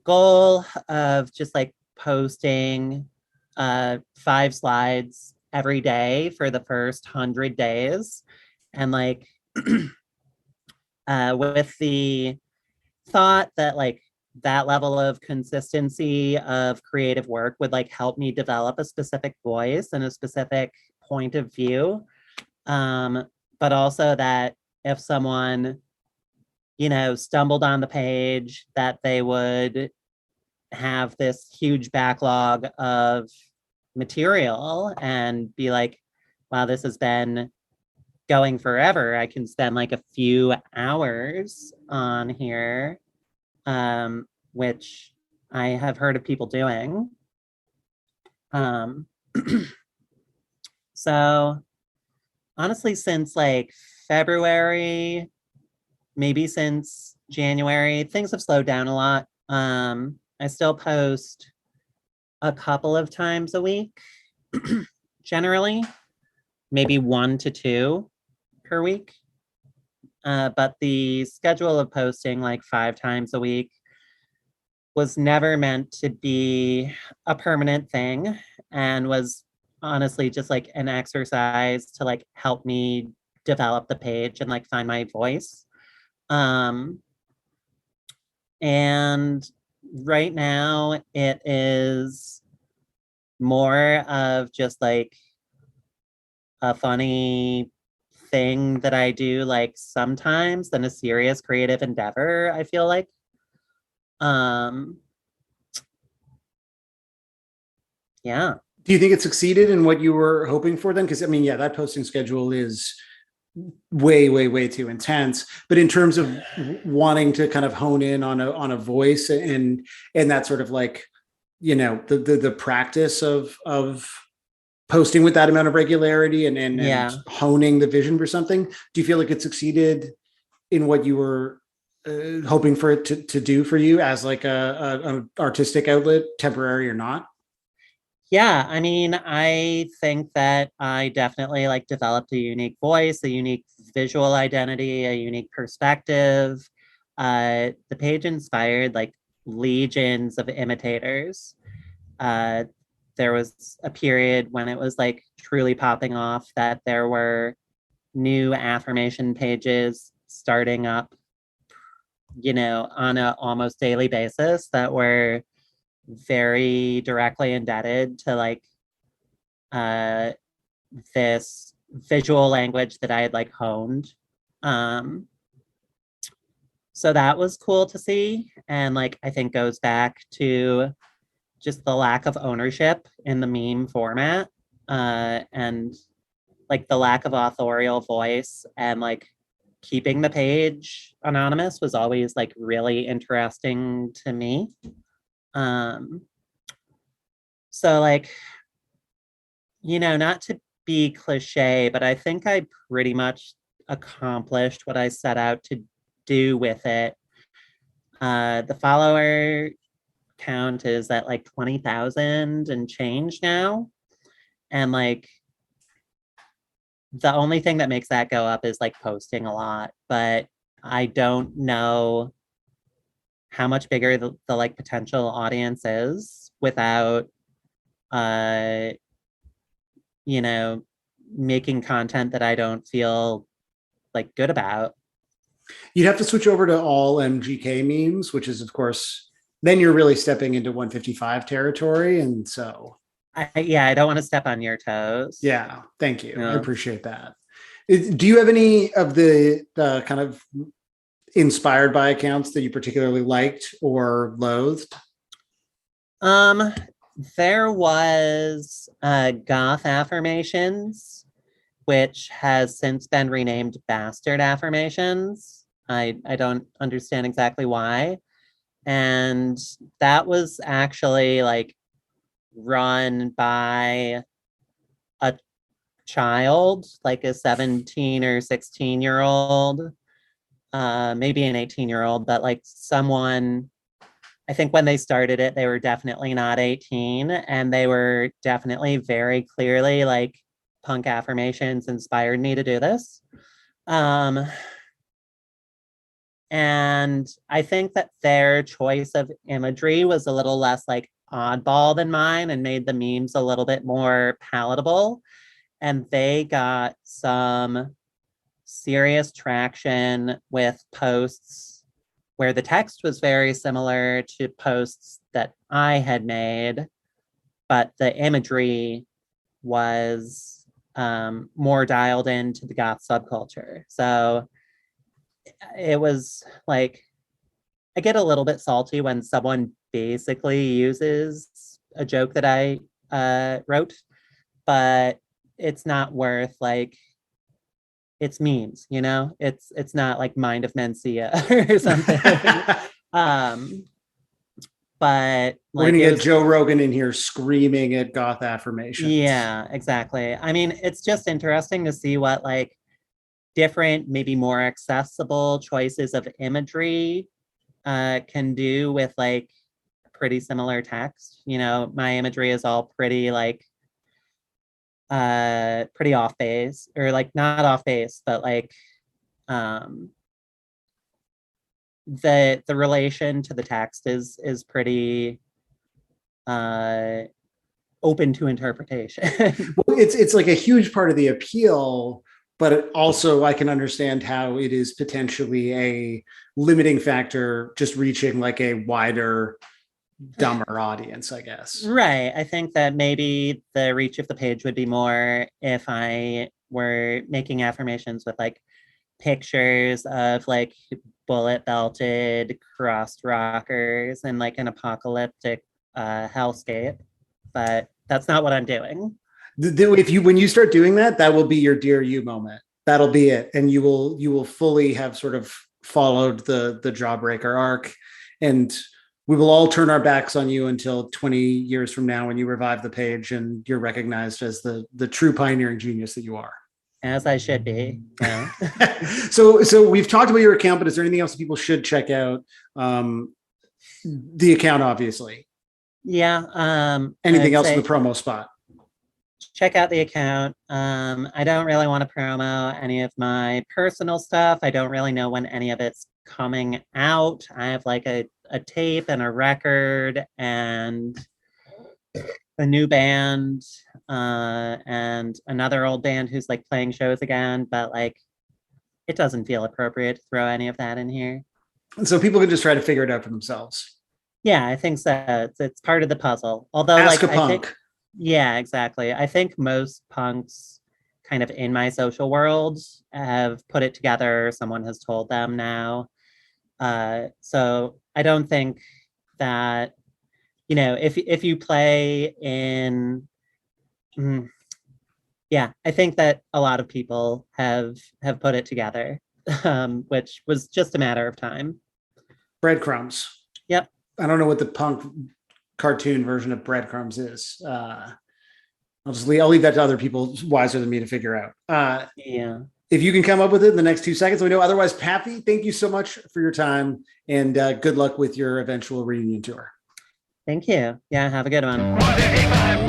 goal of just like posting 5 slides every day for the first 100 days. And like with the thought that like that level of consistency of creative work would like help me develop a specific voice and a specific point of view. But also that if someone, stumbled on the page, that they would have this huge backlog of material and be like, wow, this has been going forever. I can spend like a few hours on here, which I have heard of people doing. So honestly, since like February, maybe since January, things have slowed down a lot. I still post a couple of times a week, generally, maybe 1 to 2 per week. But the schedule of posting like 5 times a week was never meant to be a permanent thing and was honestly just like an exercise to like help me develop the page and like find my voice. And right now it is more of just like a funny thing that I do like sometimes than a serious creative endeavor, I feel like. Yeah. Do you think it succeeded in what you were hoping for then? Because I mean, yeah, that posting schedule is way too intense. But in terms of wanting to kind of hone in on a voice and that sort of like, the practice of posting with that amount of regularity and honing the vision for something, do you feel like it succeeded in what you were hoping for it to do for you as like an artistic outlet, temporary or not? Yeah, I mean, I think that I definitely like developed a unique voice, a unique visual identity, a unique perspective. The page inspired like legions of imitators. there was a period when it was like truly popping off that there were new affirmation pages starting up, you know, on a almost daily basis that were very directly indebted to like this visual language that I had like honed. So that was cool to see. And like, I think goes back to just the lack of ownership in the meme format, and like the lack of authorial voice, and like keeping the page anonymous was always like really interesting to me. So like, you know, not to be cliche, but I think I pretty much accomplished what I set out to do with it. The follower count is at like 20,000 and change now. And like, the only thing that makes that go up is like posting a lot, but I don't know how much bigger the like potential audience is without, you know, making content that I don't feel like good about. You'd have to switch over to all MGK memes, which is, of course, then you're really stepping into 155 territory. And so, I don't want to step on your toes. Yeah, thank you. Yeah. I appreciate that. Do you have any of the kind of inspired by accounts that you particularly liked or loathed? There was Goth Affirmations, which has since been renamed Bastard Affirmations. I don't understand exactly why. And that was actually like run by a child, like a 17 or 16-year-old, maybe an 18-year-old, but like someone, I think when they started it, they were definitely not 18, and they were definitely very clearly like, Punk Affirmations inspired me to do this. And I think that their choice of imagery was a little less like oddball than mine and made the memes a little bit more palatable. And they got some serious traction with posts where the text was very similar to posts that I had made, but the imagery was more dialed into the goth subculture. So it was like, I get a little bit salty when someone basically uses a joke that I wrote, but it's not worth like, it's memes, you know? It's not like Mind of Mencia or something. But we're like, gonna get Joe Rogan in here screaming at Goth Affirmations. Yeah, exactly. I mean, it's just interesting to see what like different, maybe more accessible choices of imagery can do with like pretty similar text. You know, my imagery is all pretty like pretty off base, or like not off base, but like the relation to the text is pretty open to interpretation. Well, it's like a huge part of the appeal, but it also I can understand how it is potentially a limiting factor, just reaching like a wider, dumber audience, I guess. Right. I think that maybe the reach of the page would be more if I were making affirmations with like pictures of like bullet belted crossed rockers and like an apocalyptic hellscape, but that's not what I'm doing. When you start doing that, that will be your Dear You moment. That'll be it, and you will fully have sort of followed the Jawbreaker arc, and we will all turn our backs on you until 20 years from now when you revive the page and you're recognized as the true pioneering genius that you are. As I should be. Yeah. So we've talked about your account, but is there anything else that people should check out? The account, obviously. Yeah. Anything else in the promo spot? Check out the account. I don't really want to promo any of my personal stuff. I don't really know when any of it's coming out. I have like a tape and a record and a new band and another old band who's like playing shows again, but like it doesn't feel appropriate to throw any of that in here. And so people can just try to figure it out for themselves. Yeah, I think so. It's part of the puzzle. Although, Ask like, a punk. I think, yeah, exactly. I think most punks, kind of in my social world, have put it together. Someone has told them now. So I don't think that, you know, if you play in, yeah, I think that a lot of people have put it together, which was just a matter of time. Breadcrumbs. Yep. I don't know what the punk cartoon version of breadcrumbs is. I'll leave that to other people wiser than me to figure out. Yeah. If you can come up with it in the next 2 seconds, we know. Otherwise, Pappy, thank you so much for your time, and good luck with your eventual reunion tour. Thank you. Yeah, have a good one.